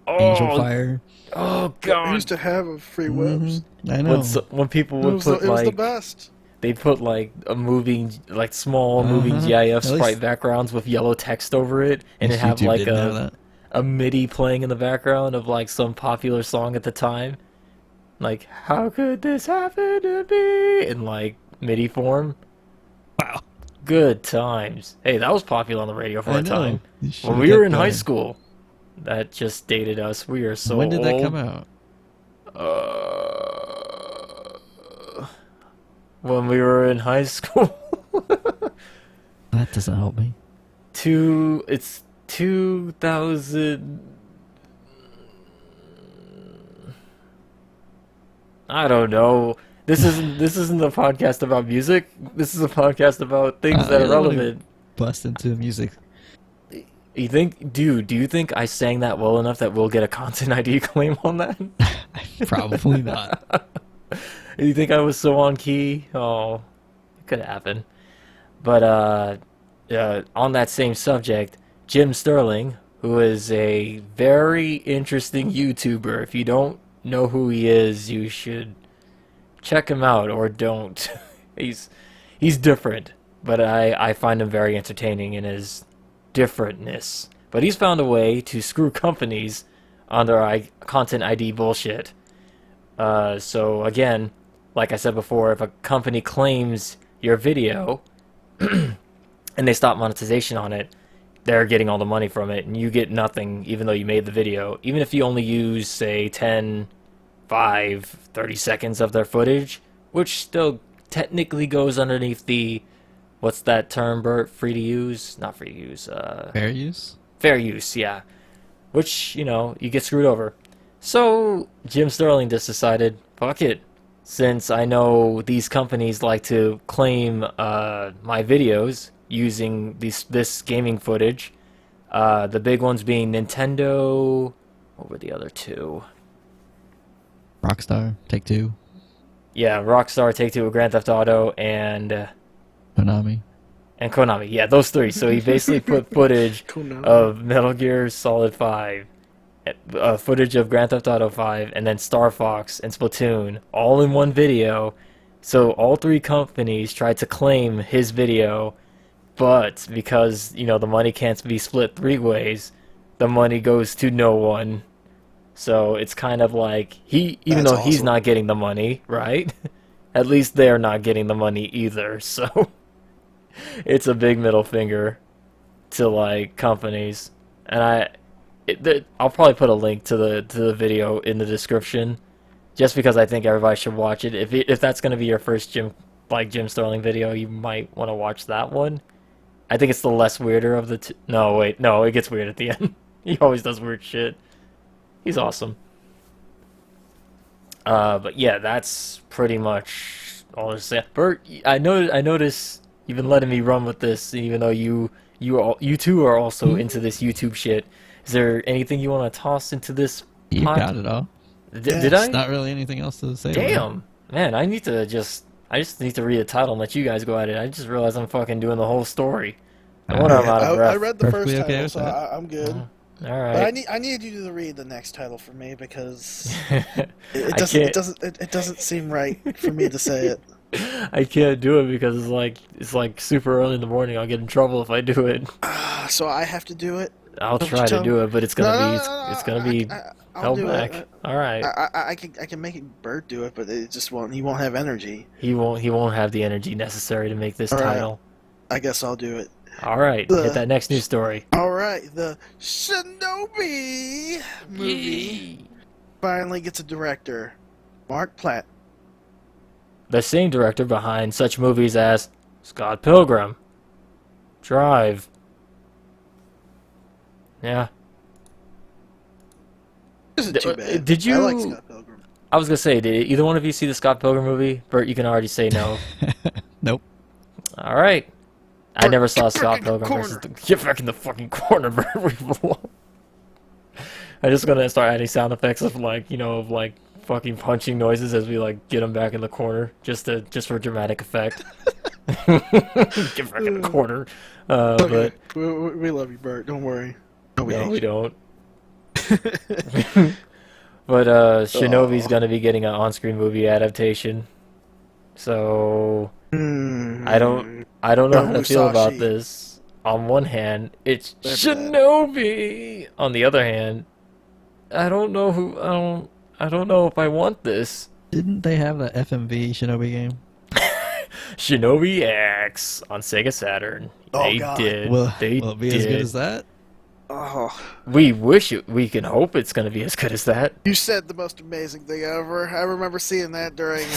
[SPEAKER 1] Oh,
[SPEAKER 2] Angel Fire.
[SPEAKER 1] Oh,
[SPEAKER 3] I
[SPEAKER 1] God.
[SPEAKER 3] used to have free webs.
[SPEAKER 2] I know.
[SPEAKER 1] When people would put,
[SPEAKER 3] It was the
[SPEAKER 1] like...
[SPEAKER 3] best.
[SPEAKER 1] They put like a moving, like small moving GIF sprite backgrounds with yellow text over it, and it have like a MIDI playing in the background of like some popular song at the time, like "How could this happen to me?" in like MIDI form.
[SPEAKER 2] Wow,
[SPEAKER 1] good times. Hey, that was popular on the radio for a time when we
[SPEAKER 2] kept
[SPEAKER 1] were in high
[SPEAKER 2] going.
[SPEAKER 1] school. That just dated us. We are so
[SPEAKER 2] When did that
[SPEAKER 1] old.
[SPEAKER 2] come out?
[SPEAKER 1] When we were in high school.
[SPEAKER 2] That doesn't help me.
[SPEAKER 1] It's 2000. I don't know. This isn't a podcast about music. This is a podcast about things that are relevant.
[SPEAKER 2] Bust into music.
[SPEAKER 1] You think, dude? Do you think I sang that well enough that we'll get a content ID claim on that?
[SPEAKER 2] Probably not.
[SPEAKER 1] You think I was so on key? Oh, it could happen. But on that same subject, Jim Sterling, who is a very interesting YouTuber. If you don't know who he is, you should check him out, or don't. He's different, but I find him very entertaining in his differentness. But he's found a way to screw companies on their content ID bullshit. So again, like I said before, if a company claims your video and they stop monetization on it, they're getting all the money from it, and you get nothing even though you made the video. Even if you only use, say, 10, 5, 30 seconds of their footage, which still technically goes underneath the, what's that term, Bert? Free to use? Not free to use.
[SPEAKER 2] Fair use?
[SPEAKER 1] Fair use, yeah. Which, you get screwed over. So, Jim Sterling just decided, fuck it. Since I know these companies like to claim my videos using this gaming footage, the big ones being Nintendo... What were the other two?
[SPEAKER 2] Rockstar, Take-Two.
[SPEAKER 1] Yeah, Rockstar, Take-Two, Grand Theft Auto, and...
[SPEAKER 2] Konami.
[SPEAKER 1] And Konami, yeah, those three. So he basically put footage of Metal Gear Solid 5, footage of Grand Theft Auto 5, and then Star Fox and Splatoon, all in one video. So all three companies tried to claim his video, but because, the money can't be split three ways, the money goes to no one. So it's kind of like, even though he's not getting the money, right? At least they're not getting the money either, so... It's a big middle finger to companies, and I'll probably put a link to the video in the description. just because I think everybody should watch it. If that's gonna be your first Jim Sterling video, you might want to watch that one. I think it's the less weirder of the two. No, wait, no, it gets weird at the end. He always does weird shit. He's awesome. But yeah, that's pretty much all to say. Bert, I notice you've been letting me run with this, even though you two are also into this YouTube shit. Is there anything you want to toss into this?
[SPEAKER 2] You got it all.
[SPEAKER 1] Did I?
[SPEAKER 2] There's not really anything else to say.
[SPEAKER 1] Damn, man, I just need to read the title and let you guys go at it. I just realized I'm fucking doing the whole story. I wonder I'm out of breath.
[SPEAKER 3] I read the first
[SPEAKER 2] Perfectly okay
[SPEAKER 3] title, so I'm good.
[SPEAKER 1] All right.
[SPEAKER 3] But I need you to read the next title for me because it doesn't seem right for me to say it.
[SPEAKER 1] I can't do it because it's like super early in the morning. I'll get in trouble if I do it.
[SPEAKER 3] So I have to do it.
[SPEAKER 1] I'll try to do it, but it's gonna be held back. All right.
[SPEAKER 3] I can make Bert do it, but it just won't. He won't have energy.
[SPEAKER 1] He won't have the energy necessary to make this title.
[SPEAKER 3] I guess I'll do it.
[SPEAKER 1] All right. Hit that next news story.
[SPEAKER 3] All right. The Shinobi movie finally gets a director, Mark Platt.
[SPEAKER 1] The same director behind such movies as Scott Pilgrim, Drive. Yeah.
[SPEAKER 3] Isn't too bad.
[SPEAKER 1] Did you?
[SPEAKER 3] I like Scott Pilgrim.
[SPEAKER 1] I was gonna say, did either one of you see the Scott Pilgrim movie? Bert, you can already say no.
[SPEAKER 2] Nope.
[SPEAKER 1] All right. I
[SPEAKER 3] Bert,
[SPEAKER 1] never saw
[SPEAKER 3] get
[SPEAKER 1] Scott
[SPEAKER 3] back in the
[SPEAKER 1] Pilgrim versus
[SPEAKER 3] corner.
[SPEAKER 1] Get back in the fucking corner, Bert. We belong. I'm just gonna start adding sound effects of like fucking punching noises as we like get him back in the corner, just for dramatic effect. Get back in the corner.
[SPEAKER 3] Okay.
[SPEAKER 1] But
[SPEAKER 3] We love you, Bert. Don't worry.
[SPEAKER 1] no, we don't. But Shinobi's gonna be getting an on-screen movie adaptation, so I don't know how to feel about this. On one hand, it's Shinobi. On the other hand, I don't know if I want this.
[SPEAKER 2] Didn't they have a FMV Shinobi game?
[SPEAKER 1] Shinobi X on Sega Saturn.
[SPEAKER 3] Oh,
[SPEAKER 1] They
[SPEAKER 3] God.
[SPEAKER 1] did.
[SPEAKER 2] Will
[SPEAKER 1] They
[SPEAKER 2] it be
[SPEAKER 1] did.
[SPEAKER 2] as good as that?
[SPEAKER 3] Oh,
[SPEAKER 1] We can hope it's gonna be as good as that.
[SPEAKER 3] you said the most amazing thing ever. I remember seeing that during.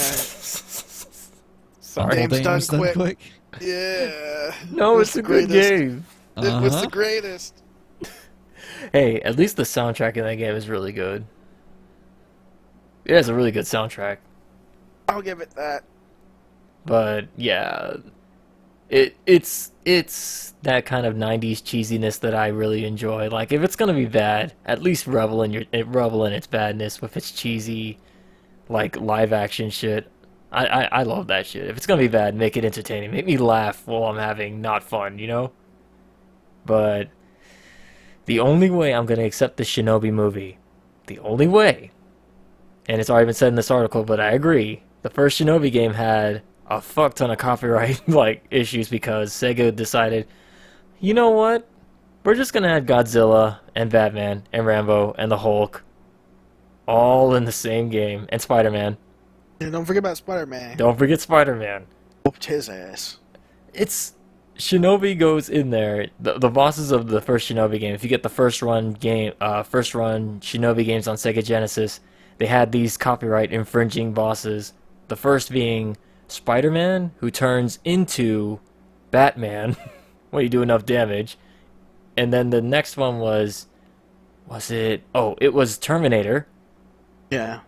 [SPEAKER 1] Sorry.
[SPEAKER 3] Game's
[SPEAKER 2] Games
[SPEAKER 3] done quick. Yeah.
[SPEAKER 1] No,
[SPEAKER 3] It
[SPEAKER 1] it's
[SPEAKER 3] was
[SPEAKER 1] a
[SPEAKER 3] the
[SPEAKER 1] good
[SPEAKER 3] greatest.
[SPEAKER 1] game.
[SPEAKER 3] It was the greatest.
[SPEAKER 1] Hey, at least the soundtrack in that game is really good. It has a really good soundtrack.
[SPEAKER 3] I'll give it that.
[SPEAKER 1] But yeah, it's that kind of 90s cheesiness that I really enjoy. Like if it's gonna be bad, at least revel in its badness with its cheesy like live action shit. I love that shit. If it's gonna be bad, make it entertaining. Make me laugh while I'm having not fun, you know? But the only way I'm gonna accept the Shinobi movie, the only way, and it's already been said in this article, but I agree, the first Shinobi game had a fuck ton of copyright like issues because Sega decided, you know what? We're just gonna add Godzilla and Batman and Rambo and the Hulk all in the same game, and Spider-Man.
[SPEAKER 3] And don't forget about Spider-Man.
[SPEAKER 1] Don't forget Spider-Man.
[SPEAKER 3] Whooped his ass.
[SPEAKER 1] It's Shinobi goes in there. The bosses of the first Shinobi game. If you get the first run Shinobi games on Sega Genesis, they had these copyright infringing bosses. The first being Spider-Man, who turns into Batman when you do enough damage, and then the next one was it? Oh, it was Terminator,
[SPEAKER 3] Yeah.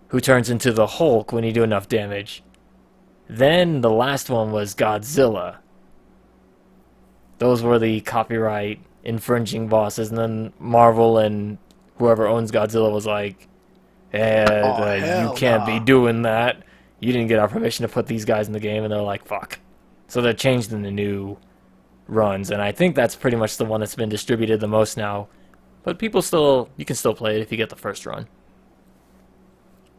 [SPEAKER 1] who turns into the Hulk when you do enough damage. Then the last one was Godzilla. Those were the copyright infringing bosses, and then Marvel and whoever owns Godzilla was like, you can't be doing that. You didn't get our permission to put these guys in the game, and they're like, fuck. So they're changed in the new runs, and I think that's pretty much the one that's been distributed the most now. But you can still play it if you get the first run.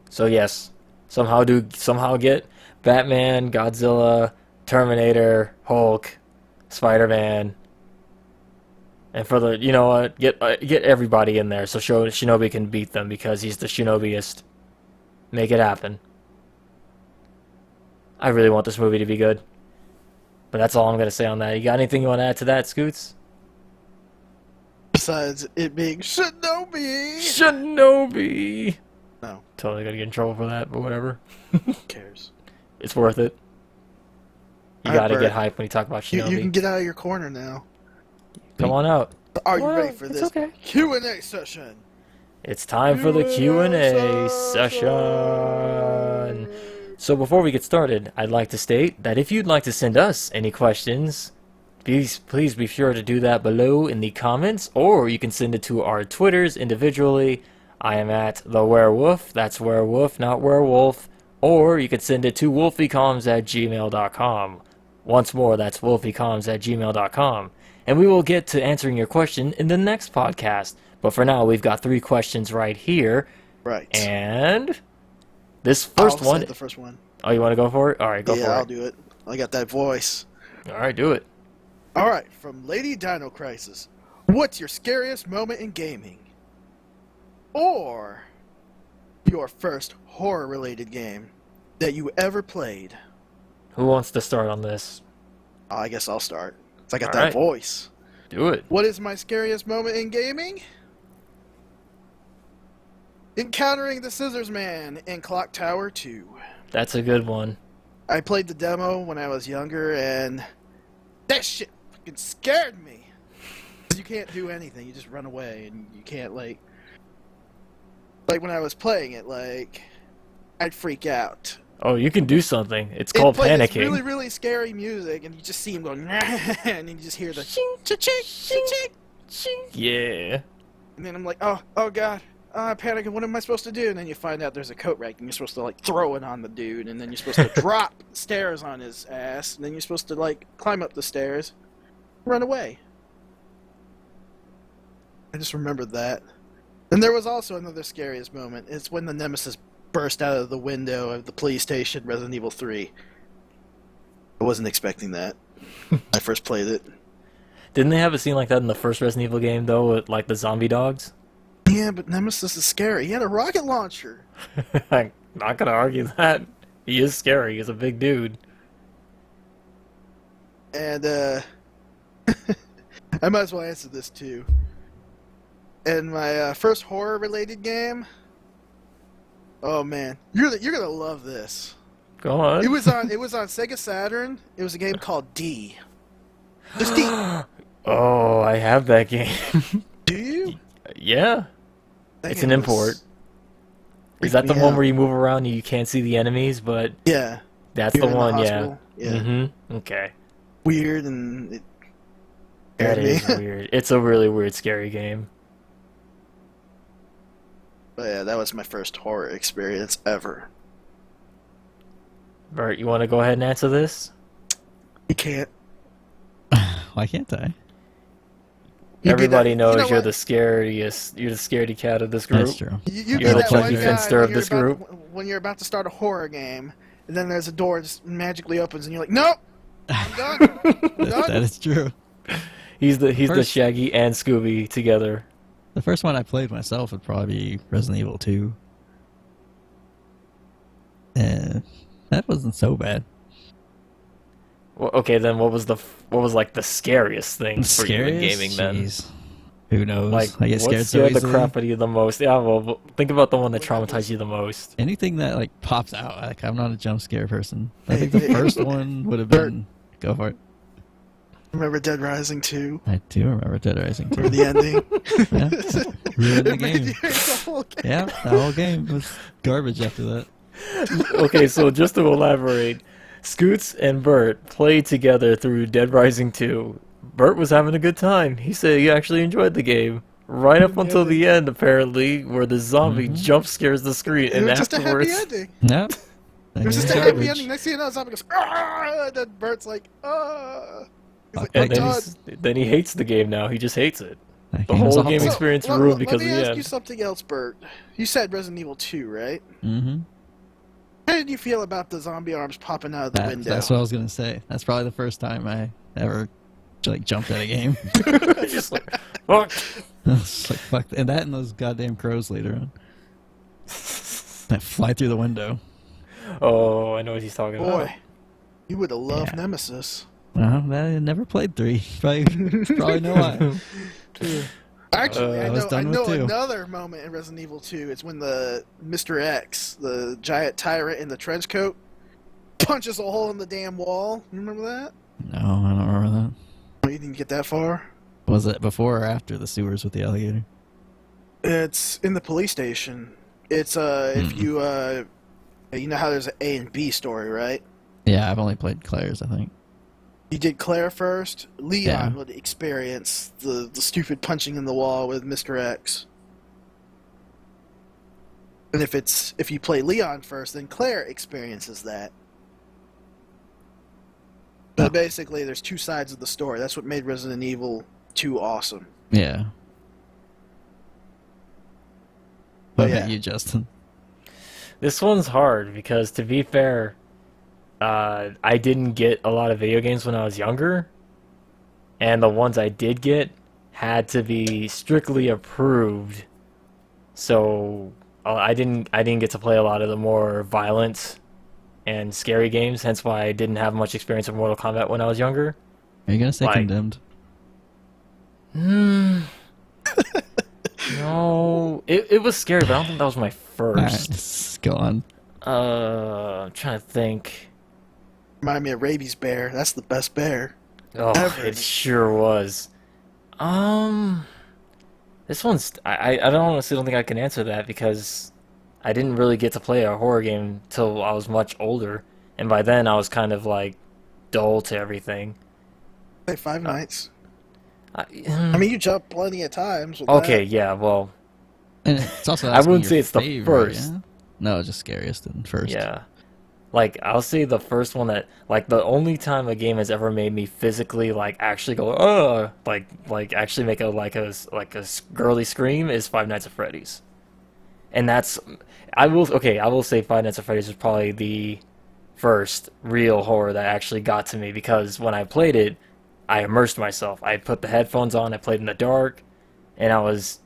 [SPEAKER 1] So yes, somehow get Batman, Godzilla, Terminator, Hulk, Spider-Man, and for the, you know what, get everybody in there so Shinobi can beat them because he's the Shinobiest. Make it happen. I really want this movie to be good. But that's all I'm gonna say on that. You got anything you want to add to that, Scoots?
[SPEAKER 3] Besides it being Shinobi.
[SPEAKER 1] Shinobi!
[SPEAKER 3] No.
[SPEAKER 1] Totally gonna get in trouble for that, but whatever.
[SPEAKER 3] Who cares?
[SPEAKER 1] It's worth it. You
[SPEAKER 3] All right,
[SPEAKER 1] gotta
[SPEAKER 3] Bert.
[SPEAKER 1] get hyped when you talk about Shinobi.
[SPEAKER 3] You can get out of your corner now.
[SPEAKER 1] Come on out.
[SPEAKER 3] Are you
[SPEAKER 1] Well,
[SPEAKER 3] ready for
[SPEAKER 1] it's
[SPEAKER 3] this
[SPEAKER 1] okay.
[SPEAKER 3] Q&A session?
[SPEAKER 1] It's time for the Q&A session. So before we get started, I'd like to state that if you'd like to send us any questions, please be sure to do that below in the comments, or you can send it to our Twitters individually. I am at the werewolf, that's werewolf, not werewolf, or you can send it to wolfiecoms@gmail.com. Once more, that's wolfiecoms@gmail.com. And we will get to answering your question in the next podcast. But for now, we've got 3 questions right here.
[SPEAKER 3] Right.
[SPEAKER 1] And this first
[SPEAKER 3] I'll
[SPEAKER 1] one...
[SPEAKER 3] say the first one.
[SPEAKER 1] Oh, you want to go for it? All right, go for it.
[SPEAKER 3] Yeah, I'll do it. I got that voice.
[SPEAKER 1] All right, do it.
[SPEAKER 3] All right, from Lady Dino Crisis. What's your scariest moment in gaming? Or your first horror-related game that you ever played?
[SPEAKER 1] Who wants to start on this?
[SPEAKER 3] I guess I'll start. 'Cause I got
[SPEAKER 1] All
[SPEAKER 3] that
[SPEAKER 1] right.
[SPEAKER 3] voice.
[SPEAKER 1] Do it.
[SPEAKER 3] What is my scariest moment in gaming? Encountering the Scissors Man in Clock Tower 2.
[SPEAKER 1] That's a good one.
[SPEAKER 3] I played the demo when I was younger, and that shit fucking scared me. You can't do anything. You just run away, and you can't, like when I was playing it, I'd freak out.
[SPEAKER 1] Oh, you can do something. It's called
[SPEAKER 3] It plays this
[SPEAKER 1] panicking.
[SPEAKER 3] really, really scary music, and you just see him going, and you just hear the ching.
[SPEAKER 1] Yeah.
[SPEAKER 3] And then I'm like, oh god, I'm panicking. What am I supposed to do? And then you find out there's a coat rack, and you're supposed to throw it on the dude, and then you're supposed to drop stairs on his ass, and then you're supposed to climb up the stairs, run away. I just remembered that. And there was also another scariest moment. It's when the Nemesis burst out of the window of the police station, Resident Evil 3. I wasn't expecting that. I first played it.
[SPEAKER 1] Didn't they have a scene like that in the first Resident Evil game, though, with the zombie dogs?
[SPEAKER 3] Yeah, but Nemesis is scary. He had a rocket launcher.
[SPEAKER 1] I'm not gonna argue that. He is scary. He's a big dude.
[SPEAKER 3] And, I might as well answer this, too. And my first horror-related game... Oh, man. You're gonna love this.
[SPEAKER 1] Go on.
[SPEAKER 3] It was on Sega Saturn. It was a game called D. Just D.
[SPEAKER 1] Oh, I have that game.
[SPEAKER 3] Do you?
[SPEAKER 1] Yeah.
[SPEAKER 3] That
[SPEAKER 1] It's
[SPEAKER 3] game
[SPEAKER 1] an
[SPEAKER 3] was-
[SPEAKER 1] import. Is that the
[SPEAKER 3] freaked me
[SPEAKER 1] one
[SPEAKER 3] out.
[SPEAKER 1] where you move around and you can't see the enemies, but
[SPEAKER 3] Yeah.
[SPEAKER 1] that's
[SPEAKER 3] You're
[SPEAKER 1] the
[SPEAKER 3] in
[SPEAKER 1] one, yeah.
[SPEAKER 3] hospital. Yeah.
[SPEAKER 1] Mm-hmm. Okay.
[SPEAKER 3] Weird and it
[SPEAKER 1] That
[SPEAKER 3] scared me.
[SPEAKER 1] is weird. It's a really weird, scary game.
[SPEAKER 3] But yeah, that was my first horror experience ever.
[SPEAKER 1] Bert, you want to go ahead and answer this?
[SPEAKER 3] You can't.
[SPEAKER 2] Why can't I?
[SPEAKER 1] Everybody knows
[SPEAKER 3] you know
[SPEAKER 1] you're
[SPEAKER 3] what?
[SPEAKER 1] the scariest. You're the scaredy cat of this group.
[SPEAKER 2] That's true.
[SPEAKER 3] You
[SPEAKER 1] You're
[SPEAKER 3] get
[SPEAKER 1] the
[SPEAKER 3] that one
[SPEAKER 1] Chucky
[SPEAKER 3] guy
[SPEAKER 1] Finster of
[SPEAKER 3] when you're
[SPEAKER 1] this
[SPEAKER 3] about-
[SPEAKER 1] group.
[SPEAKER 3] when you're about to start a horror game, and then there's a door just magically opens, and you're like, nope, I'm done. I'm done.
[SPEAKER 2] That is true.
[SPEAKER 1] He's the
[SPEAKER 2] First-
[SPEAKER 1] Shaggy and Scooby together.
[SPEAKER 2] The first one I played myself would probably be Resident Evil 2. And that wasn't so bad.
[SPEAKER 1] Well, okay, then what was the scariest thing for you in gaming then?
[SPEAKER 2] Jeez. Who knows?
[SPEAKER 1] Like,
[SPEAKER 2] I get
[SPEAKER 1] what
[SPEAKER 2] scared so
[SPEAKER 1] scared the
[SPEAKER 2] easily.
[SPEAKER 1] crap out of you the most? Yeah, well, think about the one that traumatized you the most.
[SPEAKER 2] Anything that pops out. I'm not a jump scare person. I think
[SPEAKER 3] Hey,
[SPEAKER 2] the first one would have been. Go for it.
[SPEAKER 3] Remember Dead Rising 2?
[SPEAKER 2] I do remember Dead Rising 2.
[SPEAKER 3] Or the ending?
[SPEAKER 2] Yeah. Ruined the
[SPEAKER 3] It made
[SPEAKER 2] game.
[SPEAKER 3] you hate the whole game.
[SPEAKER 2] Yeah, the whole game was garbage after that.
[SPEAKER 1] Okay, so just to elaborate, Scoots and Bert played together through Dead Rising 2. Bert was having a good time. He said he actually enjoyed the game. Right up until the end, apparently, where the zombie jump scares the screen,
[SPEAKER 3] It
[SPEAKER 1] and
[SPEAKER 3] was just a happy
[SPEAKER 1] afterwards...
[SPEAKER 3] ending.
[SPEAKER 2] No.
[SPEAKER 3] It was just a happy ending. Next thing you know, zombie goes, "Ah!" And then Bert's like, ah. He's like,
[SPEAKER 1] And
[SPEAKER 3] my
[SPEAKER 1] then,
[SPEAKER 3] God.
[SPEAKER 1] then he hates the game now. He just hates it.
[SPEAKER 2] That
[SPEAKER 1] The
[SPEAKER 2] game was
[SPEAKER 1] whole
[SPEAKER 2] awful.
[SPEAKER 1] game experience
[SPEAKER 3] let-
[SPEAKER 1] ruined because
[SPEAKER 3] Let me
[SPEAKER 1] of the
[SPEAKER 3] ask
[SPEAKER 1] end.
[SPEAKER 3] you something else, Bert. You said Resident Evil 2, right?
[SPEAKER 2] Mm-hmm.
[SPEAKER 3] How did you feel about the zombie arms popping out of the window?
[SPEAKER 2] That's what I was gonna say. That's probably the first time I ever jumped at a game.
[SPEAKER 1] Just like, fuck.
[SPEAKER 2] I was like, fuck, and that and those goddamn crows later on that fly through the window.
[SPEAKER 1] Oh, I know what he's talking about.
[SPEAKER 3] Boy, you would have loved
[SPEAKER 2] Yeah.
[SPEAKER 3] Nemesis.
[SPEAKER 2] I never played 3. Probably know why.
[SPEAKER 3] Actually,
[SPEAKER 2] I was
[SPEAKER 3] I
[SPEAKER 2] done with
[SPEAKER 3] know
[SPEAKER 2] 2.
[SPEAKER 3] another moment in Resident Evil 2. It's when the Mr. X, the giant tyrant in the trench coat, punches a hole in the damn wall. You remember that?
[SPEAKER 2] No, I don't remember that.
[SPEAKER 3] Oh, you didn't get that far?
[SPEAKER 2] Was it before or after the sewers with the alligator?
[SPEAKER 3] It's in the police station. It's if you know how there's an A and B story, right?
[SPEAKER 2] Yeah, I've only played Claire's, I think.
[SPEAKER 3] You did Claire first. Leon
[SPEAKER 2] Yeah.
[SPEAKER 3] would experience the stupid punching in the wall with Mr. X. And if you play Leon first, then Claire experiences that. But basically, there's two sides of the story. That's what made Resident Evil 2 awesome.
[SPEAKER 2] Yeah.
[SPEAKER 3] But
[SPEAKER 2] What
[SPEAKER 3] yeah.
[SPEAKER 2] about you, Justin?
[SPEAKER 1] This one's hard because, to be fair, I didn't get a lot of video games when I was younger, and the ones I did get had to be strictly approved. So I didn't get to play a lot of the more violent and scary games. Hence why I didn't have much experience with Mortal Kombat when I was younger.
[SPEAKER 2] Are you gonna say
[SPEAKER 1] Like-
[SPEAKER 2] Condemned?
[SPEAKER 1] No, it was scary, but I don't think that was my first.
[SPEAKER 2] Alright, go on.
[SPEAKER 1] I'm trying to think.
[SPEAKER 3] Remind me of Rabies Bear. That's the best bear.
[SPEAKER 1] Oh,
[SPEAKER 3] Ever.
[SPEAKER 1] it sure was. This one's I don't think I can answer that because I didn't really get to play a horror game till I was much older, and by then I was kind of like dull to everything.
[SPEAKER 3] Say Five Nights.
[SPEAKER 1] I
[SPEAKER 3] I mean, you jumped plenty of times. With
[SPEAKER 1] okay,
[SPEAKER 3] that.
[SPEAKER 1] yeah, well,
[SPEAKER 2] And it's also
[SPEAKER 1] I wouldn't
[SPEAKER 2] asking
[SPEAKER 1] say
[SPEAKER 2] your
[SPEAKER 1] it's the
[SPEAKER 2] favorite,
[SPEAKER 1] first.
[SPEAKER 2] yeah? No, just scariest and first.
[SPEAKER 1] yeah. Like, I'll say the first one that, like, the only time a game has ever made me physically, like, actually go, like actually make a girly scream is Five Nights at Freddy's. And that's, I will say Five Nights at Freddy's was probably the first real horror that actually got to me, because when I played it, I immersed myself. I put the headphones on, I played in the dark, and I was,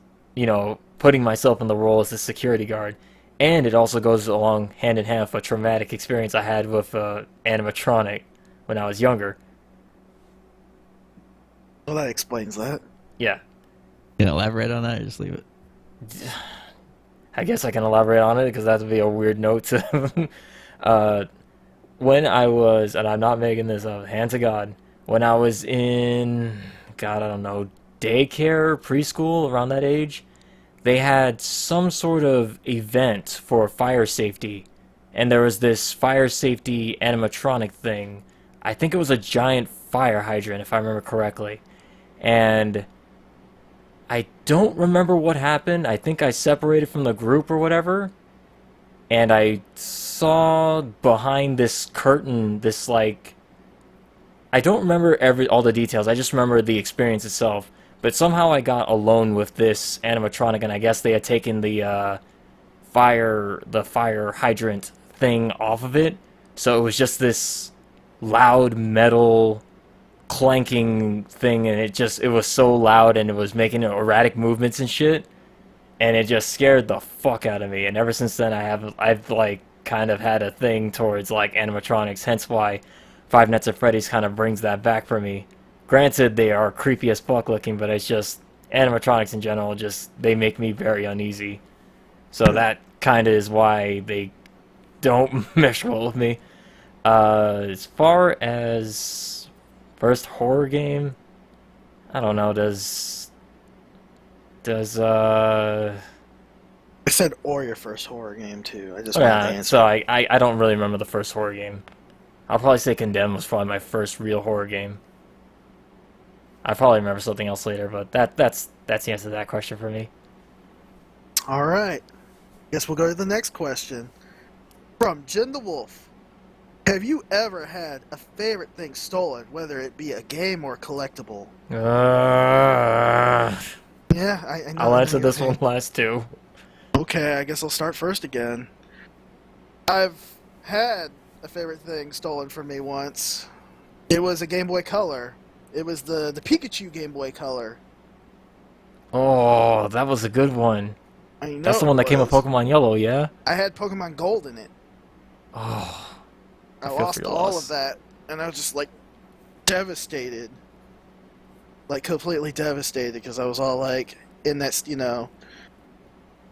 [SPEAKER 1] putting myself in the role as the security guard. And it also goes along hand in hand with a traumatic experience I had with animatronic when I was younger.
[SPEAKER 3] Well, that explains that.
[SPEAKER 1] Yeah,
[SPEAKER 2] Can you elaborate on that or just leave it?
[SPEAKER 1] I guess I can elaborate on it because that would be a weird note to. When I was, and I'm not making this up, hand to God, when I was in, God, I don't know, daycare, preschool, around that age, they had some sort of event for fire safety, and there was this fire safety animatronic thing. I think it was a giant fire hydrant, if I remember correctly. And I don't remember what happened. I think I separated from the group or whatever, and I saw behind this curtain this, like, I don't remember all the details. I just remember the experience itself. But somehow I got alone with this animatronic, and I guess they had taken the fire hydrant thing off of it. So it was just this loud metal clanking thing, and it was so loud, and it was making erratic movements and shit. And it just scared the fuck out of me. And ever since then, I've like kind of had a thing towards like animatronics. Hence why Five Nights at Freddy's kind of brings that back for me. Granted, they are creepy as fuck looking, but it's just animatronics in general. They make me very uneasy. So that kind of is why they don't mesh well with me. As far as first horror game, I don't know.
[SPEAKER 3] I said or your first horror game too. I just
[SPEAKER 1] Oh,
[SPEAKER 3] wanted to
[SPEAKER 1] yeah,
[SPEAKER 3] answer.
[SPEAKER 1] so I don't really remember the first horror game. I'll probably say Condemned was probably my first real horror game. I probably remember something else later, but that's the answer to that question for me.
[SPEAKER 3] All right. Guess we'll go to the next question. From Jin the Wolf. Have you ever had a favorite thing stolen, whether it be a game or collectible? Yeah, I know.
[SPEAKER 1] I'll
[SPEAKER 3] I
[SPEAKER 1] answer
[SPEAKER 3] know
[SPEAKER 1] this
[SPEAKER 3] your
[SPEAKER 1] one
[SPEAKER 3] thing.
[SPEAKER 1] last too.
[SPEAKER 3] Okay, I guess I'll start first again. I've had a favorite thing stolen from me once. It was a Game Boy Color. It was the Pikachu Game Boy Color.
[SPEAKER 1] Oh, that was a good one.
[SPEAKER 3] I know
[SPEAKER 1] That's the one that came with
[SPEAKER 3] was.
[SPEAKER 1] Pokemon Yellow, yeah?
[SPEAKER 3] I had Pokemon Gold in it.
[SPEAKER 1] Oh,
[SPEAKER 3] I
[SPEAKER 1] feel for
[SPEAKER 3] lost
[SPEAKER 1] your
[SPEAKER 3] all
[SPEAKER 1] loss.
[SPEAKER 3] of that, and I was just like devastated. Like completely devastated because I was all like, in that, I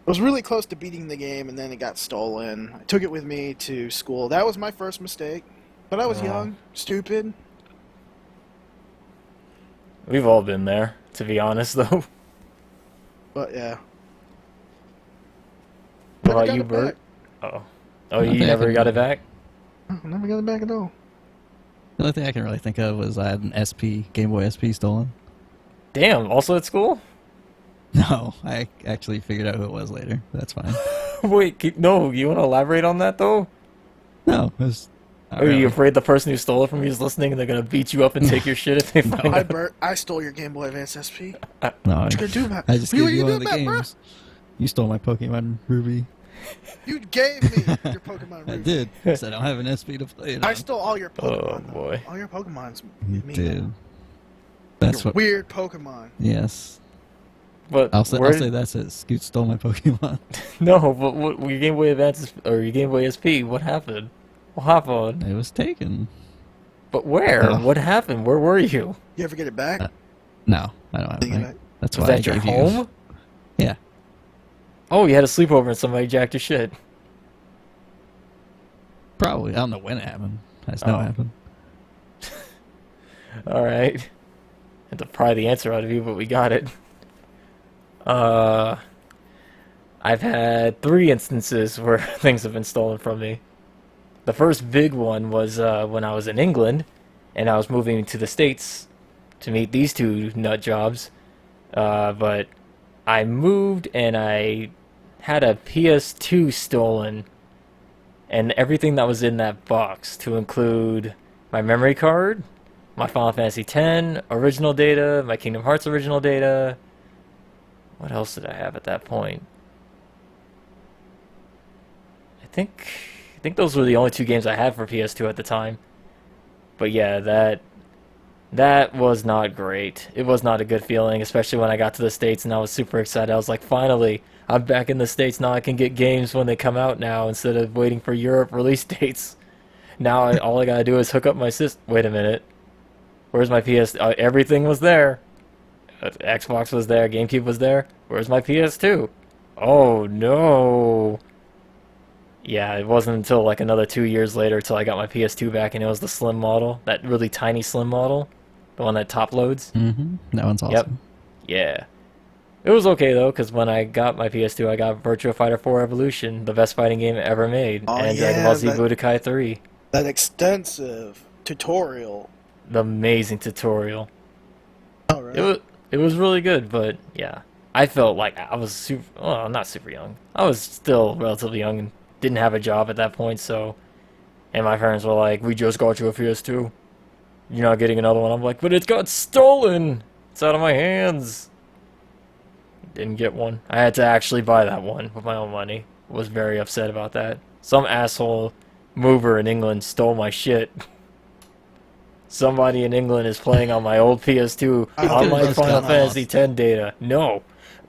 [SPEAKER 3] was really close to beating the game, and then it got stolen. I took it with me to school. That was my first mistake. But I was young, stupid.
[SPEAKER 1] We've all been there, to be honest, though.
[SPEAKER 3] But yeah.
[SPEAKER 1] What about you, Bert? Oh, you never got it back?
[SPEAKER 3] Never got it back at all.
[SPEAKER 2] The only thing I can really think of was I had an Game Boy SP stolen.
[SPEAKER 1] Damn, also at school?
[SPEAKER 2] No, I actually figured out who it was later. That's fine.
[SPEAKER 1] Wait, no, you want to elaborate on that, though?
[SPEAKER 2] No, it was...
[SPEAKER 1] Are you afraid the person who stole it from you is listening and they're going to beat you up and take your shit if they find out?
[SPEAKER 3] Bert, I stole your Game Boy Advance SP.
[SPEAKER 2] No,
[SPEAKER 3] what you gonna do about it?
[SPEAKER 2] I just gave you one of the
[SPEAKER 3] about,
[SPEAKER 2] games. Bro? You stole my Pokemon Ruby.
[SPEAKER 3] You gave me your Pokemon Ruby.
[SPEAKER 2] I did. Because I don't have an SP to play it on.
[SPEAKER 3] I stole all your Pokemon.
[SPEAKER 1] Oh, boy.
[SPEAKER 3] All your Pokemons.
[SPEAKER 2] You did. That's what...
[SPEAKER 3] Weird Pokemon.
[SPEAKER 2] Yes.
[SPEAKER 1] But
[SPEAKER 2] I'll say that's it. Scoot stole my Pokemon.
[SPEAKER 1] No, but what, your Game Boy Advance or your Game Boy SP, what happened? What happened?
[SPEAKER 2] It was taken.
[SPEAKER 1] But where? What happened? Where were you?
[SPEAKER 3] You ever get it back?
[SPEAKER 2] No, I don't have it. That's why
[SPEAKER 1] Was that your home?
[SPEAKER 2] Yeah.
[SPEAKER 1] Oh, you had a sleepover and somebody jacked your shit.
[SPEAKER 2] Probably. I don't know when it happened. I just know it happened.
[SPEAKER 1] Alright. Had to pry the answer out of you, but we got it. I've had 3 instances where things have been stolen from me. The first big one was when I was in England, and I was moving to the States to meet these 2 nut jobs. But I moved, and I had a PS2 stolen, and everything that was in that box, to include my memory card, my Final Fantasy X original data, my Kingdom Hearts original data. What else did I have at that point? I think those were the only 2 games I had for PS2 at the time. But yeah, that was not great. It was not a good feeling, especially when I got to the States and I was super excited. I was like, finally, I'm back in the States now. I can get games when they come out now instead of waiting for Europe release dates. Now all I gotta do is hook up my system. Wait a minute. Where's my PS? Everything was there. Xbox was there. GameCube was there. Where's my PS2? Oh no. Yeah, it wasn't until like another 2 years later till I got my PS2 back, and it was the slim model, that really tiny slim model, the one that top loads.
[SPEAKER 2] Mm-hmm. That one's awesome.
[SPEAKER 1] Yep. Yeah. It was okay though, because when I got my PS2, I got Virtua Fighter 4 Evolution, the best fighting game ever made, and Dragon Ball Z Budokai 3.
[SPEAKER 3] That extensive tutorial.
[SPEAKER 1] The amazing tutorial.
[SPEAKER 3] Oh, right.
[SPEAKER 1] It was really good, but yeah, I felt like I was not super young. I was still relatively young and didn't have a job at that point, so, and my parents were like, we just got you a PS2. You're not getting another one. I'm like, but it got stolen. It's out of my hands. Didn't get one. I had to actually buy that one with my own money. Was very upset about that. Some asshole mover in England stole my shit. Somebody in England is playing on my old PS2 on my Final Fantasy X data. No.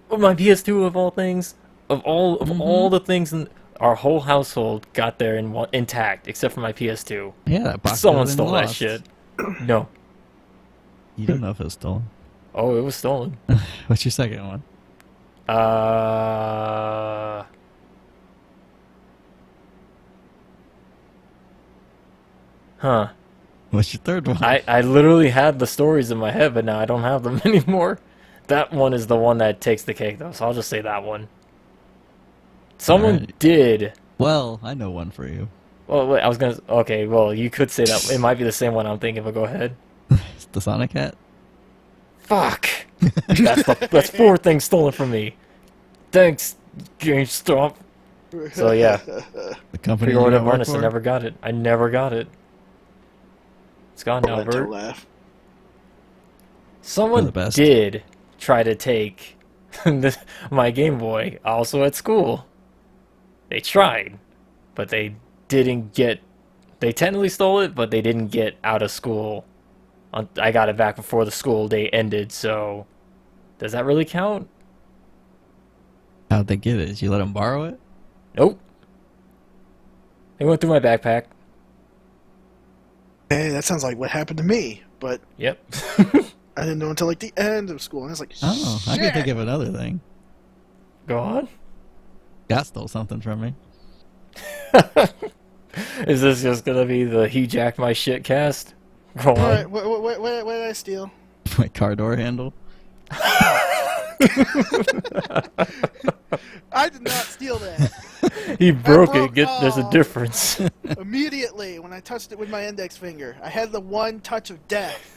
[SPEAKER 1] My PS2 of all things, of all the things in our whole household got there intact, except for my PS2.
[SPEAKER 2] Yeah, that box.
[SPEAKER 1] Someone stole that shit. No.
[SPEAKER 2] You don't know if it was stolen.
[SPEAKER 1] Oh, it was stolen.
[SPEAKER 2] What's your second one?
[SPEAKER 1] Huh.
[SPEAKER 2] What's your third one?
[SPEAKER 1] I literally had the stories in my head, but now I don't have them anymore. That one is the one that takes the cake, though, so I'll just say that one. Someone did.
[SPEAKER 2] Well, I know one for you.
[SPEAKER 1] Well, wait, I was gonna... Okay, well, you could say that. It might be the same one I'm thinking, but go ahead.
[SPEAKER 2] It's the Sonic hat?
[SPEAKER 1] Fuck! That's 4 things stolen from me. Thanks, GameStop. So, yeah.
[SPEAKER 2] The company
[SPEAKER 1] Pre-ordered harness, I never got it. I never got it. It's gone now, Bert.
[SPEAKER 3] Laugh.
[SPEAKER 1] Someone did try to take my Game Boy, also at school. They tried, but they didn't get... They technically stole it, but they didn't get out of school. I got it back before the school day ended, so... Does that really count?
[SPEAKER 2] How'd they get it? Did you let them borrow it?
[SPEAKER 1] Nope. They went through my backpack.
[SPEAKER 3] Hey, that sounds like what happened to me, but...
[SPEAKER 1] Yep.
[SPEAKER 3] I didn't know until like the end of school. And I was like,
[SPEAKER 2] Oh,
[SPEAKER 3] shit.
[SPEAKER 2] I can think of another thing.
[SPEAKER 1] Go on.
[SPEAKER 2] God stole something from me.
[SPEAKER 1] Is this just gonna be the he jacked my shit cast? Go on.
[SPEAKER 3] All right, what did I steal?
[SPEAKER 2] My car door handle.
[SPEAKER 3] I did not steal that.
[SPEAKER 1] He broke
[SPEAKER 3] broke
[SPEAKER 1] it. There's a
[SPEAKER 3] off.
[SPEAKER 1] difference.
[SPEAKER 3] Immediately when I touched it with my index finger, I had the one touch of death.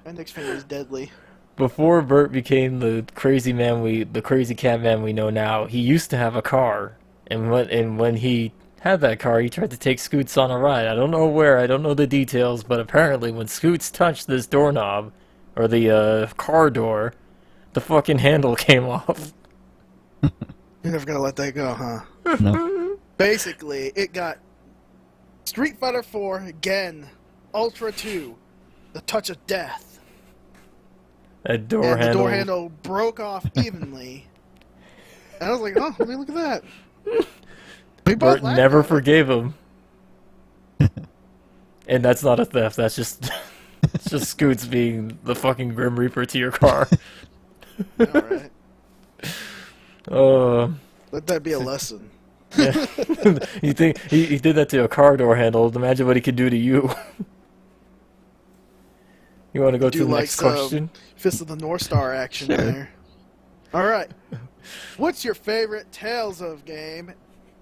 [SPEAKER 3] Index finger is deadly.
[SPEAKER 1] Before Bert became the crazy cat man we know now, he used to have a car, and when he had that car, he tried to take Scoots on a ride. I don't know where, I don't know the details, but apparently when Scoots touched this doorknob, or the car door, the fucking handle came off.
[SPEAKER 3] You're never gonna let that go, huh?
[SPEAKER 2] No.
[SPEAKER 3] Basically, it got Street Fighter 4 again, Ultra 2, the touch of death.
[SPEAKER 1] That door
[SPEAKER 3] And
[SPEAKER 1] handle.
[SPEAKER 3] the door handle broke off evenly. And I was like, oh, let me look at that. We both
[SPEAKER 1] Bert
[SPEAKER 3] laughed
[SPEAKER 1] never
[SPEAKER 3] at it.
[SPEAKER 1] forgave him. And that's not a theft, that's just it's just Scoots being the fucking Grim Reaper to your car.
[SPEAKER 3] Alright. Let that be a lesson.
[SPEAKER 1] Yeah. You think he did that to a car door handle? Imagine what he could do to you. You want to go to the next question?
[SPEAKER 3] Fist of the North Star action
[SPEAKER 2] Sure.
[SPEAKER 3] there. Alright. What's your favorite Tales of game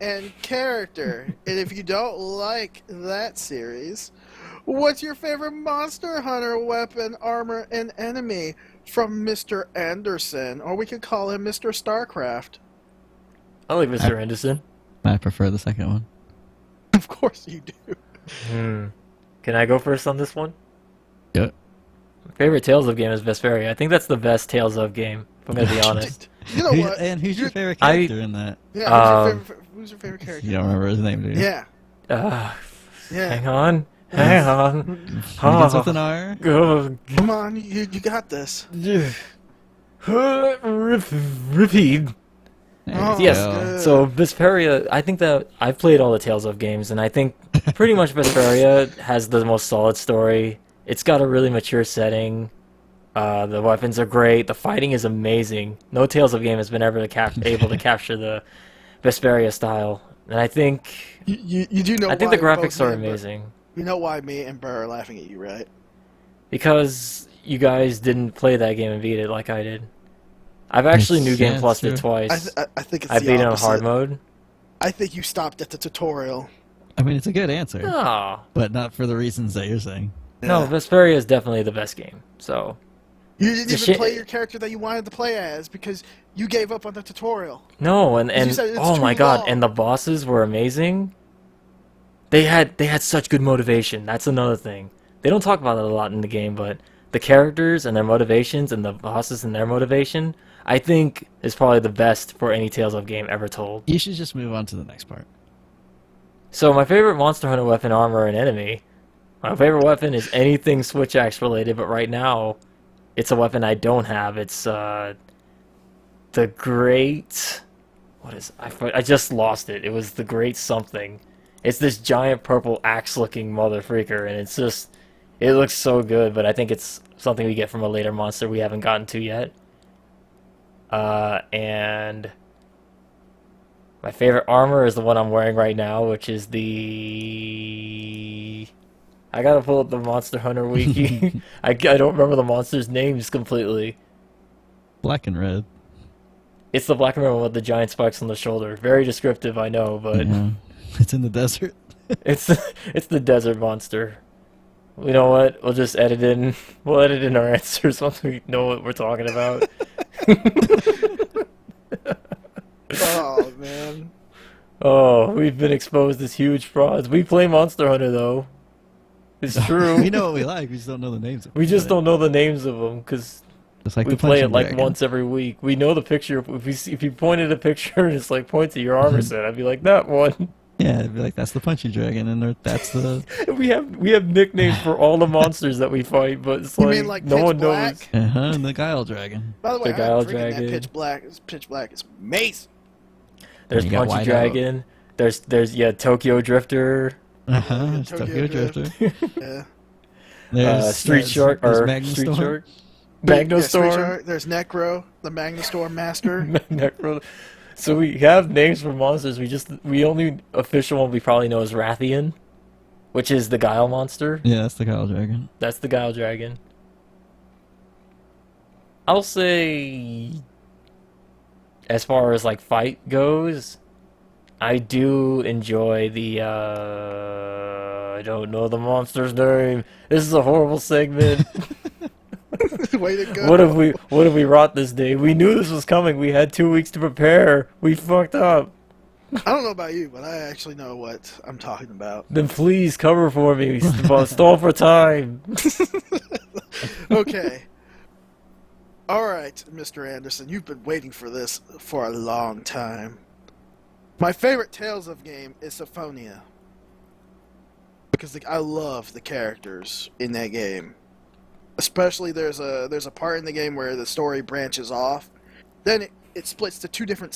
[SPEAKER 3] and character? And if you don't like that series, what's your favorite Monster Hunter weapon, armor, and enemy from Mr. Anderson? Or we could call him Mr. Starcraft.
[SPEAKER 1] I like Mr. Anderson.
[SPEAKER 2] I prefer the second one.
[SPEAKER 3] Of course you do.
[SPEAKER 1] Can I go first on this one?
[SPEAKER 2] Yep.
[SPEAKER 1] My favorite Tales of game is Vesperia. I think that's the best Tales of game, if I'm going to be honest.
[SPEAKER 3] You know what?
[SPEAKER 2] And who's your favorite
[SPEAKER 1] I-
[SPEAKER 2] character in that?
[SPEAKER 3] Yeah, who's your favorite character?
[SPEAKER 2] You don't remember his name, do you?
[SPEAKER 3] Yeah.
[SPEAKER 1] Yeah. Hang
[SPEAKER 3] Yeah.
[SPEAKER 1] on. Hang on.
[SPEAKER 2] Begins with an R.
[SPEAKER 3] Come on, you got this.
[SPEAKER 1] Repeat.
[SPEAKER 2] There
[SPEAKER 3] Oh,
[SPEAKER 2] you
[SPEAKER 1] Yes.
[SPEAKER 2] go.
[SPEAKER 3] good.
[SPEAKER 1] So Vesperia, I think that I've played all the Tales of games, and I think pretty much Vesperia has the most solid story. It's got a really mature setting. The weapons are great. The fighting is amazing. No Tales of game has been able to capture the Vesperia style, and I think
[SPEAKER 3] You do know.
[SPEAKER 1] the
[SPEAKER 3] why
[SPEAKER 1] graphics
[SPEAKER 3] both
[SPEAKER 1] are
[SPEAKER 3] me and Bert-
[SPEAKER 1] amazing
[SPEAKER 3] You know why me and Burr are laughing at you, right?
[SPEAKER 1] because you guys didn't play that game and beat it like I did. I've actually New Game
[SPEAKER 2] Yeah,
[SPEAKER 1] Plus it
[SPEAKER 2] true.
[SPEAKER 1] twice.
[SPEAKER 3] I think it's
[SPEAKER 1] I
[SPEAKER 3] the
[SPEAKER 1] beat it on
[SPEAKER 3] opposite.
[SPEAKER 1] hard mode.
[SPEAKER 3] I think you stopped at the tutorial.
[SPEAKER 2] I mean, it's a good answer,
[SPEAKER 1] No,
[SPEAKER 2] but not for the reasons that you're saying.
[SPEAKER 1] no,
[SPEAKER 3] Yeah.
[SPEAKER 1] Vesperia is definitely the best game. So.
[SPEAKER 3] You didn't
[SPEAKER 1] The
[SPEAKER 3] even
[SPEAKER 1] shit-
[SPEAKER 3] play your character that you wanted to play as because you gave up on the tutorial.
[SPEAKER 1] No, and
[SPEAKER 3] you said it's
[SPEAKER 1] oh
[SPEAKER 3] too
[SPEAKER 1] my god,
[SPEAKER 3] long.
[SPEAKER 1] and the bosses were amazing. They had such good motivation. That's another thing. They don't talk about it a lot in the game, but the characters and their motivations and the bosses and their motivation, I think is probably the best for any Tales of game ever told.
[SPEAKER 2] You should just move on to the next part.
[SPEAKER 1] So my favorite Monster Hunter weapon, armor, and enemy. My favorite weapon is anything Switch Axe related, but right now, it's a weapon I don't have. It's the Great. What is? I just lost it. It was the Great something. It's this giant purple axe-looking mother freaker, and it's just. It looks so good, but I think it's something we get from a later monster we haven't gotten to yet. And my favorite armor is the one I'm wearing right now, which is the. I gotta pull up the Monster Hunter wiki. I don't remember the monsters' names completely.
[SPEAKER 2] Black and red.
[SPEAKER 1] It's the black and red one with the giant spikes on the shoulder. Very descriptive, I know, but
[SPEAKER 2] Yeah. It's in the desert.
[SPEAKER 1] it's the desert monster. You know what? We'll just edit in. We'll edit in our answers once we know what we're talking about.
[SPEAKER 3] Oh man.
[SPEAKER 1] Oh, we've been exposed as huge frauds. We play Monster Hunter though. It's true.
[SPEAKER 2] We know what we like. We just don't know the names.
[SPEAKER 1] We just don't know the names of them because
[SPEAKER 2] It's like
[SPEAKER 1] we
[SPEAKER 2] the
[SPEAKER 1] play it
[SPEAKER 2] punching
[SPEAKER 1] like
[SPEAKER 2] dragon.
[SPEAKER 1] once every week. We know the picture. If you pointed a picture and it's like point to your armor set, I'd be like that one.
[SPEAKER 2] Yeah, it'd be like that's the punchy dragon, and that's the.
[SPEAKER 1] We have nicknames for all the monsters that we fight, but it's
[SPEAKER 3] You
[SPEAKER 1] like,
[SPEAKER 3] mean like
[SPEAKER 1] no
[SPEAKER 3] Pitch
[SPEAKER 1] one
[SPEAKER 3] Black?
[SPEAKER 1] knows.
[SPEAKER 2] And the guile dragon.
[SPEAKER 3] By the way,
[SPEAKER 1] The Guile
[SPEAKER 3] I'm drinking
[SPEAKER 1] Dragon.
[SPEAKER 3] that Pitch Black. It's Pitch Black. It's amazing.
[SPEAKER 1] There's
[SPEAKER 2] You got
[SPEAKER 1] Punchy
[SPEAKER 2] Whiteout.
[SPEAKER 1] Dragon. There's Tokyo Drifter.
[SPEAKER 2] It's
[SPEAKER 3] Tokyo
[SPEAKER 2] Tokyo
[SPEAKER 3] Drift.
[SPEAKER 2] Drifter.
[SPEAKER 3] Yeah.
[SPEAKER 1] Street Shark
[SPEAKER 2] there's
[SPEAKER 1] or
[SPEAKER 2] Magnastorm.
[SPEAKER 1] Street Shark,
[SPEAKER 3] Yeah, Street
[SPEAKER 1] Magnostorm,
[SPEAKER 3] Shark, there's Necro, the Magnastorm Master.
[SPEAKER 1] Necro. So we have names for monsters. We only official one we probably know is Rathian, which is the Guile monster.
[SPEAKER 2] Yeah, that's the Kyle Dragon.
[SPEAKER 1] That's the Guile Dragon. I'll say, as far as like fight goes, I do enjoy the I don't know the monster's name. This is a horrible segment.
[SPEAKER 3] Way to go.
[SPEAKER 1] What have we wrought this day? We knew this was coming. We had 2 weeks to prepare. We fucked up.
[SPEAKER 3] I don't know about you, but I actually know what I'm talking about.
[SPEAKER 1] Then please cover for me. Stall for time.
[SPEAKER 3] Okay. All right, Mr. Anderson, you've been waiting for this for a long time. My favorite Tales of game is Symphonia. Because I love the characters in that game. Especially there's a part in the game where the story branches off. Then it splits to two different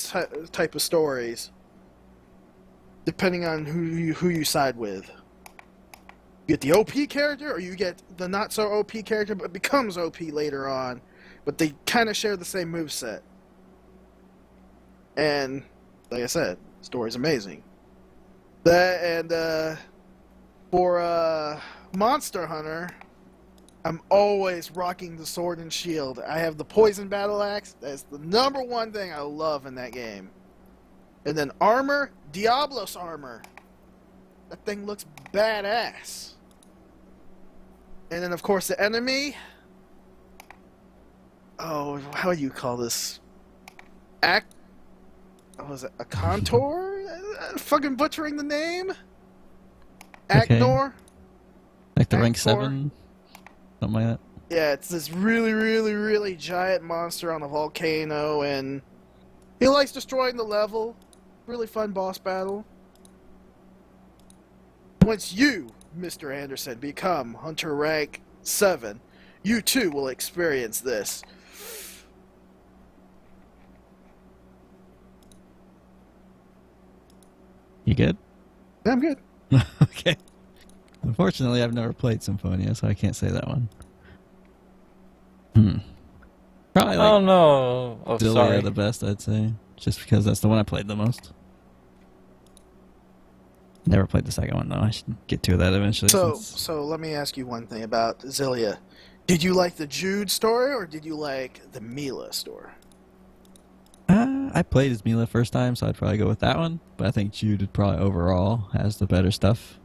[SPEAKER 3] type of stories. Depending on who you side with. You get the OP character, or you get the not so OP character but becomes OP later on. But they kind of share the same moveset. And, like I said, the story's amazing. For Monster Hunter, I'm always rocking the sword and shield. I have the poison battle axe. That's the number one thing I love in that game. And then armor, Diablos armor. That thing looks badass. And then, of course, the enemy. Oh, how do you call this? Was it a contour? Fucking butchering the name?
[SPEAKER 2] Okay.
[SPEAKER 3] Acnor?
[SPEAKER 2] Like the rank
[SPEAKER 3] Act
[SPEAKER 2] 7? Something like that?
[SPEAKER 3] Yeah, it's this really, really, really giant monster on a volcano, and he likes destroying the level. Really fun boss battle. Once you, Mr. Anderson, become Hunter rank 7, you too will experience this.
[SPEAKER 2] You good?
[SPEAKER 3] I'm good.
[SPEAKER 2] Okay. Unfortunately, I've never played Symphonia, so I can't say that one. Probably like
[SPEAKER 1] Oh no! Oh,
[SPEAKER 2] Delia
[SPEAKER 1] sorry.
[SPEAKER 2] the best, I'd say. Just because that's the one I played the most. Never played the second one, though. I should get to that eventually.
[SPEAKER 3] So let me ask you one thing about Zilia. Did you like the Jude story, or did you like the Mila story?
[SPEAKER 2] I played as Mila first time, so I'd probably go with that one. But I think Jude probably overall has the better stuff.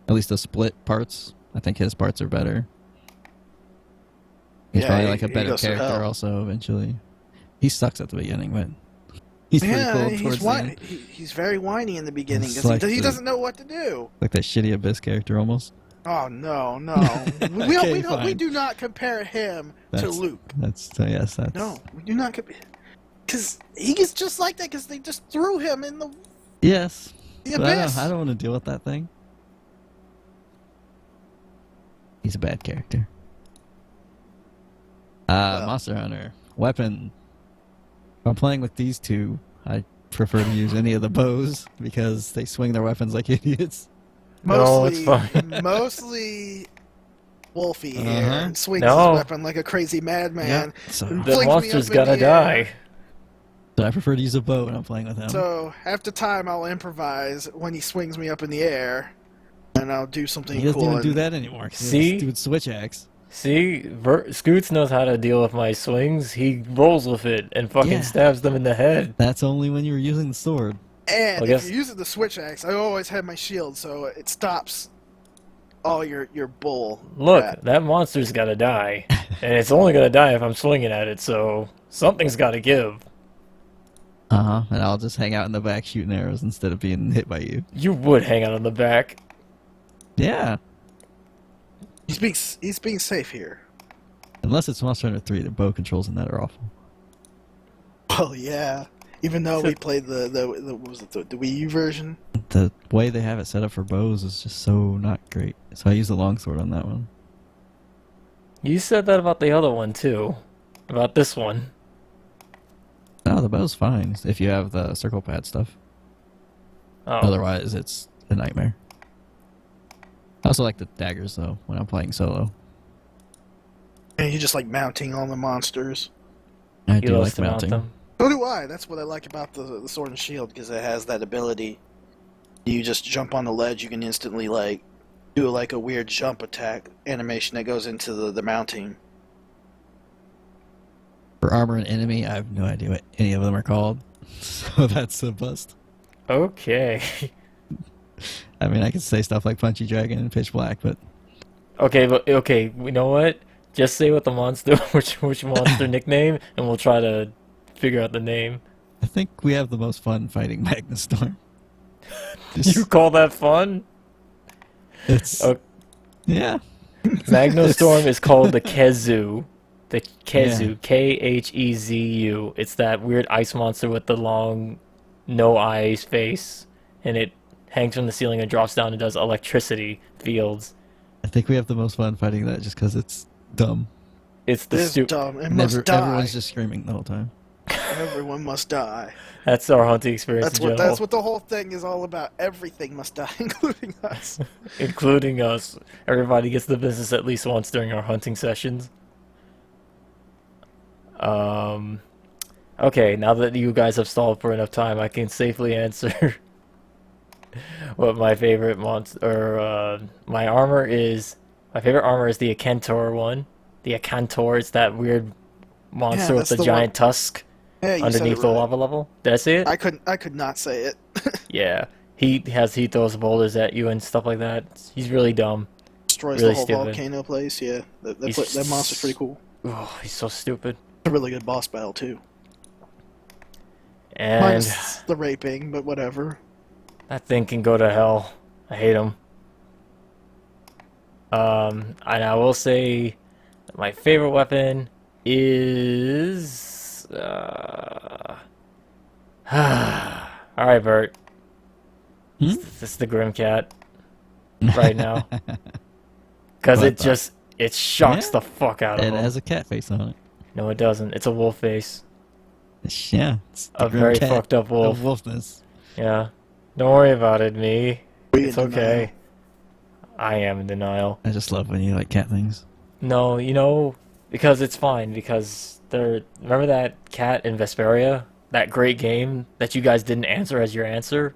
[SPEAKER 2] At least the split parts. I think his parts are better. He's probably like a better character also eventually. He sucks at the beginning, but he's pretty cool towards the end.
[SPEAKER 3] He's very whiny in the beginning because
[SPEAKER 2] Like
[SPEAKER 3] he doesn't know what to do.
[SPEAKER 2] Like that shitty Abyss character almost.
[SPEAKER 3] Oh no!
[SPEAKER 2] Okay,
[SPEAKER 3] we do not compare him to Luke.
[SPEAKER 2] That's
[SPEAKER 3] No, we do not compare. Because he's just like that because they just threw him in the
[SPEAKER 2] Yes.
[SPEAKER 3] the
[SPEAKER 2] But
[SPEAKER 3] abyss.
[SPEAKER 2] I don't want to deal with that thing. He's a bad character. Monster Hunter. Weapon. If I'm playing with these two, I prefer to use any of the bows because they swing their weapons like idiots.
[SPEAKER 3] Mostly Wolfie here swings his weapon like a crazy madman.
[SPEAKER 2] Yep. So
[SPEAKER 1] The monster's gotta die.
[SPEAKER 2] I prefer to use a bow when I'm playing with him.
[SPEAKER 3] So after time, I'll improvise when he swings me up in the air, and I'll do something
[SPEAKER 2] He doesn't
[SPEAKER 3] cool.
[SPEAKER 2] even do that anymore.
[SPEAKER 1] See?
[SPEAKER 2] Stupid switch axe.
[SPEAKER 1] See, Scoots knows how to deal with my swings. He rolls with it and fucking stabs them in the head.
[SPEAKER 2] That's only when you were using the sword.
[SPEAKER 3] And
[SPEAKER 1] I guess-
[SPEAKER 3] if you're using the switch axe, I always have my shield, so it stops all your bull.
[SPEAKER 1] Look,
[SPEAKER 3] crap.
[SPEAKER 1] that monster's gotta die. And it's only gonna die if I'm swinging at it, so something's gotta give.
[SPEAKER 2] And I'll just hang out in the back shooting arrows instead of being hit by you.
[SPEAKER 1] You would hang out on the back.
[SPEAKER 2] Yeah.
[SPEAKER 3] He's being safe here.
[SPEAKER 2] Unless it's Monster Hunter 3, the bow controls in that are awful.
[SPEAKER 3] Oh yeah. Even though we played the what was it, the Wii U version.
[SPEAKER 2] The way they have it set up for bows is just so not great. So I use the longsword on that one.
[SPEAKER 1] You said that about the other one, too. About this one.
[SPEAKER 2] No, the bow's fine if you have the circle pad stuff.
[SPEAKER 1] Oh.
[SPEAKER 2] Otherwise, it's a nightmare. I also like the daggers, though, when I'm playing solo.
[SPEAKER 3] And you just like mounting on the monsters.
[SPEAKER 2] I
[SPEAKER 1] He
[SPEAKER 2] do
[SPEAKER 1] loves
[SPEAKER 2] like
[SPEAKER 1] to mount
[SPEAKER 2] mounting.
[SPEAKER 1] them.
[SPEAKER 3] So do I. That's what I like about the Sword and Shield, because it has that ability. You just jump on the ledge, you can instantly like do like a weird jump attack animation that goes into the mounting.
[SPEAKER 2] For armor and enemy, I have no idea what any of them are called. So that's a bust.
[SPEAKER 1] Okay.
[SPEAKER 2] I mean, I could say stuff like Punchy Dragon and Pitch Black, but
[SPEAKER 1] Okay, you know what? Just say what the monster, which monster nickname, and we'll try to figure out the name.
[SPEAKER 2] I think we have the most fun fighting Magnus Storm.
[SPEAKER 1] You call that fun?
[SPEAKER 2] It's
[SPEAKER 1] Oh,
[SPEAKER 2] yeah.
[SPEAKER 1] Magnostorm is called the Kezu. The Kezu,
[SPEAKER 2] Yeah.
[SPEAKER 1] Khezu. It's that weird ice monster with the long, no eyes face, and it hangs from the ceiling and drops down and does electricity fields.
[SPEAKER 2] I think we have the most fun fighting that just because it's dumb.
[SPEAKER 1] It's the
[SPEAKER 3] This
[SPEAKER 1] stupid.
[SPEAKER 3] dumb. It must die.
[SPEAKER 2] Everyone's just screaming the whole time.
[SPEAKER 3] Everyone must die.
[SPEAKER 1] That's our hunting experience
[SPEAKER 3] That's
[SPEAKER 1] in
[SPEAKER 3] what
[SPEAKER 1] general,
[SPEAKER 3] that's what the whole thing is all about. Everything must die, including us.
[SPEAKER 1] including us. Everybody gets the business at least once during our hunting sessions. Okay, now that you guys have stalled for enough time, I can safely answer what my favorite monster, or my armor is. My favorite armor is the Akantor one. The Akantor is that weird monster with
[SPEAKER 3] that's
[SPEAKER 1] the
[SPEAKER 3] the
[SPEAKER 1] giant
[SPEAKER 3] one.
[SPEAKER 1] tusk
[SPEAKER 3] Hey, you
[SPEAKER 1] underneath
[SPEAKER 3] said
[SPEAKER 1] the
[SPEAKER 3] it right.
[SPEAKER 1] lava level. Did I say it?
[SPEAKER 3] I could not say it.
[SPEAKER 1] Yeah. He throws boulders at you and stuff like that. He's really dumb.
[SPEAKER 3] Destroys
[SPEAKER 1] Really
[SPEAKER 3] the whole
[SPEAKER 1] stupid.
[SPEAKER 3] volcano place. Yeah,
[SPEAKER 1] He's
[SPEAKER 3] that monster's pretty cool.
[SPEAKER 1] Oh, he's so stupid.
[SPEAKER 3] It's a really good boss battle too.
[SPEAKER 1] And
[SPEAKER 3] Minus the raping, but whatever.
[SPEAKER 1] that thing can go to hell. I hate him. And I will say that my favorite weapon is Alright, Bert.
[SPEAKER 2] Hmm?
[SPEAKER 1] This is the Grim Cat right now. Because
[SPEAKER 2] What
[SPEAKER 1] it
[SPEAKER 2] the-
[SPEAKER 1] just it shocks
[SPEAKER 2] Yeah.
[SPEAKER 1] the fuck out of
[SPEAKER 2] It
[SPEAKER 1] him.
[SPEAKER 2] has a cat face on it.
[SPEAKER 1] No, it doesn't. It's a wolf face.
[SPEAKER 2] Yeah, it's the
[SPEAKER 1] A
[SPEAKER 2] grim
[SPEAKER 1] very
[SPEAKER 2] cat
[SPEAKER 1] fucked up wolf.
[SPEAKER 2] of wolfness.
[SPEAKER 1] Yeah. Don't worry about it, me.
[SPEAKER 3] We
[SPEAKER 1] It's
[SPEAKER 3] in denial.
[SPEAKER 1] okay. I am in denial.
[SPEAKER 2] I just love when you like cat things.
[SPEAKER 1] No, because it's fine, because remember that cat in Vesperia? That great game that you guys didn't answer as your answer?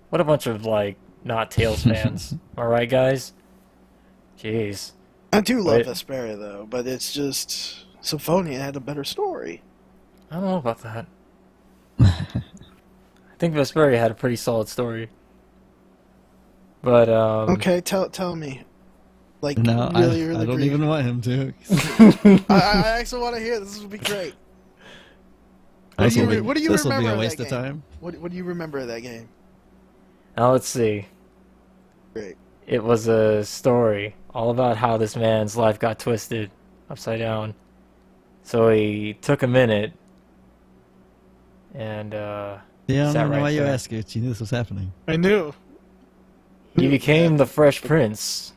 [SPEAKER 1] What a bunch of, like, not Tales fans. Alright, guys? Jeez.
[SPEAKER 3] I do love
[SPEAKER 1] Wait.
[SPEAKER 3] Vesperia though, but it's just Symphonia had a better story.
[SPEAKER 1] I don't know about that. I think Vesperia had a pretty solid story. But,
[SPEAKER 3] Okay, tell me. Like
[SPEAKER 2] No,
[SPEAKER 3] really,
[SPEAKER 2] I
[SPEAKER 3] really
[SPEAKER 2] don't
[SPEAKER 3] brief.
[SPEAKER 2] even want him to.
[SPEAKER 3] I actually want to hear this. This would be great.
[SPEAKER 2] This will
[SPEAKER 3] What do you
[SPEAKER 2] this will be
[SPEAKER 3] remember
[SPEAKER 2] a
[SPEAKER 3] of
[SPEAKER 2] waste
[SPEAKER 3] that
[SPEAKER 2] of
[SPEAKER 3] game?
[SPEAKER 2] time.
[SPEAKER 3] What do you remember of that game?
[SPEAKER 1] Now let's see.
[SPEAKER 3] Great.
[SPEAKER 1] It was a story all about how this man's life got twisted upside down. So he took a minute and
[SPEAKER 2] Yeah, I
[SPEAKER 1] Sat
[SPEAKER 2] don't know
[SPEAKER 1] right
[SPEAKER 2] why you
[SPEAKER 1] there.
[SPEAKER 2] asked it. You knew this was happening.
[SPEAKER 3] I knew.
[SPEAKER 1] he became the Fresh Prince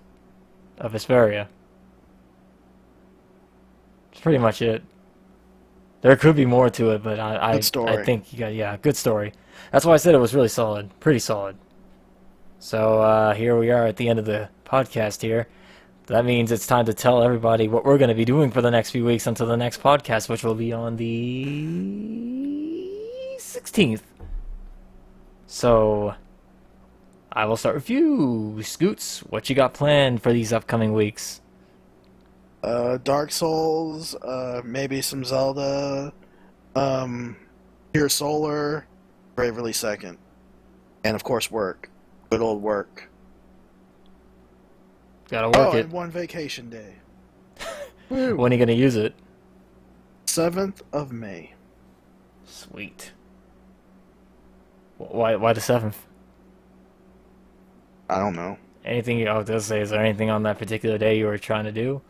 [SPEAKER 1] of Vesperia. That's pretty much it. There could be more to it, but I
[SPEAKER 3] Good story.
[SPEAKER 1] think good story. That's why I said it was really solid, pretty solid. So here we are at the end of the podcast here. That means it's time to tell everybody what we're going to be doing for the next few weeks until the next podcast, which will be on the 16th. So I will start with you, Scoots. What you got planned for these upcoming weeks?
[SPEAKER 3] Dark Souls, maybe some Zelda, Pure Solar, Bravely Second, and of course work. Good old work.
[SPEAKER 1] Gotta work it.
[SPEAKER 3] and one vacation day.
[SPEAKER 1] When are you gonna use it?
[SPEAKER 3] 7th of May.
[SPEAKER 1] Sweet. Why the 7th?
[SPEAKER 3] I don't know.
[SPEAKER 1] Anything I was gonna say, is there anything on that particular day you were trying to do?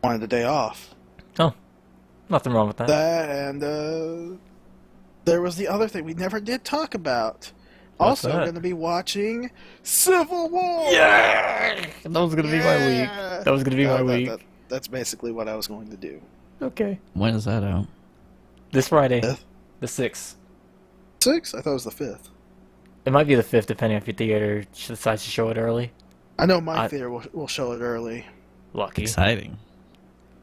[SPEAKER 3] Wanted the day off.
[SPEAKER 1] Oh, nothing wrong with that.
[SPEAKER 3] That and there was the other thing we never did talk about.
[SPEAKER 1] What's
[SPEAKER 3] Also
[SPEAKER 1] that?
[SPEAKER 3] going to be watching Civil War.
[SPEAKER 1] Yeah! That was gonna be my week.
[SPEAKER 3] Yeah!
[SPEAKER 1] That was gonna be my
[SPEAKER 3] No,
[SPEAKER 1] week.
[SPEAKER 3] That's basically what I was going to do.
[SPEAKER 1] Okay.
[SPEAKER 2] When is that out?
[SPEAKER 1] This Friday,
[SPEAKER 3] Fifth?
[SPEAKER 1] the 6th.
[SPEAKER 3] 6? I thought it was the 5th.
[SPEAKER 1] It might be the 5th, depending if your theater decides to show it early.
[SPEAKER 3] I know my
[SPEAKER 1] I-
[SPEAKER 3] theater will show it early.
[SPEAKER 1] Lucky.
[SPEAKER 2] Exciting.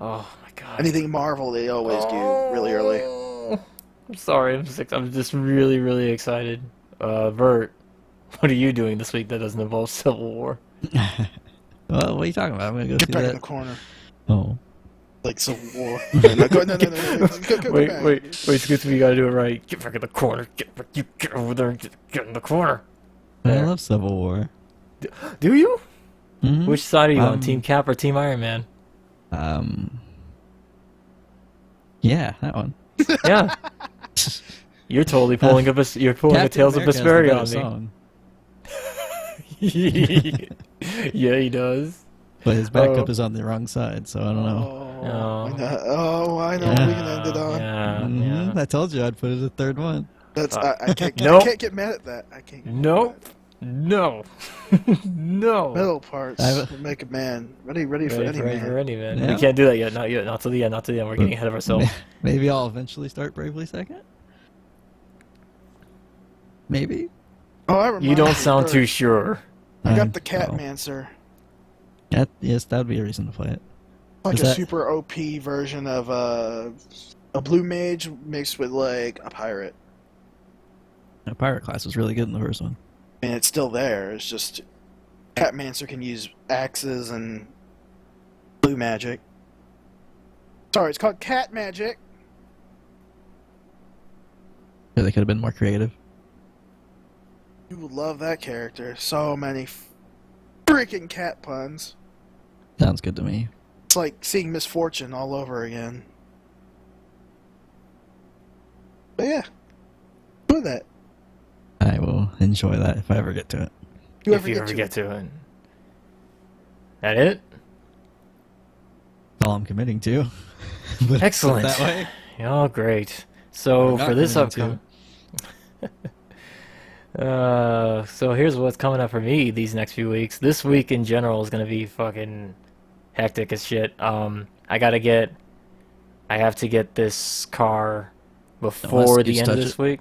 [SPEAKER 1] Oh my god.
[SPEAKER 3] Anything Marvel, they always do really early.
[SPEAKER 1] I'm sorry, I'm just really, really excited. Vert, what are you doing this week that doesn't involve Civil War?
[SPEAKER 2] Well, what are you talking about? I'm gonna go
[SPEAKER 3] Get
[SPEAKER 2] see
[SPEAKER 3] back
[SPEAKER 2] that.
[SPEAKER 3] in the corner.
[SPEAKER 2] Oh.
[SPEAKER 3] Like Civil War. No, go, no. Go
[SPEAKER 1] Wait,
[SPEAKER 3] back.
[SPEAKER 1] wait, Scoots, you gotta do it right. Get back in the corner. Get over there. Get in the corner.
[SPEAKER 2] I
[SPEAKER 1] There.
[SPEAKER 2] love Civil War.
[SPEAKER 1] Do you?
[SPEAKER 2] Mm-hmm.
[SPEAKER 1] Which side are you on, Team Cap or Team Iron Man?
[SPEAKER 2] Yeah, that one.
[SPEAKER 1] Yeah. You're totally pulling up a Tales of Vesperia on me. Yeah, he does.
[SPEAKER 2] But his backup is on the wrong side, so I don't know.
[SPEAKER 3] I know what we can end it on.
[SPEAKER 1] Yeah.
[SPEAKER 2] I told you I'd put it a third one.
[SPEAKER 3] That's I can't
[SPEAKER 1] Nope.
[SPEAKER 3] I can't get mad at that. I can't.
[SPEAKER 1] Nope. No. No.
[SPEAKER 3] Metal parts will make a man ready for any man.
[SPEAKER 2] Yeah.
[SPEAKER 1] We can't do that yet. Not yet. Not till the end. Not till the end. We're getting ahead of ourselves.
[SPEAKER 2] Maybe I'll eventually start Bravely Second. Maybe.
[SPEAKER 3] Oh, I remember.
[SPEAKER 1] You don't sound too sure.
[SPEAKER 3] I got the Catmancer.
[SPEAKER 2] Yes, that would be a reason to play it.
[SPEAKER 3] Like a super OP version of a blue mage mixed with like a pirate.
[SPEAKER 2] The pirate class was really good in the first one.
[SPEAKER 3] And it's still there. It's just Catmancer can use axes and blue magic. Sorry, it's called cat magic.
[SPEAKER 2] Yeah, they could have been more creative.
[SPEAKER 3] You would love that character. So many freaking cat puns.
[SPEAKER 2] Sounds good to me.
[SPEAKER 3] It's like seeing Misfortune all over again. But yeah, do that.
[SPEAKER 2] I will enjoy that if I ever get to it.
[SPEAKER 1] If you ever get to it. That it?
[SPEAKER 2] That's all I'm committing to. But
[SPEAKER 1] Excellent.
[SPEAKER 2] That way.
[SPEAKER 1] Oh, great. So for this upcoming... so here's what's coming up for me these next few weeks. This week in general is gonna be fucking hectic as shit. I have to get this car before the end of this week.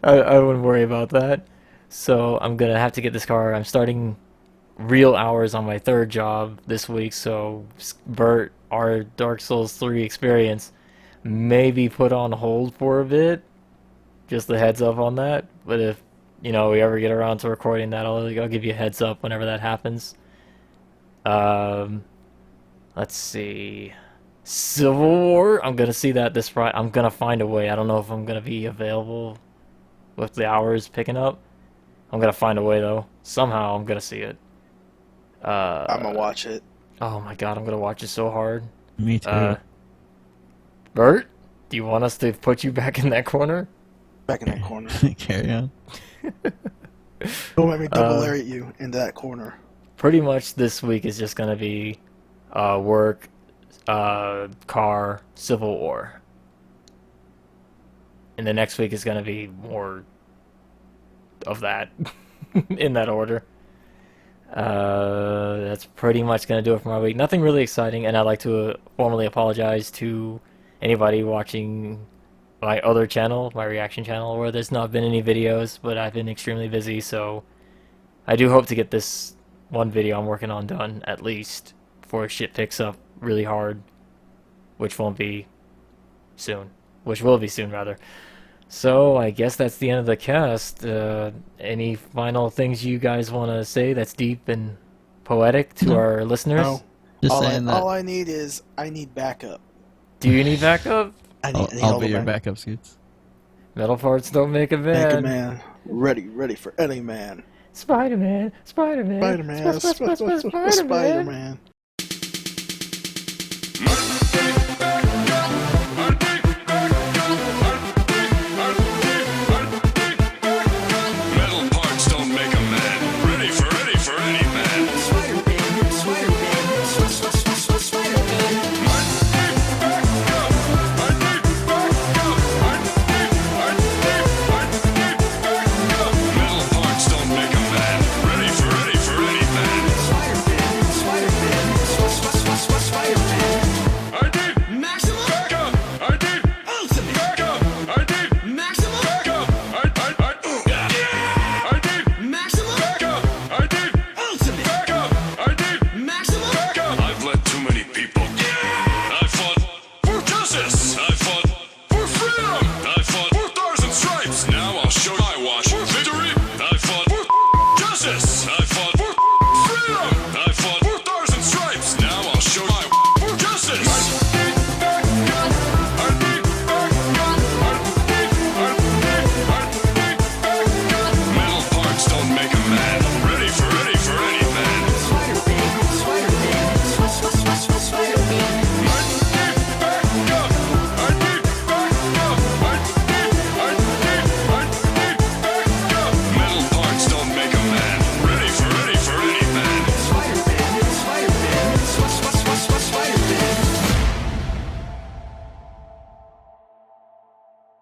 [SPEAKER 1] I wouldn't worry about that. So I'm gonna have to get this car. I'm starting real hours on my third job this week, so Bert, our Dark Souls 3 experience may be put on hold for a bit. Just a heads up on that. But if we ever get around to recording that, I'll give you a heads up whenever that happens. Let's see. Civil War. I'm gonna see that this Friday. I'm gonna find a way. I don't know if I'm gonna be available with the hours picking up. I'm gonna find a way though. Somehow I'm gonna see it.
[SPEAKER 3] I'm gonna watch it.
[SPEAKER 1] Oh my god, I'm gonna watch it so hard.
[SPEAKER 2] Me too.
[SPEAKER 1] Bert, do you want us to put you back in that corner?
[SPEAKER 3] Back in that corner.
[SPEAKER 2] Carry on.
[SPEAKER 3] Don't let me double lariat you in that corner.
[SPEAKER 1] Pretty much this week is just gonna be work, car, Civil War. And the next week is gonna be more of that in that order. That's pretty much gonna do it for my week. Nothing really exciting, and I'd like to formally apologize to anybody watching my other channel, my reaction channel, where there's not been any videos, but I've been extremely busy, so I do hope to get this one video I'm working on done, at least, before shit picks up really hard, which will be soon, rather. So, I guess that's the end of the cast. Any final things you guys want to say that's deep and poetic to our listeners?
[SPEAKER 3] No.
[SPEAKER 2] Just
[SPEAKER 3] all
[SPEAKER 2] saying that.
[SPEAKER 3] All I need is, I need backup.
[SPEAKER 1] Do you need backup?
[SPEAKER 2] I'll be your backup, Scoots.
[SPEAKER 1] Metal parts don't make a man.
[SPEAKER 3] Make a man. Ready for any man.
[SPEAKER 1] Spider-Man.
[SPEAKER 3] Spider-Man. Spider-Man.